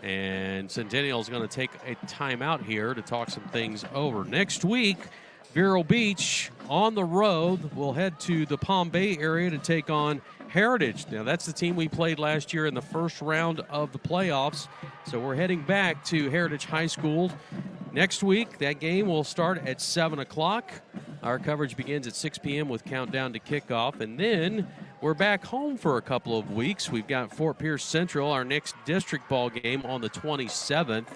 And Centennial is going to take a timeout here to talk some things over. Next week, Vero Beach on the road will head to the Palm Bay area to take on Heritage. Now, that's the team we played last year in the first round of the playoffs. So we're heading back to Heritage High School next week. That game will start at 7 o'clock. Our coverage begins at 6 p.m. with countdown to kickoff. And then we're back home for a couple of weeks. We've got Fort Pierce Central, our next district ball game on the 27th.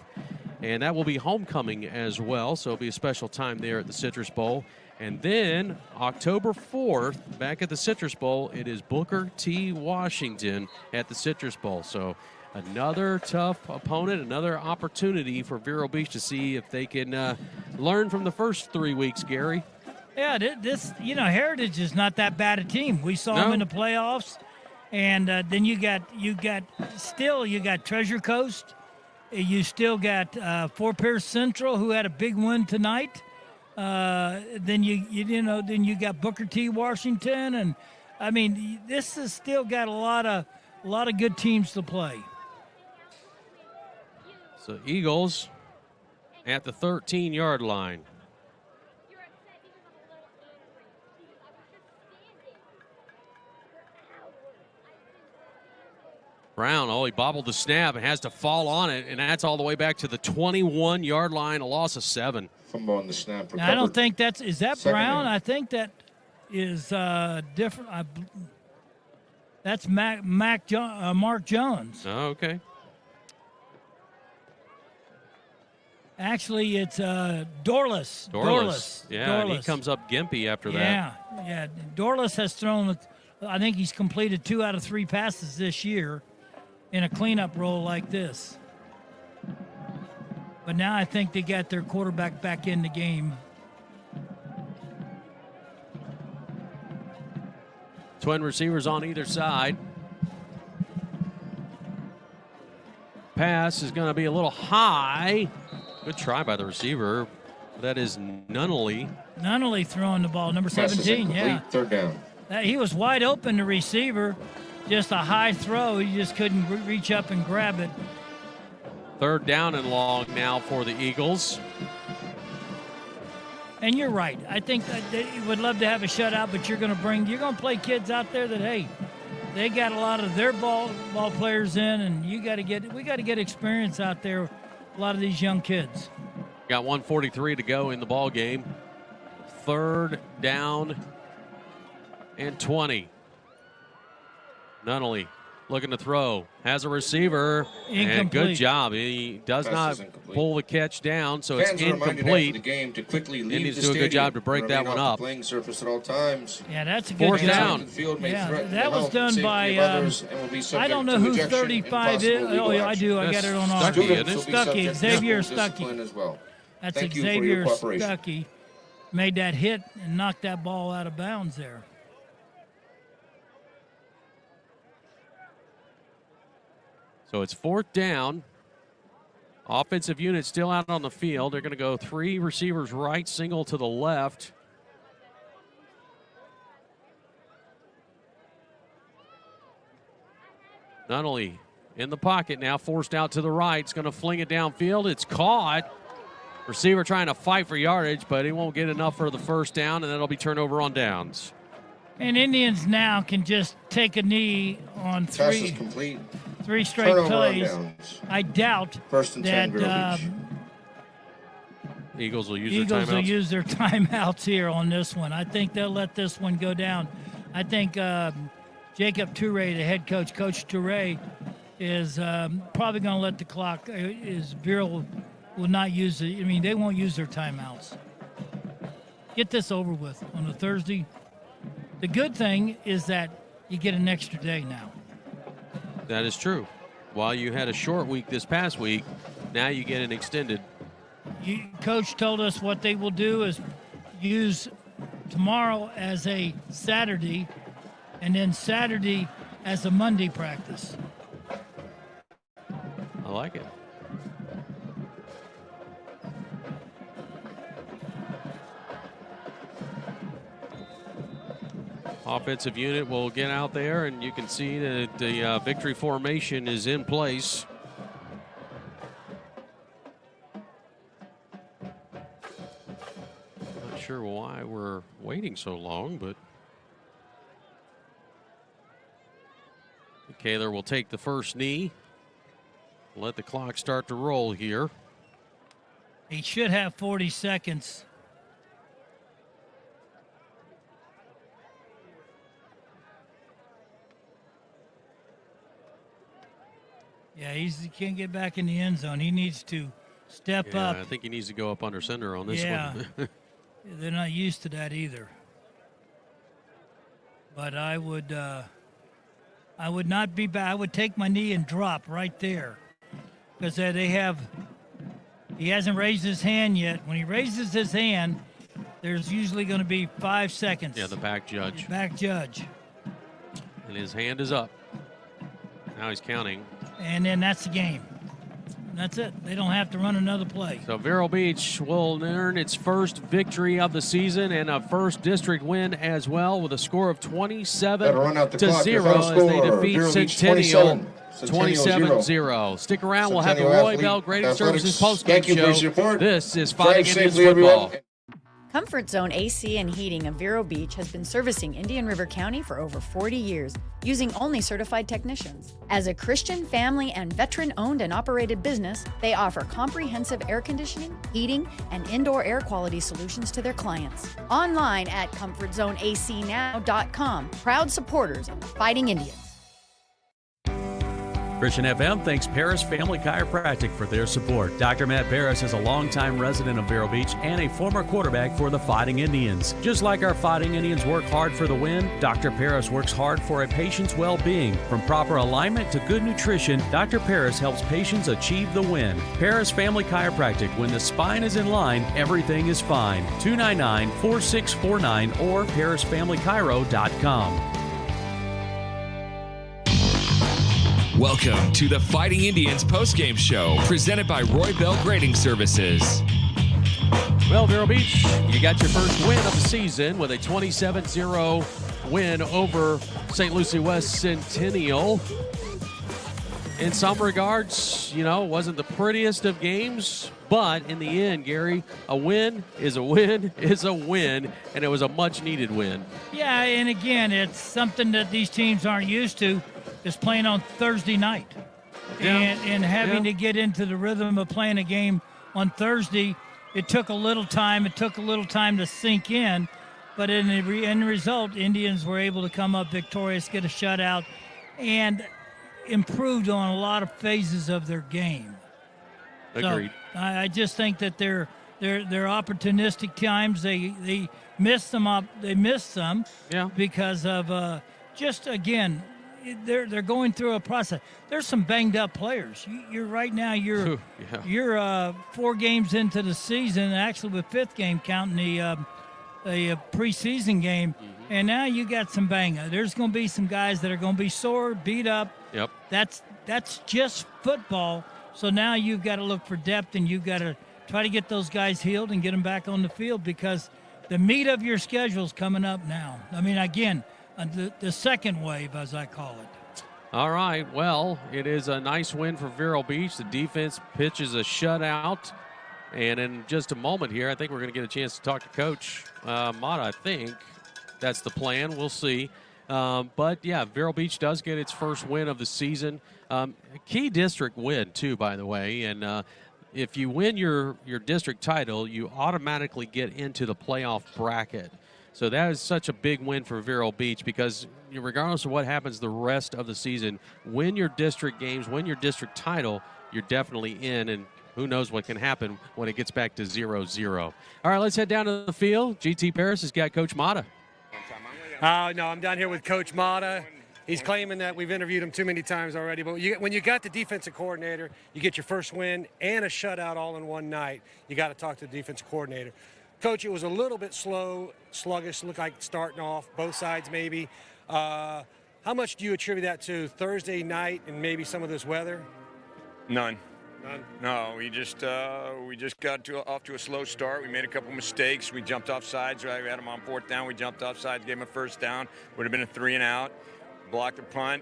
And that will be homecoming as well. So it'll be a special time there at the Citrus Bowl. And then October 4th, back at the Citrus Bowl, it is Booker T. Washington at the Citrus Bowl. So another tough opponent, another opportunity for Vero Beach to see if they can learn from the first 3 weeks, Gary. Yeah, Heritage is not that bad a team. We saw them in the playoffs. And then you got Treasure Coast. You still got Fort Pierce Central, who had a big win tonight. Then you got Booker T. Washington, and I mean, this has still got a lot of good teams to play. So Eagles at the 13-yard line. Brown, he bobbled the snap and has to fall on it, and that's all the way back to the 21-yard line, a loss of 7. Fumble on the snap. Now, I don't think is that Second Brown? down. I think that is different. That's Mark Jones. Oh, okay. Actually, it's Dorless. Yeah, Dorless. and he comes up gimpy after that. Yeah. Dorless has thrown, I think he's completed 2 out of 3 passes this year in a cleanup role like this. But now I think they got their quarterback back in the game. Twin receivers on either side. Pass is going to be a little high. Good try by the receiver. That is Nunnally. Nunnally throwing the ball, number 17, yeah. 3rd down. He was wide open, the receiver. Just a high throw. He just couldn't reach up and grab it. 3rd down and long now for the Eagles. And you're right. I think that they would love to have a shutout, but you're going to play kids out there that, hey, they got a lot of their ball players in, and we got to get experience out there. A lot of these young kids. Got 1:43 to go in the ball game. 3rd down and 20. Nunnally looking to throw. Has a receiver. Incomplete. And good job. He does not pull the catch down, so Fans it's are reminded incomplete. after the game to quickly leave Indians the do a good stadium job to break and that remain one off up. the playing surface at all times. Yeah, that's a good 4th job. down. The field may Yeah, threaten that the was health and done safety by, of others and will be I subject don't know to who rejection 35 and is. possible legal Oh, yeah, I action. do. I got it on our. Students will be Stuckey, subject to Xavier physical discipline Stuckey. as well. That's Thank you for Xavier your cooperation. Stuckey. Made that hit and knocked that ball out of bounds there. So it's 4th down. Offensive unit still out on the field. They're going to go 3 receivers right, single to the left. Nunnally in the pocket now, forced out to the right. It's going to fling it downfield. It's caught. Receiver trying to fight for yardage, but he won't get enough for the 1st down, and that'll be turnover on downs. And Indians now can just take a knee on Pass is 3 complete. straight Turnover on plays. downs. I doubt 1st and 10, Vero that Beach. Eagles will use Eagles their will timeouts. use their timeouts here on this one. I think they'll let this one go down. I think Jacob Toure, the head coach, Coach Toure, is probably going to let the clock. Vero will not use it. I mean, they won't use their timeouts. Get this over with on a Thursday. The good thing is that you get an extra day now. That is true. While you had a short week this past week, now you get an extended. Coach told us what they will do is use tomorrow as a Saturday and then Saturday as a Monday practice. I like it. Offensive unit will get out there, and you can see that the victory formation is in place. Not sure why we're waiting so long, but Kaler will take the first knee. Let the clock start to roll here. He should have 40 seconds. Yeah, he can't get back in the end zone. He needs to step up. I think he needs to go up under center on this one. They're not used to that either. But I would not be bad. I would take my knee and drop right there, because he hasn't raised his hand yet. When he raises his hand, there's usually going to be 5 seconds. Yeah, the back judge. And his hand is up. Now he's counting. And then that's the game. That's it. They don't have to run another play. So Vero Beach will earn its first victory of the season and a first district win as well, with a score of 27-0 as they defeat Centennial 27-0. Stick around. We'll have the Roy Bell Grading Services postgame show. This is Fighting Indians Football. Comfort Zone AC and Heating of Vero Beach has been servicing Indian River County for over 40 years, using only certified technicians. As a Christian, family, and veteran-owned and operated business, they offer comprehensive air conditioning, heating, and indoor air quality solutions to their clients. Online at ComfortZoneACNow.com. Proud supporters of the Fighting Indians. Christian FM thanks Paris Family Chiropractic for their support. Dr. Matt Paris is a longtime resident of Vero Beach and a former quarterback for the Fighting Indians. Just like our Fighting Indians work hard for the win, Dr. Paris works hard for a patient's well-being. From proper alignment to good nutrition, Dr. Paris helps patients achieve the win. Paris Family Chiropractic. When the spine is in line, everything is fine. 299-4649 or ParisFamilyChiro.com. Welcome to the Fighting Indians postgame show, presented by Roy Bell Grading Services. Well, Vero Beach, you got your first win of the season with a 27-0 win over St. Lucie West Centennial. In some regards, wasn't the prettiest of games, but in the end, Gary, a win is a win is a win, and it was a much-needed win. Yeah, and again, it's something that these teams aren't used to. Is playing on Thursday night and having to get into the rhythm of playing a game on Thursday it took a little time. It took a little time to sink in. But in the end result, Indians were able to come up victorious, get a shutout, and improved on a lot of phases of their game. Agreed. So I just think that they're opportunistic times. They missed them up. They missed some because of just again. They're going through a process. There's some banged up players. You're right now. You're 4 games into the season, actually with 5th game counting the preseason game, and now you got some bang. There's going to be some guys that are going to be sore, beat up. Yep. That's just football. So now you've got to look for depth, and you've got to try to get those guys healed and get them back on the field because the meat of your schedule is coming up now. I mean, again. The second wave, as I call it. All right. Well, it is a nice win for Vero Beach. The defense pitches a shutout. And in just a moment here, I think we're going to get a chance to talk to Coach Mata. I think that's the plan. We'll see. But, yeah, Vero Beach does get its first win of the season. A key district win, too, by the way. And if you win your district title, you automatically get into the playoff bracket. So that is such a big win for Vero Beach because regardless of what happens the rest of the season, win your district games, win your district title, you're definitely in, and who knows what can happen when it gets back to 0-0. All right, let's head down to the field. GT Paris has got Coach Mata. No, I'm down here with Coach Mata. He's claiming that we've interviewed him too many times already, but when you got the defensive coordinator, you get your first win and a shutout all in one night. You got to talk to the defensive coordinator. Coach, it was a little bit sluggish, looked like starting off, both sides maybe. How much do you attribute that to Thursday night and maybe some of this weather? None. No, we just got off to a slow start. We made a couple mistakes. We jumped off sides. We had them on 4th down. We jumped off sides, gave them a first down. Would have been a 3 and out. Blocked the punt.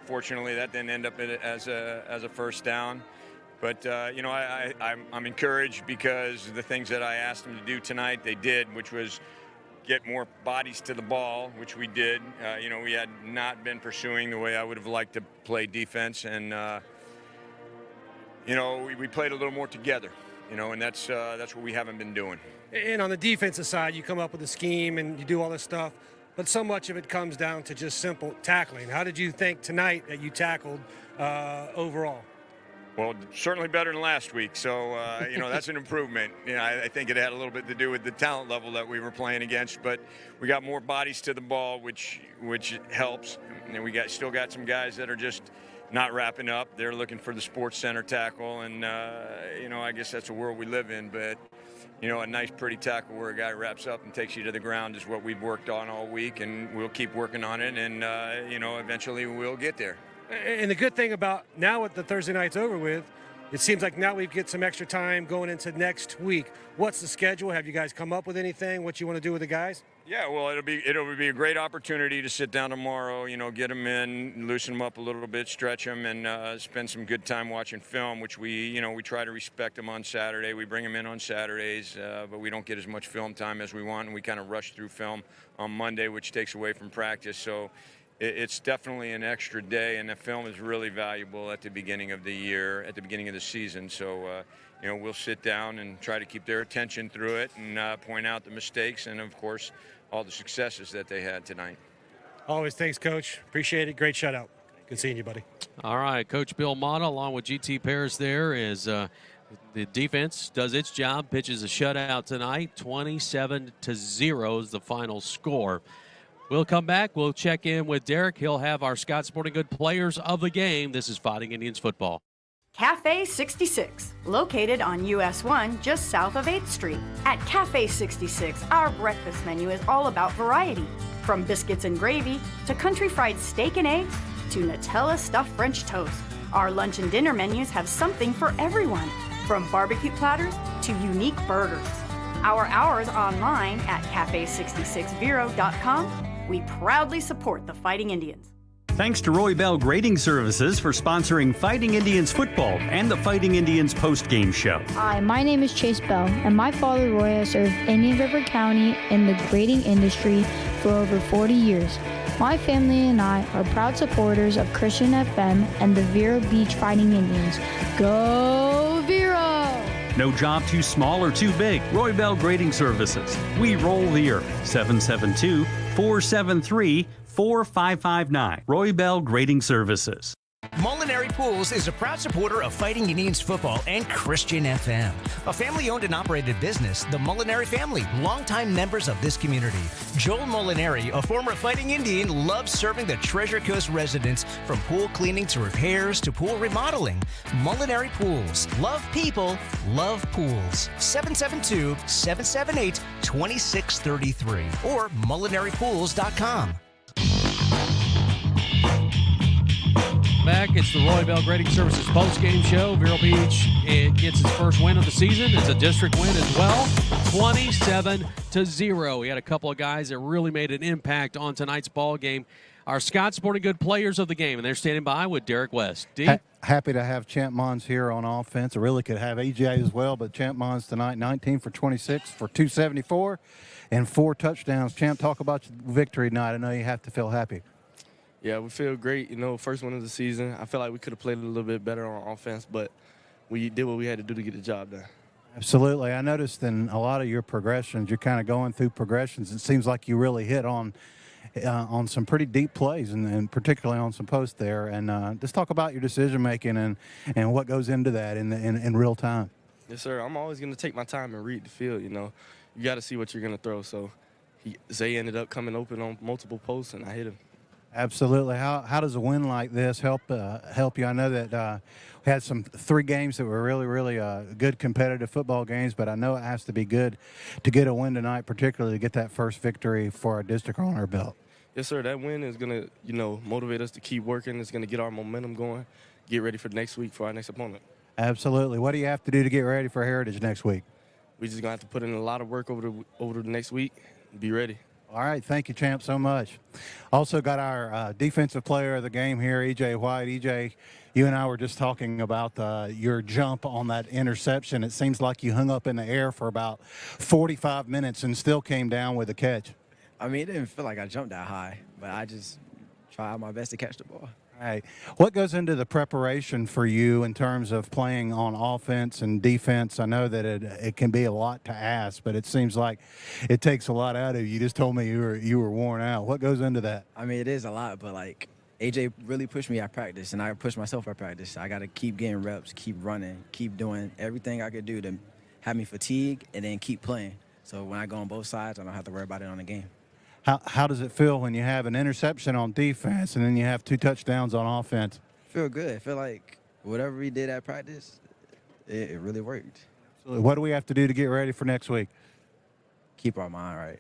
Fortunately, that didn't end up as a first down. But, I'm encouraged because the things that I asked them to do tonight, they did, which was get more bodies to the ball, which we did. We had not been pursuing the way I would have liked to play defense. And, we played a little more together, and that's what we haven't been doing. And on the defensive side, you come up with a scheme and you do all this stuff. But so much of it comes down to just simple tackling. How did you think tonight that you tackled overall? Well, certainly better than last week, so, that's an improvement. I think it had a little bit to do with the talent level that we were playing against, but we got more bodies to the ball, which helps. And we still got some guys that are just not wrapping up. They're looking for the sports center tackle, and, I guess that's the world we live in, but, a nice, pretty tackle where a guy wraps up and takes you to the ground is what we've worked on all week, and we'll keep working on it, and, eventually we'll get there. And the good thing about now with the Thursday night's over with, it seems like now we get some extra time going into next week. What's the schedule? Have you guys come up with anything? What you want to do with the guys? Yeah, well, it'll be a great opportunity to sit down tomorrow, get them in, loosen them up a little bit, stretch them, and spend some good time watching film, which we try to respect them on Saturday. We bring them in on Saturdays, but we don't get as much film time as we want, and we kind of rush through film on Monday, which takes away from practice. So it's definitely an extra day, and the film is really valuable at the beginning of the year, at the beginning of the season. So, we'll sit down and try to keep their attention through it and point out the mistakes and, of course, all the successes that they had tonight. Always. Thanks, Coach. Appreciate it. Great shutout. Good seeing you, buddy. All right, Coach Bill Mata, along with GT Paris there, is the defense does its job, pitches a shutout tonight. 27-0 is the final score. We'll come back. We'll check in with Derek. He'll have our Scott Sporting Good players of the game. This is Fighting Indians football. Cafe 66, located on US 1 just south of 8th Street. At Cafe 66, our breakfast menu is all about variety. From biscuits and gravy to country fried steak and eggs to Nutella stuffed French toast. Our lunch and dinner menus have something for everyone, from barbecue platters to unique burgers. Our hours online at cafe66vero.com. We proudly support the Fighting Indians. Thanks to Roy Bell Grading Services for sponsoring Fighting Indians football and the Fighting Indians post-game show. Hi, my name is Chase Bell, and my father Roy has served Indian River County in the grading industry for over 40 years. My family and I are proud supporters of Christian FM and the Vero Beach Fighting Indians. Go Vero! No job too small or too big. Roy Bell Grading Services. We roll the earth. 772-473-4559. Roy Bell Grading Services. Molinari Pools is a proud supporter of Fighting Indians football and Christian FM. A family-owned and operated business, the Molinari family, longtime members of this community. Joel Molinari, a former Fighting Indian, loves serving the Treasure Coast residents from pool cleaning to repairs to pool remodeling. Molinari Pools. Love people, love pools. 772-778-2633 or molinaripools.com. Back, it's the Roy Bell Grading Services post-game show. Vero Beach, it gets its first win of the season. It's a district win as well, 27-0. We had a couple of guys that really made an impact on tonight's ball game. Our Scott Sporting Good players of the game, and they're standing by with Derek West. D? Happy to have Champ Mons here on offense. I really could have EJ as well, but Champ Mons tonight, 19 for 26 for 274 and 4 touchdowns. Champ, talk about your victory tonight. I know you have to feel happy. Yeah, we feel great. First one of the season. I feel like we could have played a little bit better on offense, but we did what we had to do to get the job done. Absolutely. I noticed in a lot of your progressions, you're kind of going through progressions. It seems like you really hit on some pretty deep plays, and particularly on some posts there. And just talk about your decision-making and what goes into that in real time. Yes, sir. I'm always going to take my time and read the field. You got to see what you're going to throw. So Zay ended up coming open on multiple posts, and I hit him. Absolutely. How does a win like this help you? I know that we had 3 games that were really good competitive football games, but I know it has to be good to get a win tonight, particularly to get that first victory for our district on our belt. Yes, sir. That win is going to, motivate us to keep working. It's going to get our momentum going, get ready for next week for our next opponent. Absolutely. What do you have to do to get ready for Heritage next week? We just going to have to put in a lot of work over the next week and be ready. All right. Thank you, Champ, so much. Also got our defensive player of the game here, EJ White. EJ, you and I were just talking about your jump on that interception. It seems like you hung up in the air for about 45 minutes and still came down with a catch. I mean, it didn't feel like I jumped that high, but I just tried my best to catch the ball. All right. What goes into the preparation for you in terms of playing on offense and defense? I know that it can be a lot to ask, but it seems like it takes a lot out of you. You just told me you were worn out. What goes into that? I mean, it is a lot, but AJ really pushed me at practice, and I pushed myself at practice. I got to keep getting reps, keep running, keep doing everything I could do to have me fatigue and then keep playing. So when I go on both sides, I don't have to worry about it on the game. How does it feel when you have an interception on defense and then you have 2 touchdowns on offense? Feel good. I feel like whatever we did at practice, it really worked. Absolutely. What do we have to do to get ready for next week? Keep our mind right.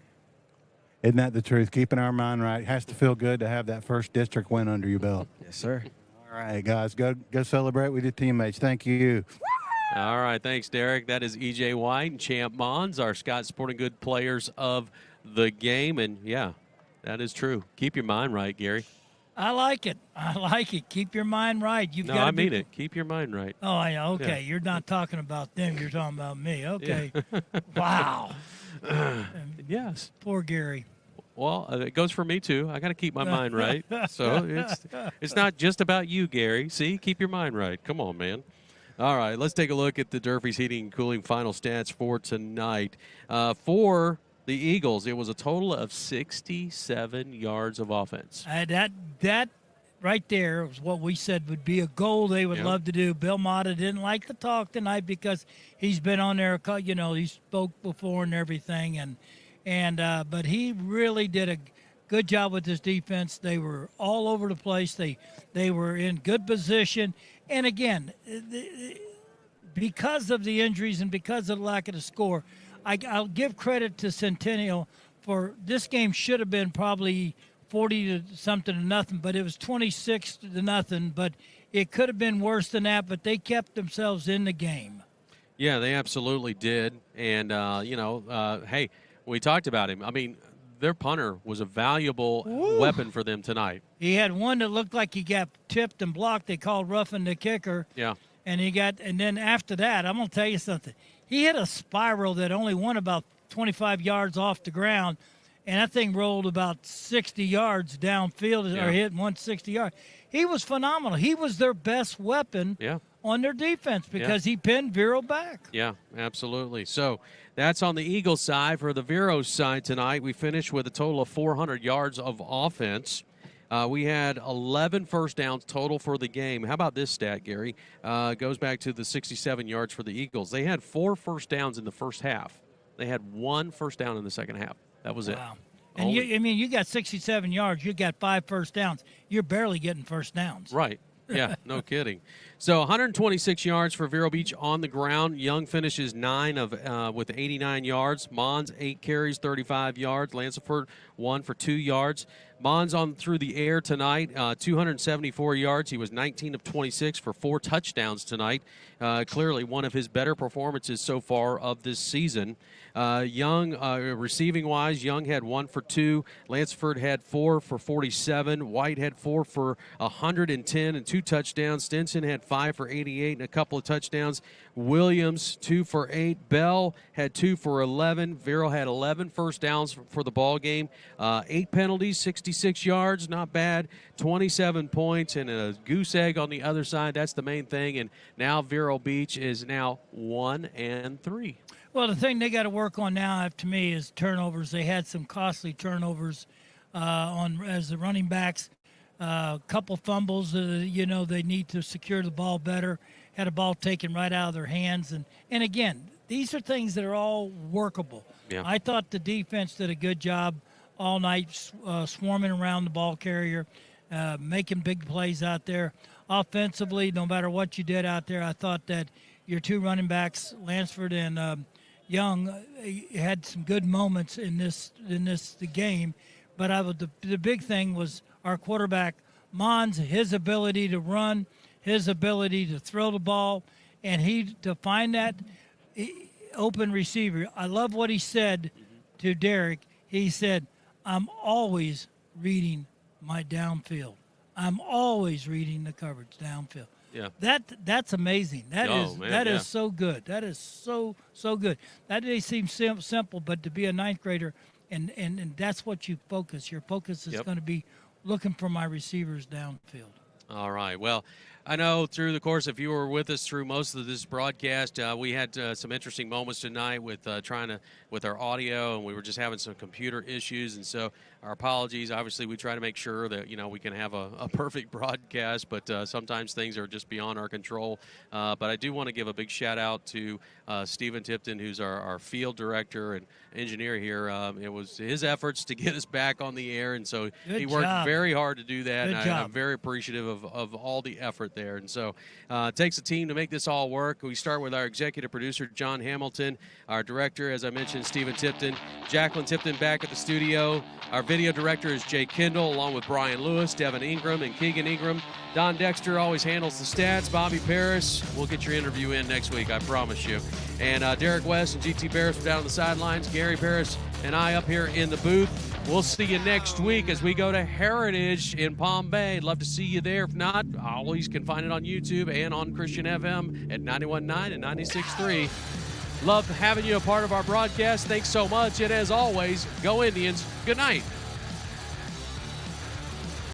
Isn't that the truth? Keeping our mind right. It has to feel good to have that first district win under your belt. Yes, sir. All right, guys, go celebrate with your teammates. Thank you. All right, thanks, Derek. That is EJ White and Champ Mons, our Scott Sporting Good players of the game. And, yeah, that is true. Keep your mind right, Gary. I like it. Keep your mind right. I mean it. Keep your mind right. Oh, yeah, okay. Yeah. You're not talking about them. You're talking about me. Okay. Yeah. Wow. Yes. Poor Gary. Well, it goes for me, too. I got to keep my mind right. So it's not just about you, Gary. See? Keep your mind right. Come on, man. All right, let's take a look at the Durfee's Heating and Cooling final stats for tonight. For the Eagles, it was a total of 67 yards of offense. That right there was what we said would be a goal they would love to do. Bill Mata didn't like to talk tonight because he's been on there, he spoke before and everything, but he really did a good job with his defense. They were all over the place. They were in good position. And again, because of the injuries and because of the lack of the score, I'll give credit to Centennial for this game should have been probably 40-something to nothing, but it was 26-0. But it could have been worse than that, but they kept themselves in the game. Yeah, they absolutely did. And, hey, we talked about him. I mean, their punter was a valuable weapon for them tonight. He had one that looked like he got tipped and blocked. They called roughing the kicker. Yeah. And then after that, I'm going to tell you something. He hit a spiral that only went about 25 yards off the ground, and that thing rolled about 60 yards downfield or hit 160 yards. He was phenomenal. He was their best weapon on their defense because he pinned Vero back. Yeah, absolutely. So that's on the Eagles side. For the Vero side tonight, we finished with a total of 400 yards of offense. We had 11 first downs total for the game. How about this stat, Gary? Goes back to the 67 yards for the Eagles. They had 4 first downs in the first half. They had 1 first down in the second half. That was it. And you got 67 yards. You got 5 first downs. You're barely getting first downs. Right. Yeah, no kidding. So 126 yards for Vero Beach on the ground. Young finishes 9 with 89 yards. Mons 8 carries, 35 yards. Lanceford 1 for 2 yards. Mons on through the air tonight, 274 yards. He was 19 of 26 for 4 touchdowns tonight. Clearly one of his better performances so far of this season. Young, receiving-wise, Young had 1 for 2. Lanceford had 4 for 47. White had 4 for 110 and 2 touchdowns. Stinson had 5 for 88 and a couple of touchdowns. Williams, 2 for 8. Bell had 2 for 11. Vero had 11 first downs for the ball game. 8 penalties, 66 yards, not bad. 27 points and a goose egg on the other side. That's the main thing. And now Vero Beach is now 1-3. Well, the thing they got to work on now, to me, is turnovers. They had some costly turnovers as the running backs. A couple fumbles. They need to secure the ball better. Had a ball taken right out of their hands. And again, these are things that are all workable. Yeah. I thought the defense did a good job all night swarming around the ball carrier, making big plays out there. Offensively, no matter what you did out there, I thought that your 2 running backs, Lanceford and Young, had some good moments in the game. But the big thing was our quarterback, Mons, his ability to run, his ability to throw the ball, and to find that open receiver. I love what he said to Derek. He said, I'm always reading my downfield. I'm always reading the coverage downfield. Yeah. That's amazing. That is so good. That is so good. That may seem simple, but to be a 9th grader, and that's what you focus. Your focus is going to be looking for my receivers downfield. All right. Well, I know through the course, if you were with us through most of this broadcast, we had some interesting moments tonight with with our audio, and we were just having some computer issues, and so our apologies. Obviously, we try to make sure that we can have a perfect broadcast, but sometimes things are just beyond our control. But I do want to give a big shout out to Stephen Tipton, who's our field director and engineer here. It was his efforts to get us back on the air, and so he worked very hard to do that. And I'm very appreciative of all the effort there. And so it takes a team to make this all work. We start with our executive producer, John Hamilton, our director, as I mentioned, Stephen Tipton, Jacqueline Tipton back at the studio. Our video director is Jay Kendall, along with Brian Lewis, Devin Ingram, and Keegan Ingram. Don Dexter always handles the stats. Bobby Paris, we'll get your interview in next week, I promise you. And Derek West and GT Paris are down on the sidelines. Gary Paris and I up here in the booth. We'll see you next week as we go to Heritage in Palm Bay. Love to see you there. If not, always can find it on YouTube and on Christian FM at 91.9 and 96.3. Love having you a part of our broadcast. Thanks so much. And as always, go Indians. Good night.